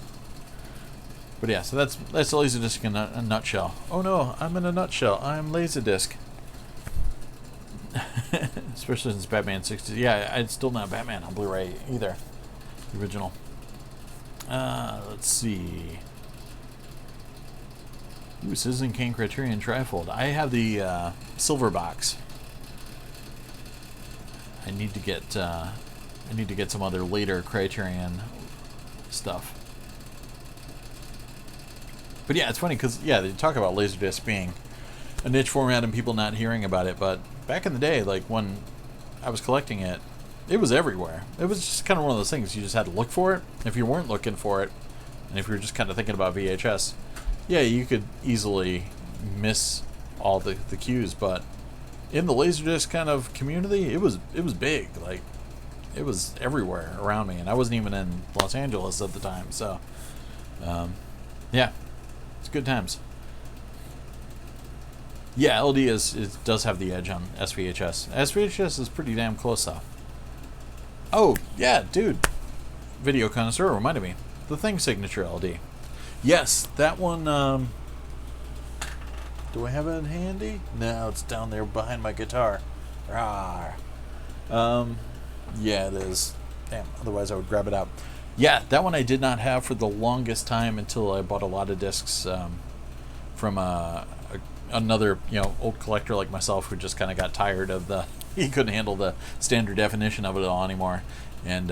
But yeah, so that's Laserdisc in a nutshell. Oh no, I'm in a nutshell. I'm Laserdisc. Especially since Batman 60. Yeah, it's still not Batman on Blu-ray either. The original. Let's see. Ooh, Citizen Kane Criterion Trifold. I have the silver box. I need to get some other later Criterion stuff. But yeah, it's funny because, yeah, they talk about Laserdisc being a niche format and people not hearing about it, but back in the day, like when I was collecting it, it was everywhere. It was just kind of one of those things, you just had to look for it. If you weren't looking for it, and if you were just kind of thinking about VHS, yeah, you could easily miss all the cues, but in the Laserdisc kind of community, it was big. Like, it was everywhere around me, and I wasn't even in Los Angeles at the time, so yeah, it's good times. Yeah, LD does have the edge on SVHS. SVHS is pretty damn close though. Oh yeah, dude, video connoisseur reminded me, the Thing signature LD. Yes, that one. Do I have it handy? No, it's down there behind my guitar. Rawr. Yeah, it is. Damn, otherwise I would grab it out. Yeah, that one I did not have for the longest time until I bought a lot of discs from another, you know, old collector like myself who just kind of got tired of he couldn't handle the standard definition of it all anymore, and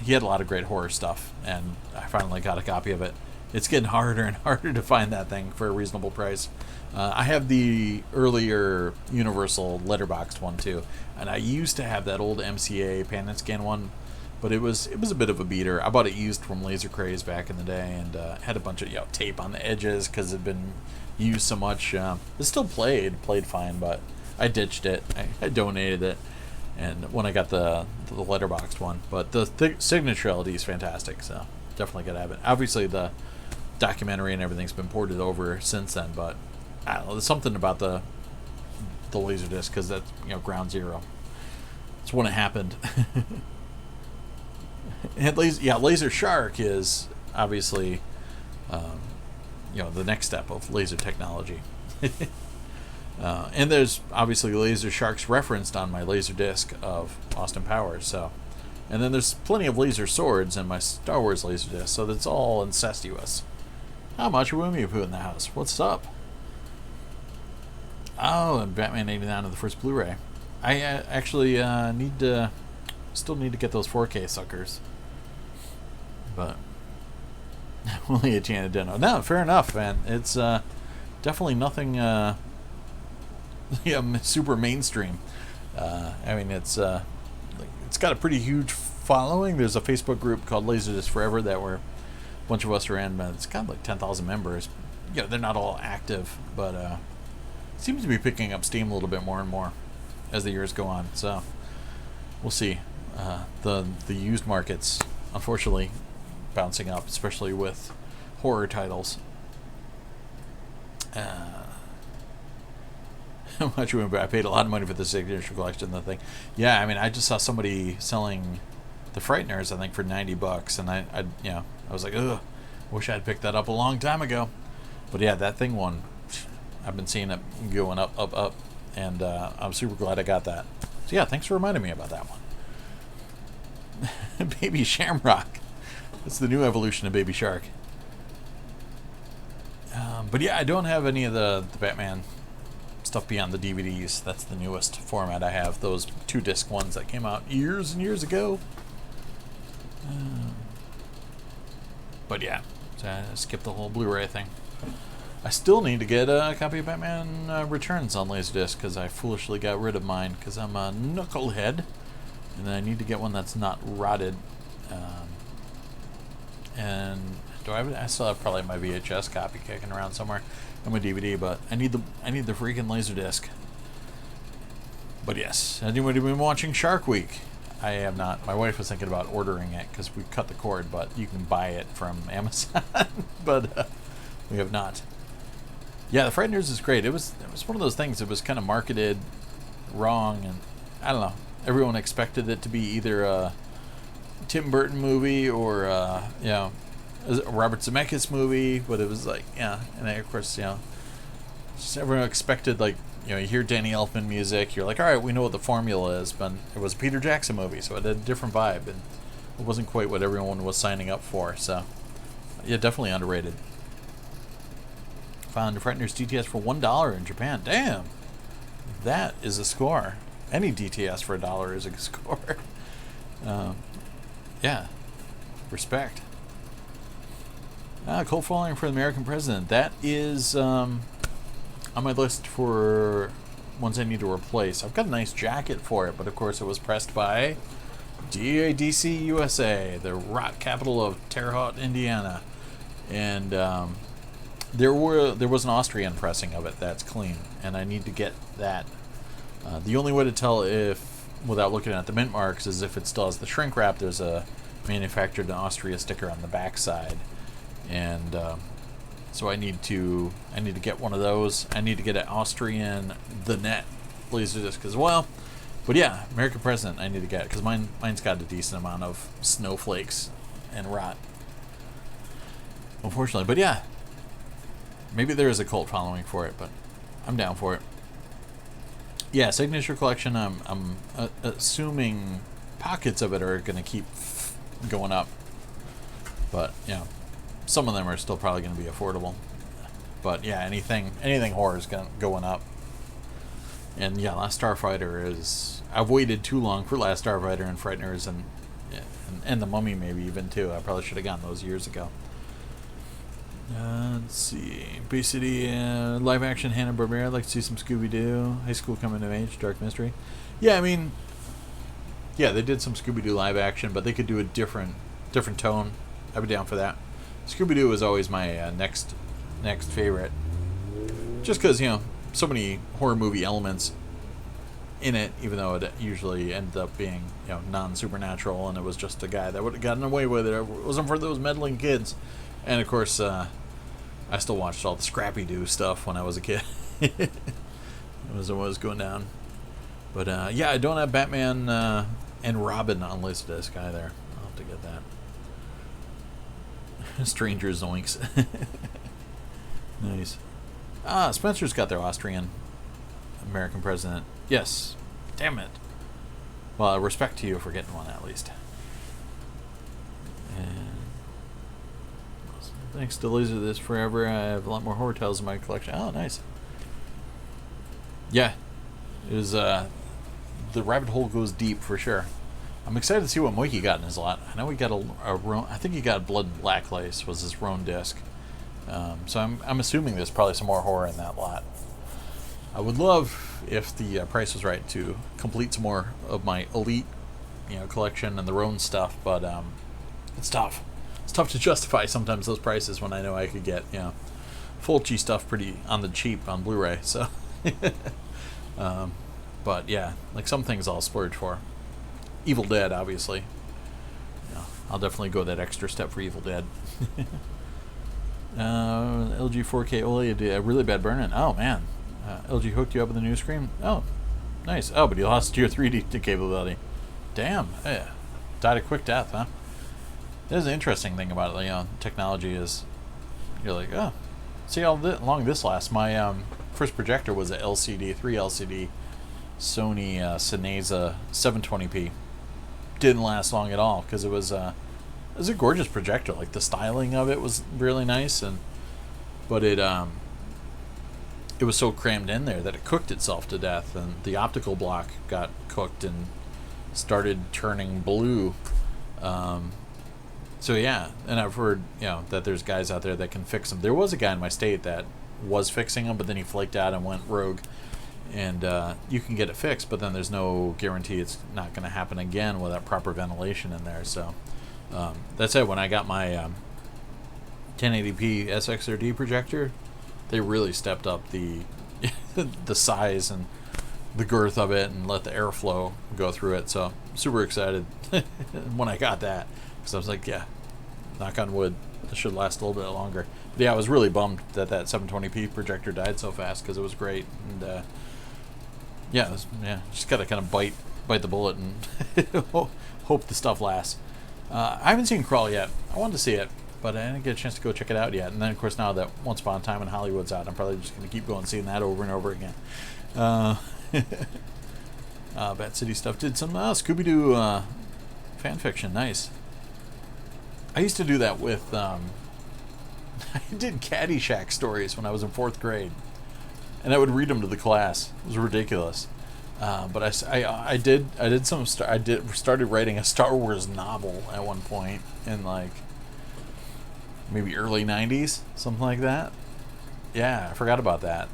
he had a lot of great horror stuff, and I finally got a copy of it. It's getting harder and harder to find that thing for a reasonable price. I have the earlier Universal letterboxed one too, and I used to have that old MCA pan and scan one, but it was a bit of a beater. I bought it used from Laser Craze back in the day, and had a bunch of, you know, tape on the edges because it had been used so much. It still played fine, but I ditched it. I donated it, and when I got the letterboxed one, but the signature LD is fantastic, so definitely gotta have it. Obviously the documentary and everything's been ported over since then, but I don't know, there's something about the Laserdisc, because that's, you know, ground zero. It's when it happened. And Laser Shark is obviously, you know, the next step of laser technology. And there's obviously Laser Sharks referenced on my Laserdisc of Austin Powers. So, and then there's plenty of laser swords in my Star Wars Laserdisc. So that's all incestuous. How much room you put in the house? What's up? Oh, and Batman '89 of the first Blu-ray. I actually still need to get those 4K suckers. But only a China Deno. No, fair enough, man. It's definitely nothing super mainstream. I mean, it's got a pretty huge following. There's a Facebook group called Laserdisc Forever that a bunch of us are in. It's got like 10,000 members. You know, they're not all active, but it seems to be picking up steam a little bit more and more as the years go on. So we'll see. The used markets, unfortunately, bouncing up, especially with horror titles. How much I paid a lot of money for the signature collection. The thing, yeah. I mean, I just saw somebody selling the Frighteners, I think, for $90, and I was like, ugh, wish I'd picked that up a long time ago. But yeah, that thing won. I've been seeing it going up, up, up, and I'm super glad I got that. So yeah, thanks for reminding me about that one. Baby Shamrock. That's the new evolution of Baby Shark. But yeah, I don't have any of the Batman stuff beyond the DVDs. That's the newest format I have. Those 2-disc ones that came out years and years ago. But yeah, so I skipped the whole Blu-ray thing. I still need to get a copy of Batman Returns on Laserdisc because I foolishly got rid of mine because I'm a knucklehead, and I need to get one that's not rotted. And do I have it? I still have probably my VHS copy kicking around somewhere and my DVD, but I need the freaking Laserdisc. But yes, anybody been watching Shark Week? I have not. My wife was thinking about ordering it because we cut the cord, but you can buy it from Amazon. But we have not. Yeah, the Frighteners is great. It was one of those things. It was kind of marketed wrong, and I don't know. Everyone expected it to be either a Tim Burton movie or a Robert Zemeckis movie, but it was like, yeah, and of course, just everyone expected, like, you hear Danny Elfman music, you're like, all right, we know what the formula is, but it was a Peter Jackson movie, so it had a different vibe, and it wasn't quite what everyone was signing up for. So yeah, definitely underrated. Found Frighteners DTS for $1 in Japan. Damn, that is a score. Any DTS for $1 is a score. Yeah, respect. Cold Falling for the American President. That is on my list for ones I need to replace. I've got a nice jacket for it, but of course it was pressed by DADC USA, the rock capital of Terre Haute, Indiana, and there was an Austrian pressing of it that's clean, and I need to get that. The only way to tell if, without looking at the mint marks, is if it still has the shrink wrap. There's a manufactured in Austria sticker on the back side, and so I need to get one of those. I need to get an Austrian The Net Laserdisc as well. But yeah, American President I need to get, because mine's got a decent amount of snowflakes and rot, unfortunately. But yeah, maybe there is a cult following for it, but I'm down for it. Yeah, Signature Collection, I'm assuming pockets of it are going to keep going up. But, some of them are still probably going to be affordable. But yeah, anything horror is going up. And yeah, Last Starfighter is... I've waited too long for Last Starfighter and Frighteners and The Mummy maybe even too. I probably should have gotten those years ago. Let's see. Bay City, live action Hanna-Barbera. I'd like to see some Scooby-Doo. High School Coming of Age, Dark Mystery. Yeah, I mean... Yeah, they did some Scooby-Doo live action, but they could do a different tone. I'd be down for that. Scooby-Doo was always my next favorite. Just because, so many horror movie elements in it, even though it usually ended up being, non-supernatural, and it was just a guy that would have gotten away with it. It wasn't for those meddling kids. And of course, I still watched all the Scrappy-Doo stuff when I was a kid. It was going down. But yeah, I don't have Batman and Robin on Laserdisc either. I'll have to get that. Stranger Zoinks. Nice. Spencer's got their Austrian American President. Yes. Damn it. Well, respect to you for getting one at least. And thanks to Laserdisc Forever, I have a lot more horror tales in my collection. Oh, nice. Yeah. It was, the rabbit hole goes deep for sure. I'm excited to see what Moiki got in his lot. I know he got a Roan, I think he got Blood and Black Lace was his Roan disc. So I'm assuming there's probably some more horror in that lot. I would love, if the price was right, to complete some more of my Elite, collection and the Roan stuff, but it's tough. It's tough to justify sometimes those prices when I know I could get, Fulci stuff pretty on the cheap on Blu-ray. So, but yeah, like some things I'll splurge for. Evil Dead, obviously. I'll definitely go that extra step for Evil Dead. LG 4K OLED, a really bad burn-in. Oh man, LG hooked you up with a new screen. Oh, nice. Oh, but you lost your 3D capability. Damn. Yeah. died a quick death, huh? There's an interesting thing about it. You know, technology is, you're like, oh, see how long this lasts. My first projector was a LCD, 3 LCD Sony Cinesa 720p. Didn't last long at all because it was a gorgeous projector. Like, the styling of it was really nice, but it was so crammed in there that it cooked itself to death, and the optical block got cooked and started turning blue. So yeah, and I've heard, you know, that there's guys out there that can fix them. There was a guy in my state that was fixing them, but then he flaked out and went rogue. And you can get it fixed, but then there's no guarantee it's not going to happen again without proper ventilation in there. So that's it. When I got my 1080p SXRD projector, they really stepped up the the size and the girth of it and let the airflow go through it. So I'm super excited when I got that, because I was like, yeah, knock on wood, this should last a little bit longer. But yeah, I was really bummed that 720p projector died so fast, because it was great. And yeah, just gotta kind of bite the bullet and hope the stuff lasts. I haven't seen Crawl yet. I wanted to see it, but I didn't get a chance to go check it out yet. And then, of course, now that Once Upon a Time in Hollywood's out, I'm probably just going to keep going seeing that over and over again. Bat City stuff. Did some Scooby-Doo fan fiction. Nice. I used to do that with... I did Caddyshack stories when I was in 4th grade. And I would read them to the class. It was ridiculous. But I started writing a Star Wars novel at one point in, like, maybe early 90s, something like that. Yeah, I forgot about that.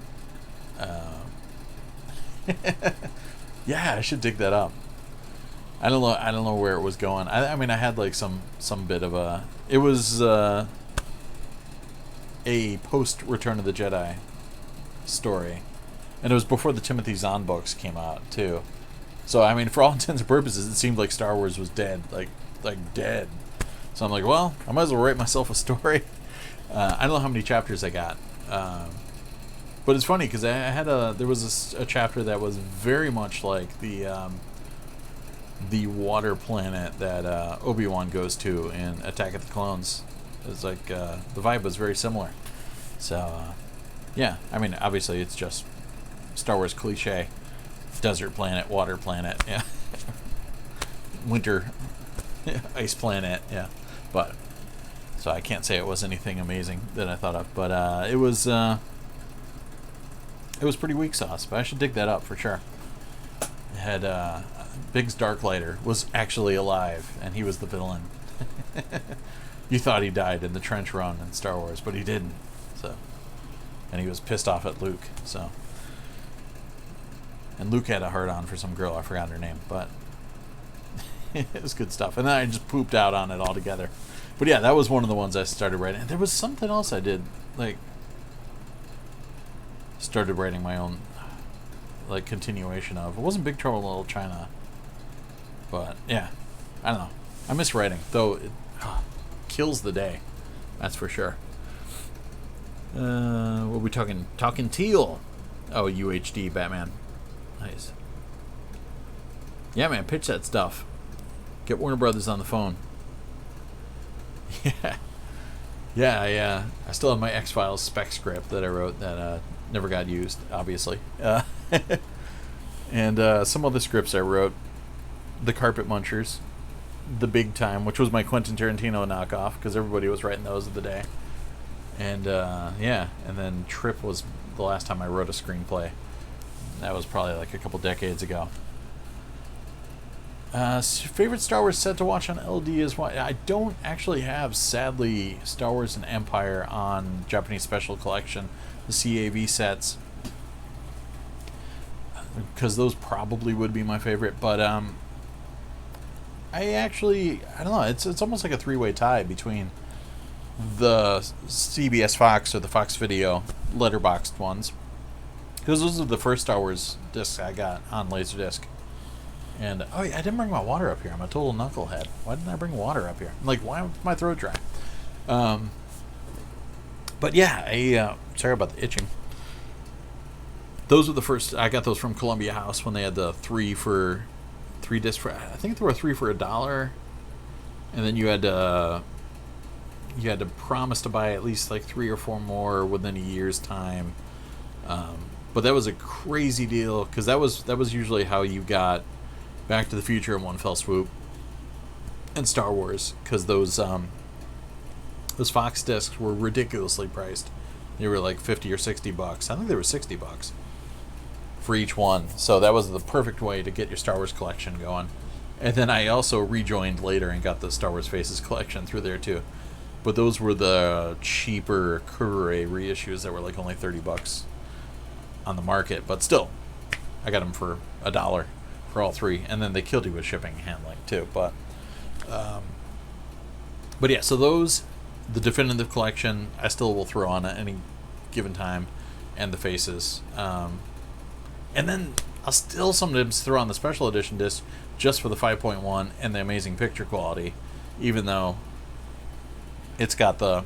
Yeah, I should dig that up. I don't know where it was going. I mean, I had like some bit of a... It was a post Return of the Jedi story, and it was before the Timothy Zahn books came out too. So I mean, for all intents and purposes, it seemed like Star Wars was dead, like dead. So I'm like, well, I might as well write myself a story. I don't know how many chapters I got, but it's funny because there was a chapter that was very much like the water planet that Obi-Wan goes to in Attack of the Clones. It's like the vibe was very similar. So yeah, I mean, obviously it's just Star Wars cliche: desert planet, water planet, yeah, winter, ice planet, yeah. But so I can't say it was anything amazing that I thought of, but it was pretty weak sauce. But I should dig that up for sure. It had Biggs Darklighter was actually alive, and he was the villain. You thought he died in the trench run in Star Wars, but he didn't. So, and he was pissed off at Luke. So, and Luke had a hard on for some girl. I forgot her name, but it was good stuff. And then I just pooped out on it altogether. But yeah, that was one of the ones I started writing. And there was something else I did, like, started writing my own, like, continuation of. It wasn't Big Trouble in Little China, but yeah, I don't know. I miss writing, though. It kills the day, that's for sure. What are we talking? Talking Teal. Oh, UHD Batman. Nice. Yeah, man, pitch that stuff. Get Warner Brothers on the phone. Yeah. I still have my X-Files spec script that I wrote that never got used, obviously. And some other scripts I wrote. The Carpet Munchers, The Big Time, which was my Quentin Tarantino knockoff, because everybody was writing those of the day. And yeah, and then Trip was the last time I wrote a screenplay. That was probably like a couple decades ago. Favorite Star Wars set to watch on LD is what I don't actually have, sadly, Star Wars and Empire on Japanese Special Collection, the CAV sets, because those probably would be my favorite. But I don't know. It's almost like a three-way tie between the CBS Fox or the Fox Video letterboxed ones, because those are the first Star Wars discs I got on Laserdisc. And oh yeah, I didn't bring my water up here. I'm a total knucklehead. Why didn't I bring water up here? Like, why is my throat dry? But yeah, sorry about the itching. Those were the first. I got those from Columbia House when they had the 3 discs for. I think there were 3 for $1. and then you had to promise to buy at least like 3 or 4 more within a year's time. But that was a crazy deal because that was usually how you got Back to the Future in one fell swoop, and Star Wars, because those Fox discs were ridiculously priced. They were like $50 or $60. I think they were $60 for each one. So that was the perfect way to get your Star Wars collection going. And then I also rejoined later and got the Star Wars Faces collection through there too. But those were the cheaper Kure reissues that were like only $30 on the market. But still, I got them for $1 for all 3. And then they killed you with shipping and handling too. But yeah, so those, the definitive collection, I still will throw on at any given time, and the Faces. And then I'll still sometimes throw on the special edition disc just for the 5.1 and the amazing picture quality, even though it's got the,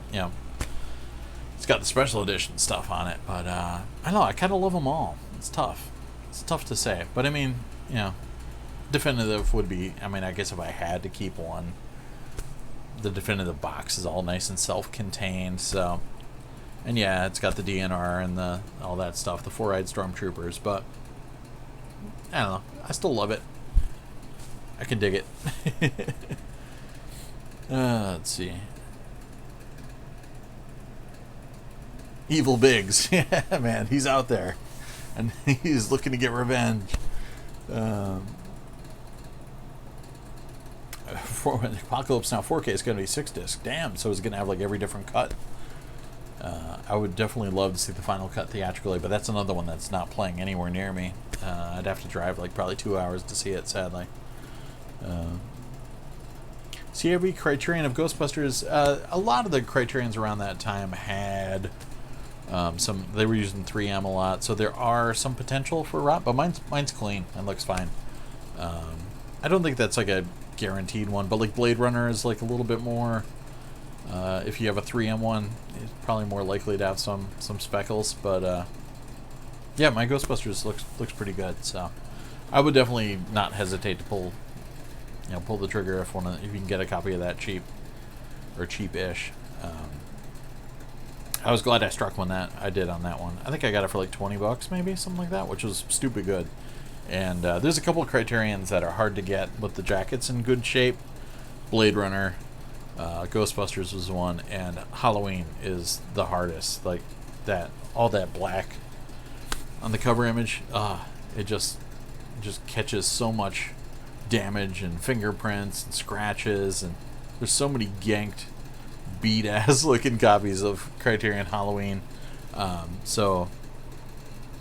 it's got the special edition stuff on it. But I don't know, I kind of love them all. It's tough. It's tough to say. But I mean, definitive would be, I guess if I had to keep one, the definitive box is all nice and self-contained. So, and yeah, it's got the DNR and the all that stuff, the 4-eyed stormtroopers. But I don't know, I still love it. I can dig it. Let's see. Evil Biggs. Yeah, man, he's out there. And he's looking to get revenge. For Apocalypse Now 4K is going to be 6 discs. Damn, so it's going to have like every different cut. I would definitely love to see the final cut theatrically, but that's another one that's not playing anywhere near me. I'd have to drive like probably 2 hours to see it, sadly. CRB Criterion of Ghostbusters. A lot of the Criterions around that time had some. They were using 3M a lot, so there are some potential for rot, but mine's clean and looks fine. I don't think that's like a guaranteed one, but like Blade Runner is like a little bit more. If you have a 3M one, it's probably more likely to have some speckles. But yeah, my Ghostbusters looks pretty good. So I would definitely not hesitate to pull the trigger if you can get a copy of that cheap or cheap-ish. I was glad I struck when I did on that one. I think I got it for like $20 maybe, something like that, which was stupid good. And there's a couple of Criterions that are hard to get with the jackets in good shape. Blade Runner, Ghostbusters was one, and Halloween is the hardest. Like that, all that black on the cover image, it just catches so much damage and fingerprints and scratches, and there's so many ganked, beat ass looking copies of Criterion Halloween. So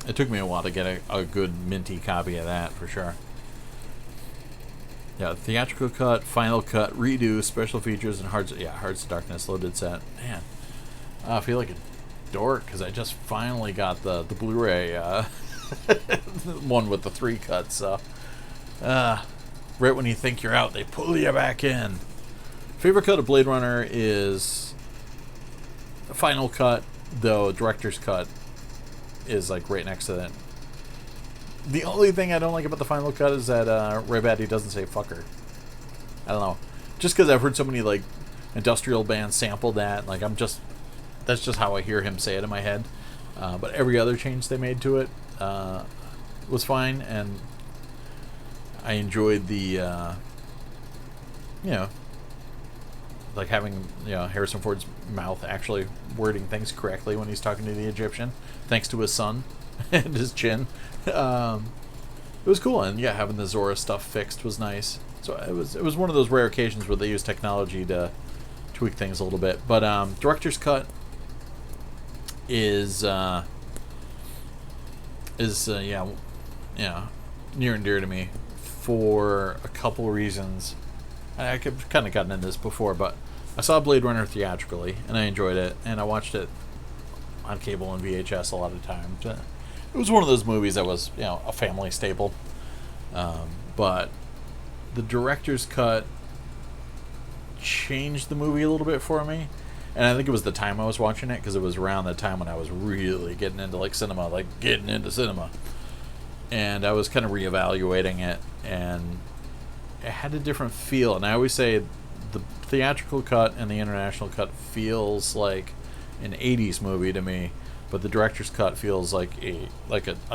it took me a while to get a good minty copy of that for sure. Yeah, theatrical cut, final cut, redo, special features, and Hearts of Darkness loaded set. Man, I feel like a dork because I just finally got the Blu-ray one with the 3 cuts. So right when you think you're out, they pull you back in. Favorite cut of Blade Runner is the final cut, though director's cut is like right next to that. The only thing I don't like about the final cut is that Ray Batty doesn't say fucker. I don't know. Just because I've heard so many like industrial bands sample that, like that's just how I hear him say it in my head. But every other change they made to it was fine, and I enjoyed the like having Harrison Ford's mouth actually wording things correctly when he's talking to the Egyptian, thanks to his son and his chin. It was cool, and yeah, having the Zora stuff fixed was nice. So it was one of those rare occasions where they use technology to tweak things a little bit. But director's cut is near and dear to me for a couple reasons. I could kind of gotten into this before, but I saw Blade Runner theatrically and I enjoyed it, and I watched it on cable and VHS a lot of times. It was one of those movies that was a family staple, but the director's cut changed the movie a little bit for me, and I think it was the time I was watching it, because it was around the time when I was really getting into cinema, and I was kind of reevaluating it, and it had a different feel. And I always say the theatrical cut and the international cut feels like an 80s movie to me, but the director's cut feels like a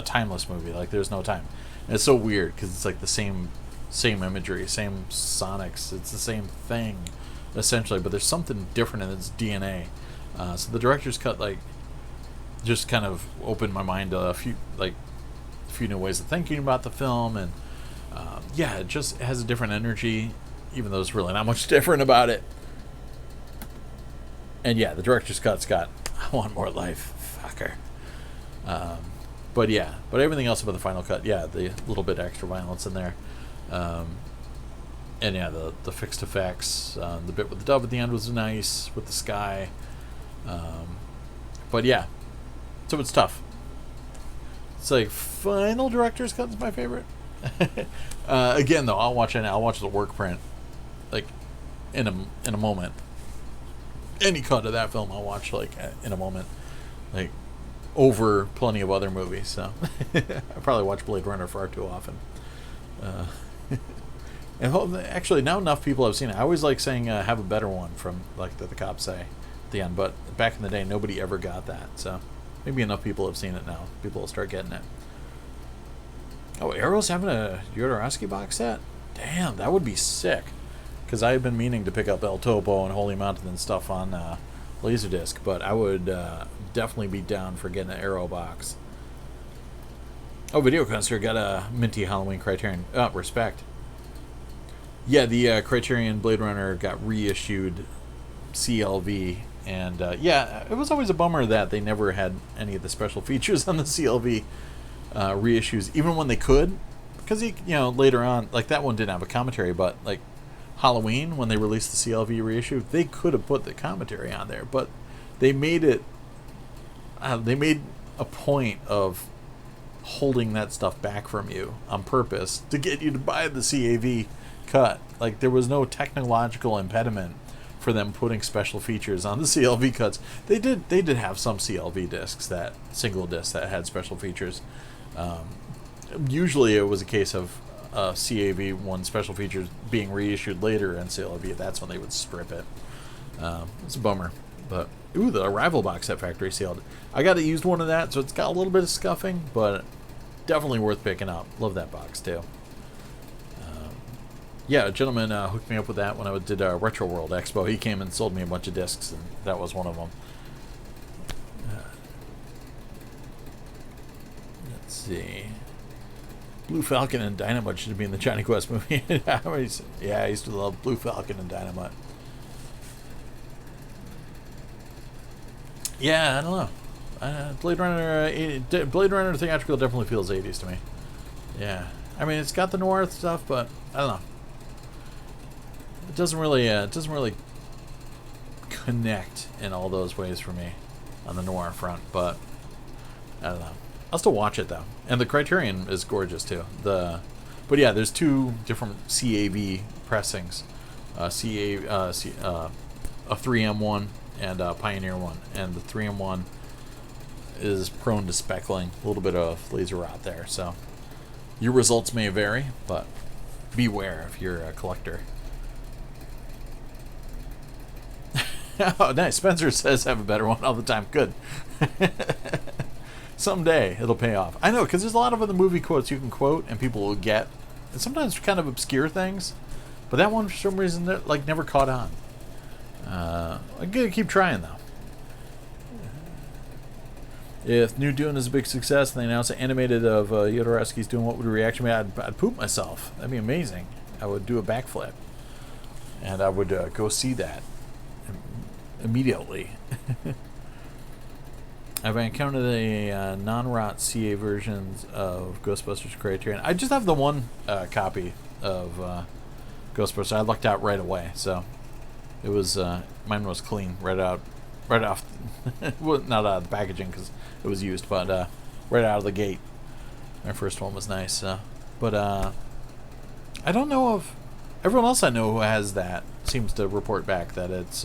timeless movie. Like there's no time. And it's so weird because it's like the same imagery, same sonics. It's the same thing essentially, but there's something different in its DNA. So the director's cut like just kind of opened my mind to a few new ways of thinking about the film, and yeah, it just has a different energy, even though there's really not much different about it. And yeah, the director's cut's got I Want More Life, fucker. But everything else about the final cut, yeah, the little bit extra violence in there, and yeah, the fixed effects, the bit with the dove at the end was nice with the sky, but yeah, so it's tough. It's like final director's cut is my favorite. Again, though, I'll watch the work print, like in a moment. Any cut of that film, I'll watch like in a moment, like over plenty of other movies. So I probably watch Blade Runner far too often. And actually, now enough people have seen it. I always like saying have a better one from like that the cops say at the end, but back in the day, nobody ever got that. So maybe enough people have seen it now. People will start getting it. Oh, Arrow's having a Jodorowsky box set? Damn, that would be sick. Because I've been meaning to pick up El Topo and Holy Mountain and stuff on LaserDisc, but I would definitely be down for getting an Arrow box. Oh, Video Concert got a minty Halloween Criterion. Oh, respect. Yeah, the Criterion Blade Runner got reissued CLV, and yeah, it was always a bummer that they never had any of the special features on the CLV reissues, even when they could, because later on, like that one didn't have a commentary, but like Halloween, when they released the CLV reissue, they could have put the commentary on there, but they made it. They made a point of holding that stuff back from you on purpose to get you to buy the CAV cut. Like there was no technological impediment for them putting special features on the CLV cuts. They did have some CLV discs, that single disc that had special features. Usually it was a case of CAV one special features being reissued later in CLV. That's when they would strip it. It's a bummer, but ooh, the Arrival box set factory sealed. I got used one of that, so it's got a little bit of scuffing, but definitely worth picking up. Love that box too. Yeah, a gentleman hooked me up with that when I did Retro World Expo. He came and sold me a bunch of discs, and that was one of them. Let's see. Blue Falcon and Dynamite should be in the Johnny Quest movie. Yeah, I used to love Blue Falcon and Dynamite. Yeah, I don't know. Blade Runner theatrical definitely feels 80s to me. Yeah, I mean it's got the noir stuff, but I don't know. It doesn't really connect in all those ways for me on the noir front, but I don't know. I'll still watch it though, and the Criterion is gorgeous too. But yeah, there's two different CAV pressings, a 3M one and a Pioneer one, and the 3M one is prone to speckling, a little bit of laser rot there. So your results may vary, but beware if you're a collector. Oh, nice. Spencer says have a better one all the time. Good. Someday it'll pay off. I know, because there's a lot of other movie quotes you can quote and people will get, and sometimes kind of obscure things, but that one for some reason like never caught on. I'm gonna keep trying though. If New Dune is a big success and they announce an animated of Jodorowsky's Dune, what would the reaction be? I'd poop myself. That'd be amazing. I would do a backflip, and I would go see that immediately. Have I encountered a non-rot CA versions of Ghostbusters Criterion? I just have the one copy of Ghostbusters. I lucked out right away, so it was mine was clean right off. Well, not out of the packaging because it was used, but right out of the gate. My first one was nice, but I don't know if everyone else I know who has that seems to report back that it's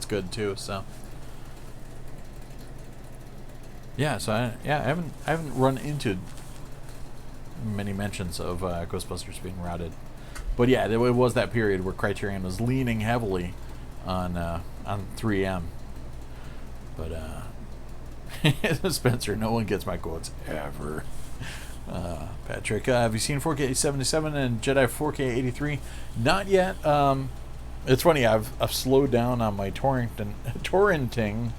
good too. So yeah, so I haven't run into many mentions of Ghostbusters being routed. But yeah, it was that period where Criterion was leaning heavily on 3M. But Spencer, no one gets my quotes ever. Patrick, have you seen 4K 77 and Jedi 4K 83? Not yet. It's funny. I've slowed down on my torrenting.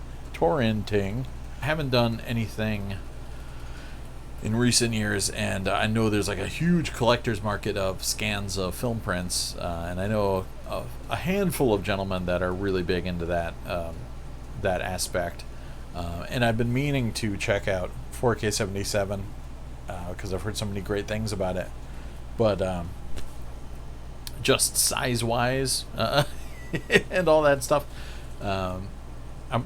I haven't done anything in recent years, and I know there's like a huge collector's market of scans of film prints, and I know of a handful of gentlemen that are really big into that aspect. And I've been meaning to check out 4K 77 because I've heard so many great things about it, but just size-wise and all that stuff,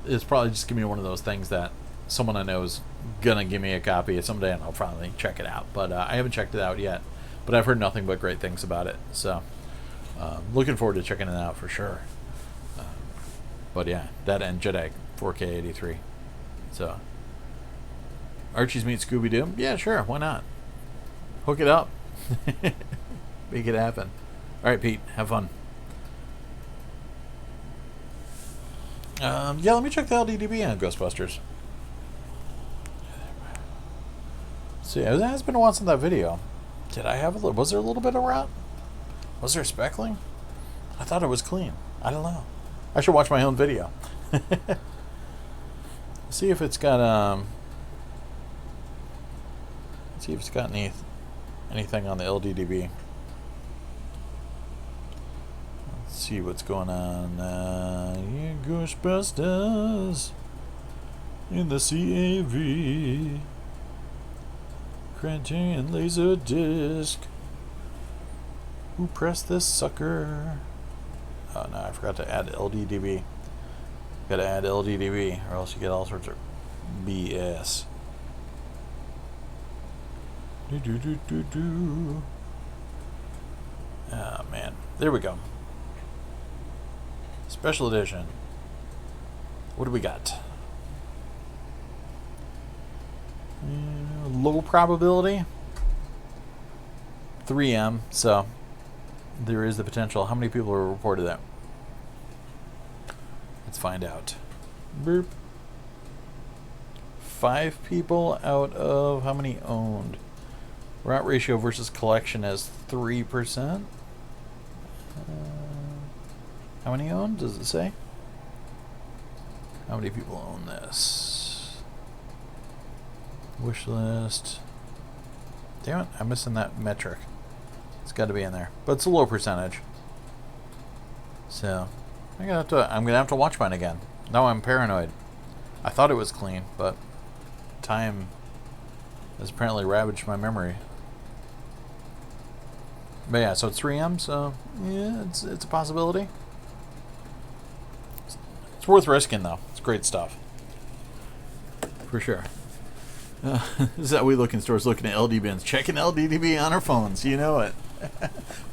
it's probably just gonna be one of those things that someone I know is gonna give me a copy someday, and I'll finally check it out. But I haven't checked it out yet, but I've heard nothing but great things about it, so looking forward to checking it out for sure. But yeah, that and Jedi 4K 83. So Archie's meet Scooby-Doo? Yeah, sure, why not? Hook it up. Make it happen. Alright, Pete, have fun. Yeah, let me check the LDDB on Ghostbusters. See, it has been a while since that video. Did I have was there a little bit of rot? Was there speckling? I thought it was clean. I don't know. I should watch my own video. See if it's got see if it's got anything on the LDDB. Let's see what's going on. Yeah, Ghostbusters in the CAV. Criterion LaserDisc. Who pressed this sucker? Oh no, I forgot to add LDDB. Gotta add LDDB or else you get all sorts of BS. Oh man, there we go. Special edition. What do we got? Low probability. 3M, so there is the potential. How many people are reported that? Let's find out. Boop. 5 people out of how many owned? Rot ratio versus collection as 3%. How many owned? Does it say? How many people own this? Wish list. Damn it, I'm missing that metric. It's got to be in there, but it's a low percentage. So I'm gonna have to watch mine again. Now I'm paranoid. I thought it was clean, but time has apparently ravaged my memory. But yeah, so it's 3M, so yeah, it's a possibility. It's worth risking though. It's great stuff. For sure. This is how we look in stores, looking at LD bins, checking LDDB on our phones. You know it.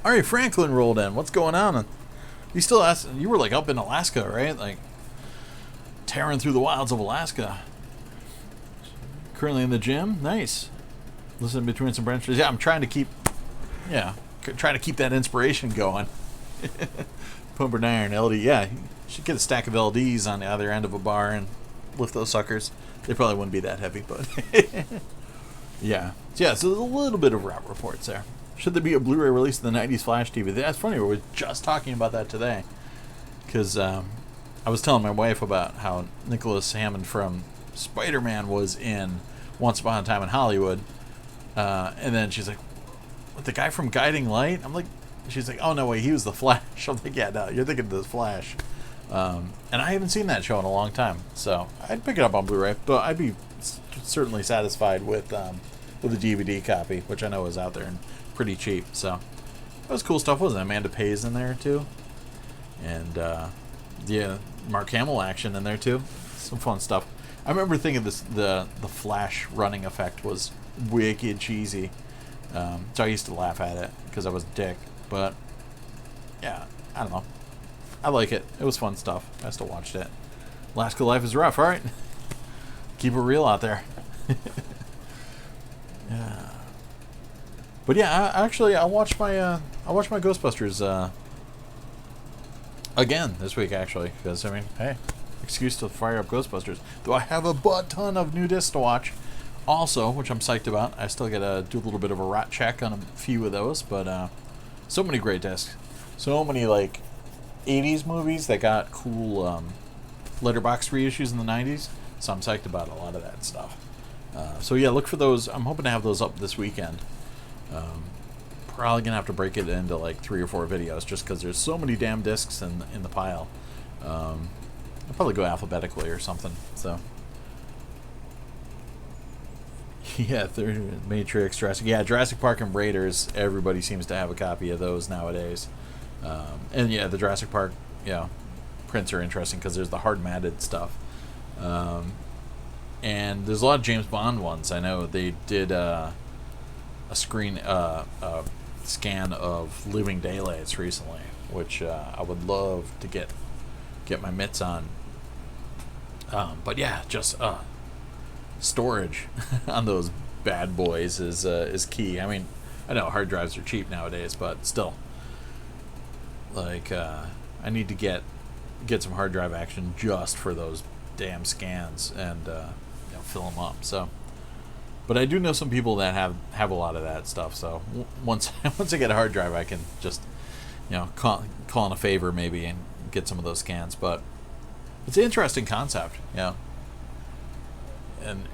Ari Franklin rolled in. What's going on? You still ask? You were like up in Alaska, right? Like tearing through the wilds of Alaska. Currently in the gym. Nice. Listening between some branches. Yeah, I'm trying to keep. Yeah, trying to keep that inspiration going. Pump and iron LD. Yeah, you should get a stack of LDs on the other end of a bar and lift those suckers. They probably wouldn't be that heavy, but yeah. So there's a little bit of route reports there. Should there be a Blu-ray release of the 90s Flash TV? That's funny, we were just talking about that today. Because I was telling my wife about how Nicholas Hammond from Spider-Man was in Once Upon a Time in Hollywood. And then she's like, what, the guy from Guiding Light? I'm like, she's like, oh no, wait, he was the Flash. I'm like, yeah, no, you're thinking of the Flash. And I haven't seen that show in a long time, so I'd pick it up on Blu-ray, but I'd be certainly satisfied with a DVD copy, which I know is out there and pretty cheap. So that was cool stuff, wasn't it? Amanda Pays in there too, and yeah, Mark Hamill action in there too. Some fun stuff. I remember thinking the Flash running effect was wicked cheesy, so I used to laugh at it because I was a dick. But yeah, I don't know. I like it. It was fun stuff. I still watched it. Alaska life is rough, alright? Keep it real out there. Yeah. But yeah, I watched my Ghostbusters again this week, actually, because I mean, hey, excuse to fire up Ghostbusters. Though I have a butt ton of new discs to watch, also, which I'm psyched about. I still gotta do a little bit of a rot check on a few of those, but so many great discs, so many like 80s movies that got cool letterbox reissues in the 90s. So I'm psyched about a lot of that stuff. So yeah, look for those. I'm hoping to have those up this weekend. Probably gonna have to break it into like 3 or 4 videos just because there's so many damn discs in the pile. I'll probably go alphabetically or something. So yeah, Matrix, Jurassic Park and Raiders. Everybody seems to have a copy of those nowadays. And yeah, the Jurassic Park, prints are interesting because there's the hard matted stuff. And there's a lot of James Bond ones. I know they did a scan of Living Daylights recently, which I would love to get my mitts on. But yeah, just storage on those bad boys is key. I mean, I know hard drives are cheap nowadays, but still, like I need to get some hard drive action just for those damn scans and fill them up. So, but I do know some people that have a lot of that stuff. So once I get a hard drive, I can just call in a favor maybe and get some of those scans. But it's an interesting concept, and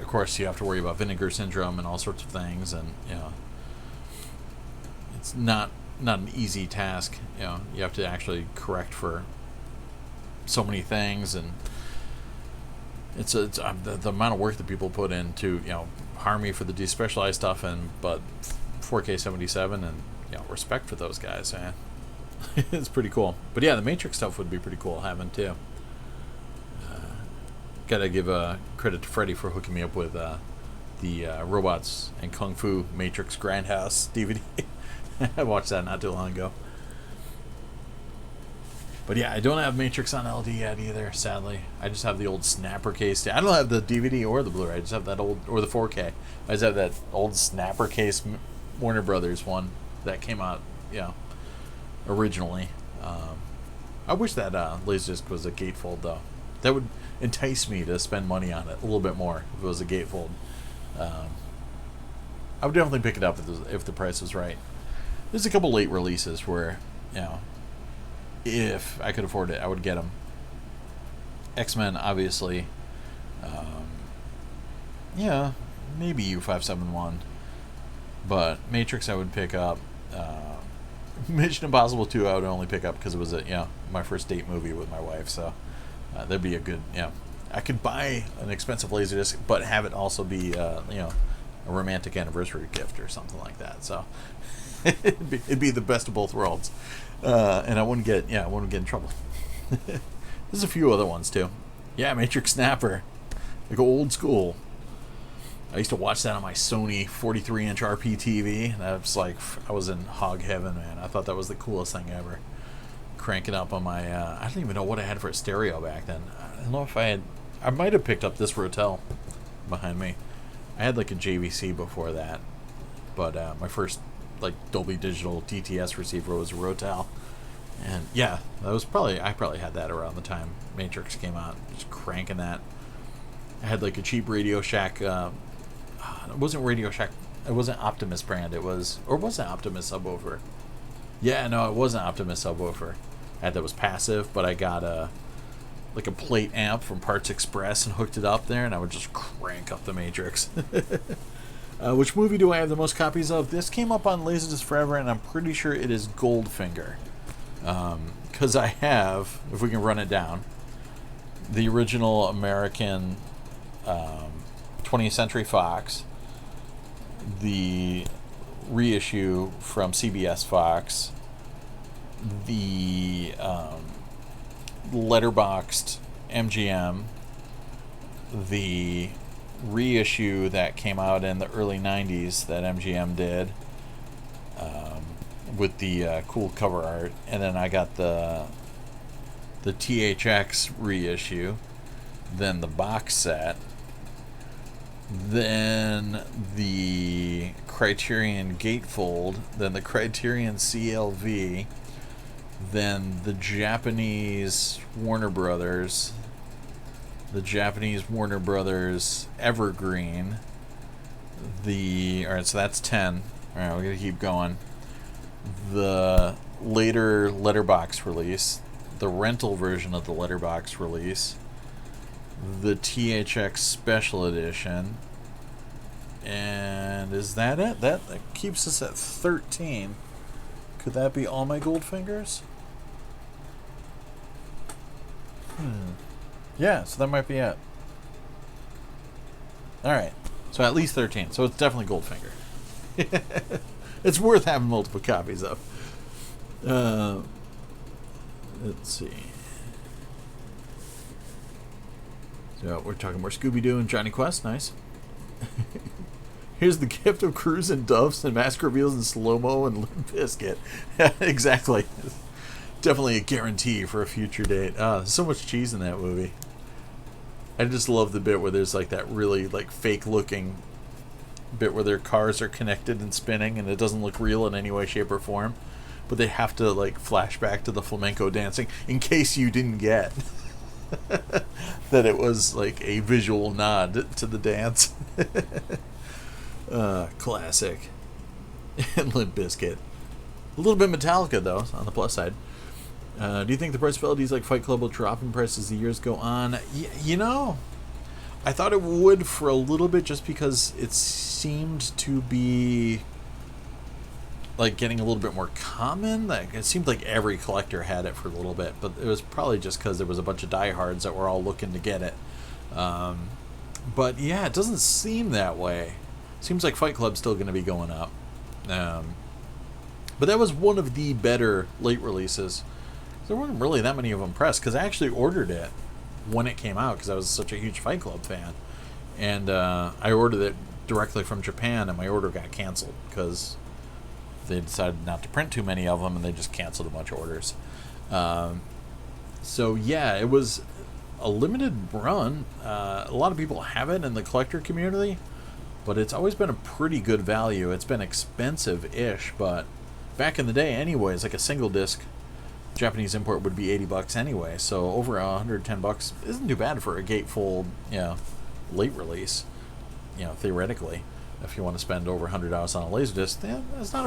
of course you have to worry about vinegar syndrome and all sorts of things, and it's not an easy task. You have to actually correct for so many things, and it's the amount of work that people put into harm me for the despecialized stuff, but 4K 77 and respect for those guys, man. It's pretty cool. But yeah, the Matrix stuff would be pretty cool having too. Gotta give credit to Freddie for hooking me up with the Robots and Kung Fu Matrix Grindhouse DVD. I watched that not too long ago. But yeah, I don't have Matrix on LD yet either, sadly. I just have the old snapper case. I don't have the DVD or the Blu-ray. I just have that old, or the 4K. I just have that old snapper case Warner Brothers one that came out, originally. I wish that Laserdisc was a gatefold, though. That would entice me to spend money on it a little bit more if it was a gatefold. I would definitely pick it up if the price was right. There's a couple late releases where, if I could afford it, I would get them. X-Men, obviously. Maybe U571. But Matrix I would pick up. Mission Impossible 2 I would only pick up because it was my first date movie with my wife. So that'd be a good, I could buy an expensive Laserdisc, but have it also be, a romantic anniversary gift or something like that. So it'd be the best of both worlds. And I wouldn't get in trouble. There's a few other ones too. Yeah, Matrix Snapper, like old school. I used to watch that on my Sony 43-inch RP TV. And I was like, I was in hog heaven, man. I thought that was the coolest thing ever. Cranking up on my, I don't even know what I had for a stereo back then. I don't know if I might have picked up this Rotel behind me. I had like a JVC before that, but my first like Dolby Digital DTS receiver was a Rotel, and yeah, I probably had that around the time Matrix came out. Just cranking that. I had like a cheap Radio Shack. It wasn't Radio Shack. It wasn't Optimus brand. It was Optimus subwoofer. Yeah, no, it wasn't Optimus subwoofer. That was passive, but I got a plate amp from Parts Express and hooked it up there, and I would just crank up the Matrix. Which movie do I have the most copies of? This came up on Laserdisc Forever, and I'm pretty sure it is Goldfinger. Because I have, if we can run it down, the original American 20th Century Fox, the reissue from CBS Fox, the letterboxed MGM, the reissue that came out in the early 90s that MGM did, with the cool cover art, and then I got the THX reissue, then the box set, then the Criterion Gatefold, then the Criterion CLV, then the Japanese Warner Brothers, Evergreen, alright, so that's 10. Alright, we're gonna keep going. The later letterbox release, the rental version of the letterbox release, the THX Special Edition, and is that it? That keeps us at 13. Could that be all my Goldfingers? Yeah, so that might be it. Alright, so at least 13. So it's definitely Goldfinger. It's worth having multiple copies of. Let's see. So we're talking more Scooby-Doo and Johnny Quest. Nice. Here's the gift of Cruise and Doves and Mask Reveals and Slow-Mo and Limp Bizkit. Exactly. Definitely a guarantee for a future date. There's so much cheese in that movie. I just love the bit where there's like that really like fake-looking bit where their cars are connected and spinning, and it doesn't look real in any way, shape, or form. But they have to like flash back to the flamenco dancing in case you didn't get that it was like a visual nod to the dance. Classic. And Limp Bizkit. A little bit Metallica though, on the plus side. Do you think the price of LDs like Fight Club will drop in price as the years go on? You know, I thought it would for a little bit, just because it seemed to be like getting a little bit more common. Like it seemed like every collector had it for a little bit, but it was probably just because there was a bunch of diehards that were all looking to get it. But yeah, it doesn't seem that way. Seems like Fight Club's still going to be going up. But that was one of the better late releases. There weren't really that many of them pressed, because I actually ordered it when it came out because I was such a huge Fight Club fan. And I ordered it directly from Japan, and my order got canceled because they decided not to print too many of them, and they just canceled a bunch of orders. So yeah, it was a limited run. A lot of people have it in the collector community, but it's always been a pretty good value. It's been expensive-ish, but back in the day anyways, like a single disc Japanese import would be $80 anyway, so over $110 isn't too bad for a gatefold, late release, theoretically. If you want to spend over $100 on a Laserdisc, that's not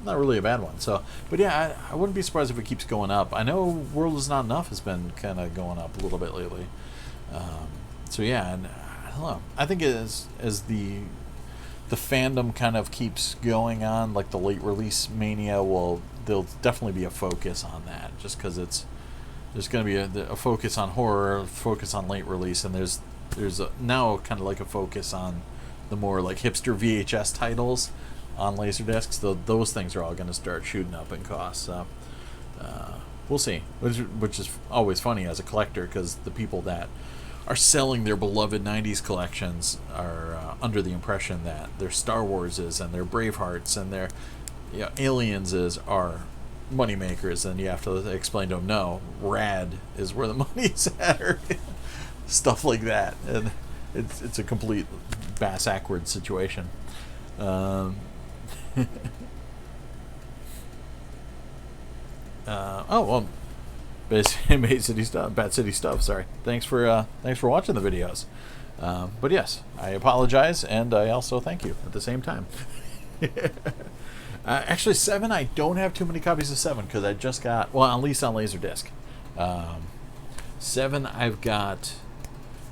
not really a bad one. So, but yeah, I wouldn't be surprised if it keeps going up. I know World Is Not Enough has been kind of going up a little bit lately. So yeah, and I don't know. I think as the fandom kind of keeps going on, like the late release mania, there'll definitely be a focus on that, just because there's going to be a focus on horror, a focus on late release, and there's now kind of like a focus on the more like hipster VHS titles on Laserdiscs. Those things are all going to start shooting up in cost. So we'll see, which is always funny as a collector, because the people that are selling their beloved 90s collections are under the impression that their Star Warses and their Bravehearts and their Aliens are money makers, and you have to explain to them, no, Rad is where the money's at, or stuff like that. And it's a complete bass-ackward situation. Oh, well, Bad City Stuff. Sorry. Thanks for watching the videos. But yes, I apologize, and I also thank you at the same time. Actually, 7, I don't have too many copies of 7 because I just got, well, at least on Laserdisc. 7, I've got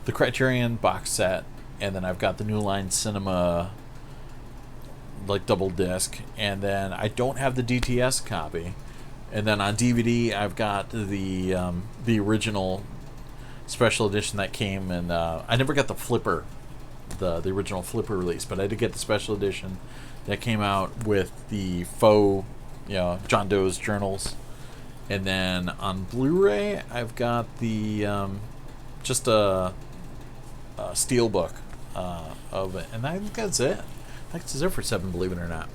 the Criterion box set, and then I've got the New Line Cinema like double disc, and then I don't have the DTS copy. And then on DVD, I've got the original special edition that came, and I never got the flipper, the original flipper release, but I did get the special edition that came out with the faux, John Doe's journals. And then on Blu-ray, I've got the just a steel book of it, and I think that's it. I think it's it for 7, believe it or not.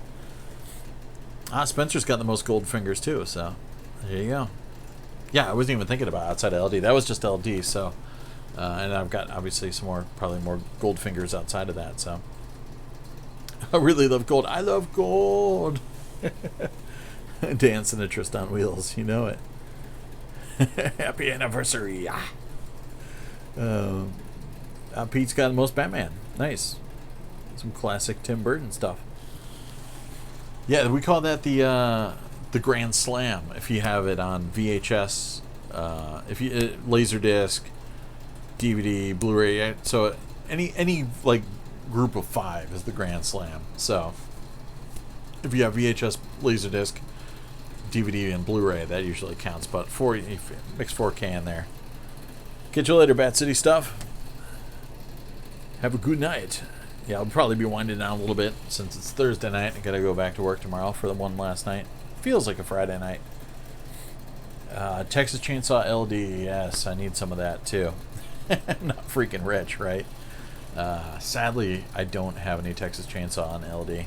Spencer's got the most gold fingers too, so there you go. Yeah, I wasn't even thinking about outside of LD. That was just LD, so And I've got obviously some more, probably more gold fingers outside of that. So I really love gold. I love gold. Dancing a Tristan Wheels, you know it. Happy anniversary. Pete's got the most Batman. Nice. Some classic Tim Burton stuff. Yeah, we call that the Grand Slam. If you have it on VHS, if you LaserDisc, DVD, Blu-ray, so any like group of 5 is the Grand Slam. So if you have VHS, LaserDisc, DVD, and Blu-ray, that usually counts. But mix 4K in there. Catch you later, Bat City stuff. Have a good night. Yeah, I'll probably be winding down a little bit since it's Thursday night. I gotta go back to work tomorrow for the one last night. Feels like a Friday night. Texas Chainsaw LD. Yes, I need some of that too. I'm not freaking rich, right? Sadly, I don't have any Texas Chainsaw on LD.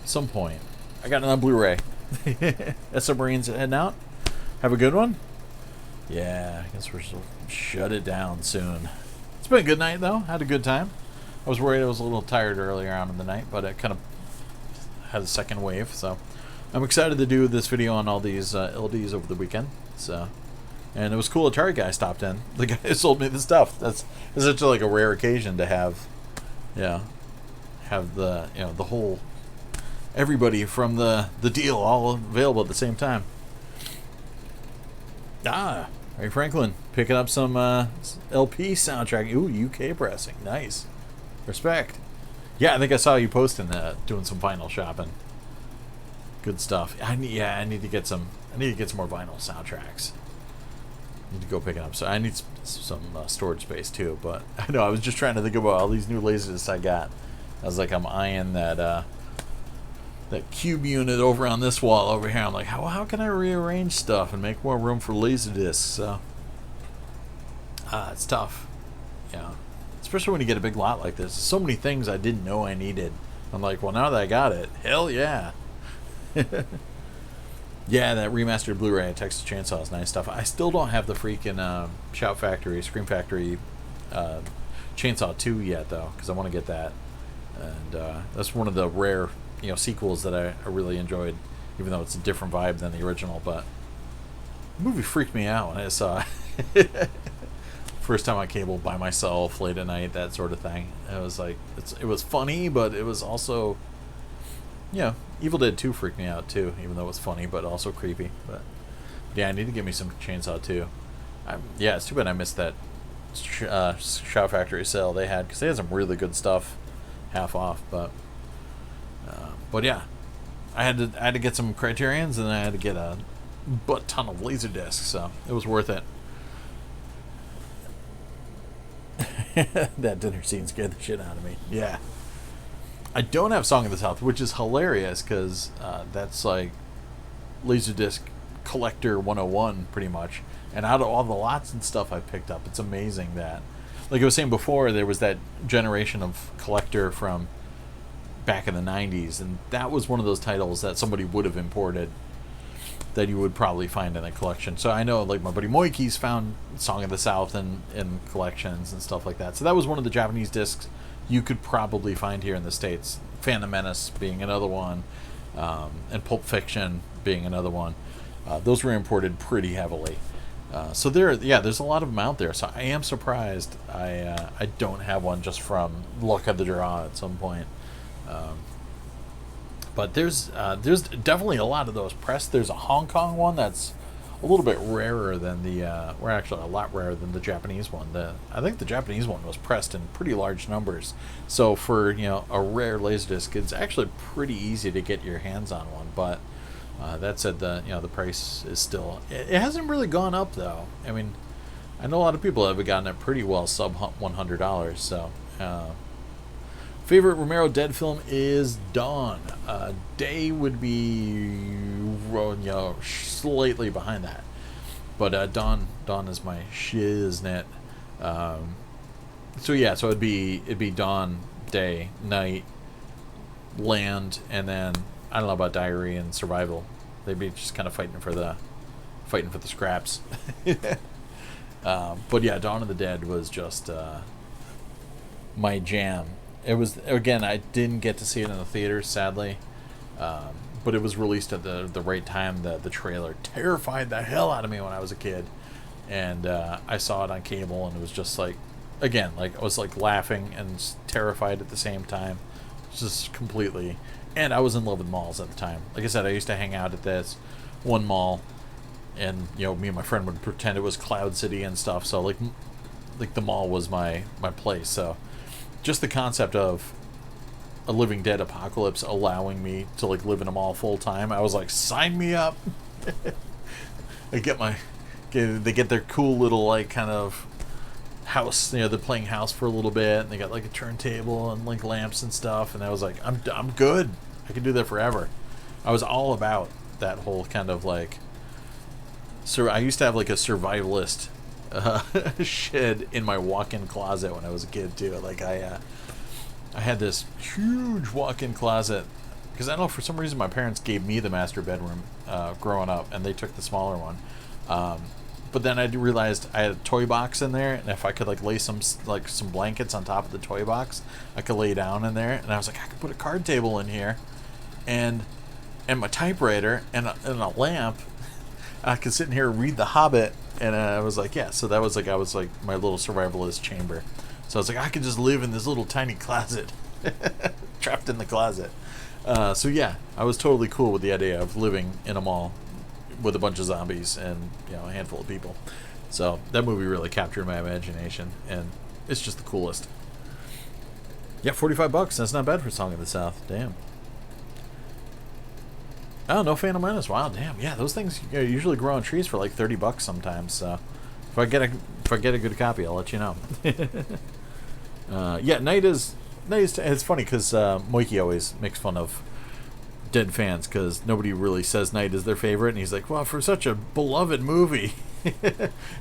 Some point. I got it on Blu-ray. Submarines heading out. Have a good one. Yeah, I guess we're still shut it down soon. It's been a good night though. Had a good time. I was worried I was a little tired earlier on in the night, but it kind of had a second wave. So I'm excited to do this video on all these LDs over the weekend. So, and it was cool. Atari guy stopped in. The guy who sold me the stuff. It's such like a rare occasion to have, have the the whole everybody from the deal all available at the same time. Ray Franklin picking up some LP soundtrack. Ooh, UK pressing. Nice. Respect. Yeah, I think I saw you posting that, doing some vinyl shopping. Good stuff. I need to get some more vinyl soundtracks. Need to go pick it up. So I need some storage space too. But I know I was just trying to think about all these new Laserdiscs I got. I was like, I'm eyeing that cube unit over on this wall over here. I'm like, how can I rearrange stuff and make more room for Laserdiscs? So it's tough. Yeah. Especially when you get a big lot like this. So many things I didn't know I needed. I'm like, well, now that I got it, hell yeah. Yeah, that remastered Blu-ray of Texas Chainsaw is nice stuff. I still don't have the freaking Shout Factory, Scream Factory Chainsaw 2 yet, though, because I want to get that. And that's one of the rare sequels that I really enjoyed, even though it's a different vibe than the original. But the movie freaked me out when I saw it. First time on cable by myself late at night, that sort of thing. It was like it was funny, but it was also Evil Dead 2 freaked me out too, even though it was funny but also creepy. But yeah, I need to give me some Chainsaw 2. Yeah, it's too bad I missed that Shout Factory sale they had, because they had some really good stuff half off. But yeah, I had to get some Criterions, and I had to get a butt ton of Laserdiscs, so it was worth it. That dinner scene scared the shit out of me. Yeah. I don't have Song of the South, which is hilarious, because that's like Laserdisc Collector 101, pretty much. And out of all the lots and stuff I picked up, it's amazing that, like I was saying before, there was that generation of collector from back in the 90s, and that was one of those titles that somebody would have imported that you would probably find in a collection. So I know, like, my buddy Moiki's found Song of the South in collections and stuff like that. So that was one of the Japanese discs you could probably find here in the States. Phantom Menace being another one, and Pulp Fiction being another one. Those were imported pretty heavily. So there's a lot of them out there. So I am surprised I don't have one just from luck of the draw at some point. But there's definitely a lot of those pressed. There's a Hong Kong one that's a little bit rarer than actually a lot rarer than the Japanese one. I think the Japanese one was pressed in pretty large numbers. So for a rare Laserdisc, it's actually pretty easy to get your hands on one. But that said, the price is still, it hasn't really gone up though. I mean, I know a lot of people have gotten it pretty well sub $100. So. Favorite Romero Dead film is Dawn. Day would be slightly behind that, but Dawn is my shiznit. So it'd be Dawn, Day, Night, Land, and then I don't know about Diary and Survival. They'd be just kind of fighting for the scraps. But yeah, Dawn of the Dead was just my jam. It was, again, I didn't get to see it in the theaters, sadly. But it was released at the right time. The trailer terrified the hell out of me when I was a kid. And I saw it on cable, and it was just like, again, like I was like laughing and terrified at the same time. Just completely. And I was in love with malls at the time. Like I said, I used to hang out at this one mall, and me and my friend would pretend it was Cloud City and stuff. So like the mall was my place. So just the concept of a Living Dead apocalypse allowing me to like live in a mall full time, I was like, sign me up. They get their cool little like kind of house. They're playing house for a little bit, and they got like a turntable and like lamps and stuff. And I was like, I'm good. I can do that forever. I was all about that whole kind of like. So I used to have like a survivalist shed in my walk-in closet when I was a kid too. Like I had this huge walk-in closet because I don't know, for some reason my parents gave me the master bedroom growing up, and they took the smaller one. But then I realized I had a toy box in there, and if I could like lay some blankets on top of the toy box, I could lay down in there. And I was like, I could put a card table in here, and my typewriter and a lamp. I could sit in here and read The Hobbit, and I was like, yeah. So that was like I was like my little survivalist chamber. So I was like, I could just live in this little tiny closet, trapped in the closet. So yeah, I was totally cool with the idea of living in a mall with a bunch of zombies and a handful of people. So that movie really captured my imagination, and it's just the coolest. Yeah, $45. That's not bad for Song of the South. Damn. Oh, no Phantom Menace. Wow, damn. Yeah, those things usually grow on trees for like $30 sometimes. So if I get a good copy, I'll let you know. Yeah, Night is. It's funny because Moiki always makes fun of Dead fans because nobody really says Night is their favorite, and he's like, well, for such a beloved movie.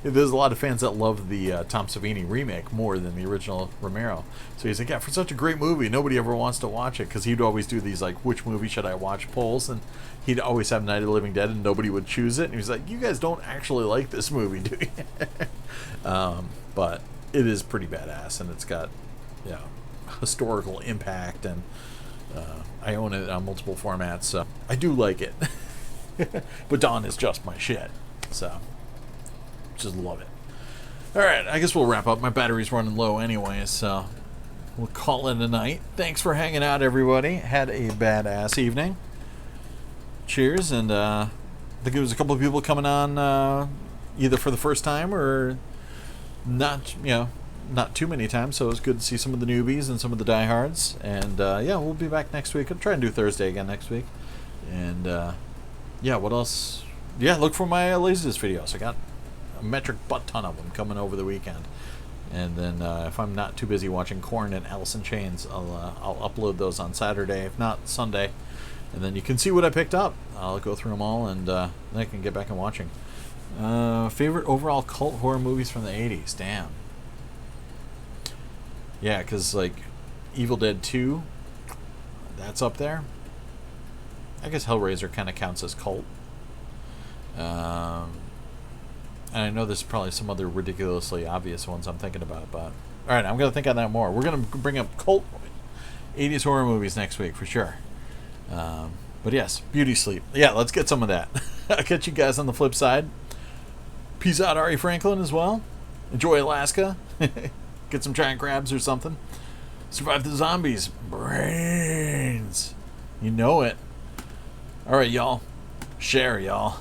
There's a lot of fans that love the Tom Savini remake more than the original Romero. So he's like, yeah, for such a great movie, nobody ever wants to watch it, because he'd always do these like, which movie should I watch polls, and he'd always have Night of the Living Dead, and nobody would choose it. And he's like, you guys don't actually like this movie, do you? But it is pretty badass, and it's got historical impact, and I own it on multiple formats, so I do like it. But Dawn is just my shit, so just love it. Alright, I guess we'll wrap up. My battery's running low anyway, so we'll call it a night. Thanks for hanging out, everybody. Had a badass evening. Cheers, and I think there was a couple of people coming on either for the first time or not too many times, so it was good to see some of the newbies and some of the diehards. And yeah, we'll be back next week. I'll try and do Thursday again next week. And yeah, what else? Yeah, look for my LaserDiscs videos. I got a metric butt ton of them coming over the weekend. And then if I'm not too busy watching Korn and Alice in Chains, I'll upload those on Saturday, if not Sunday. And then you can see what I picked up. I'll go through them all, and then I can get back and watching. Favorite overall cult horror movies from the 80s? Damn. Yeah, because, like, Evil Dead 2, that's up there. I guess Hellraiser kind of counts as cult. And I know there's probably some other ridiculously obvious ones I'm thinking about, but... Alright, I'm going to think on that more. We're going to bring up cult 80s horror movies next week, for sure. But yes, Beauty Sleep. Yeah, let's get some of that. I'll catch you guys on the flip side. Peace out, Ari Franklin, as well. Enjoy Alaska. Get some giant crabs or something. Survive the zombies. Brains. You know it. Alright, y'all. Share, y'all.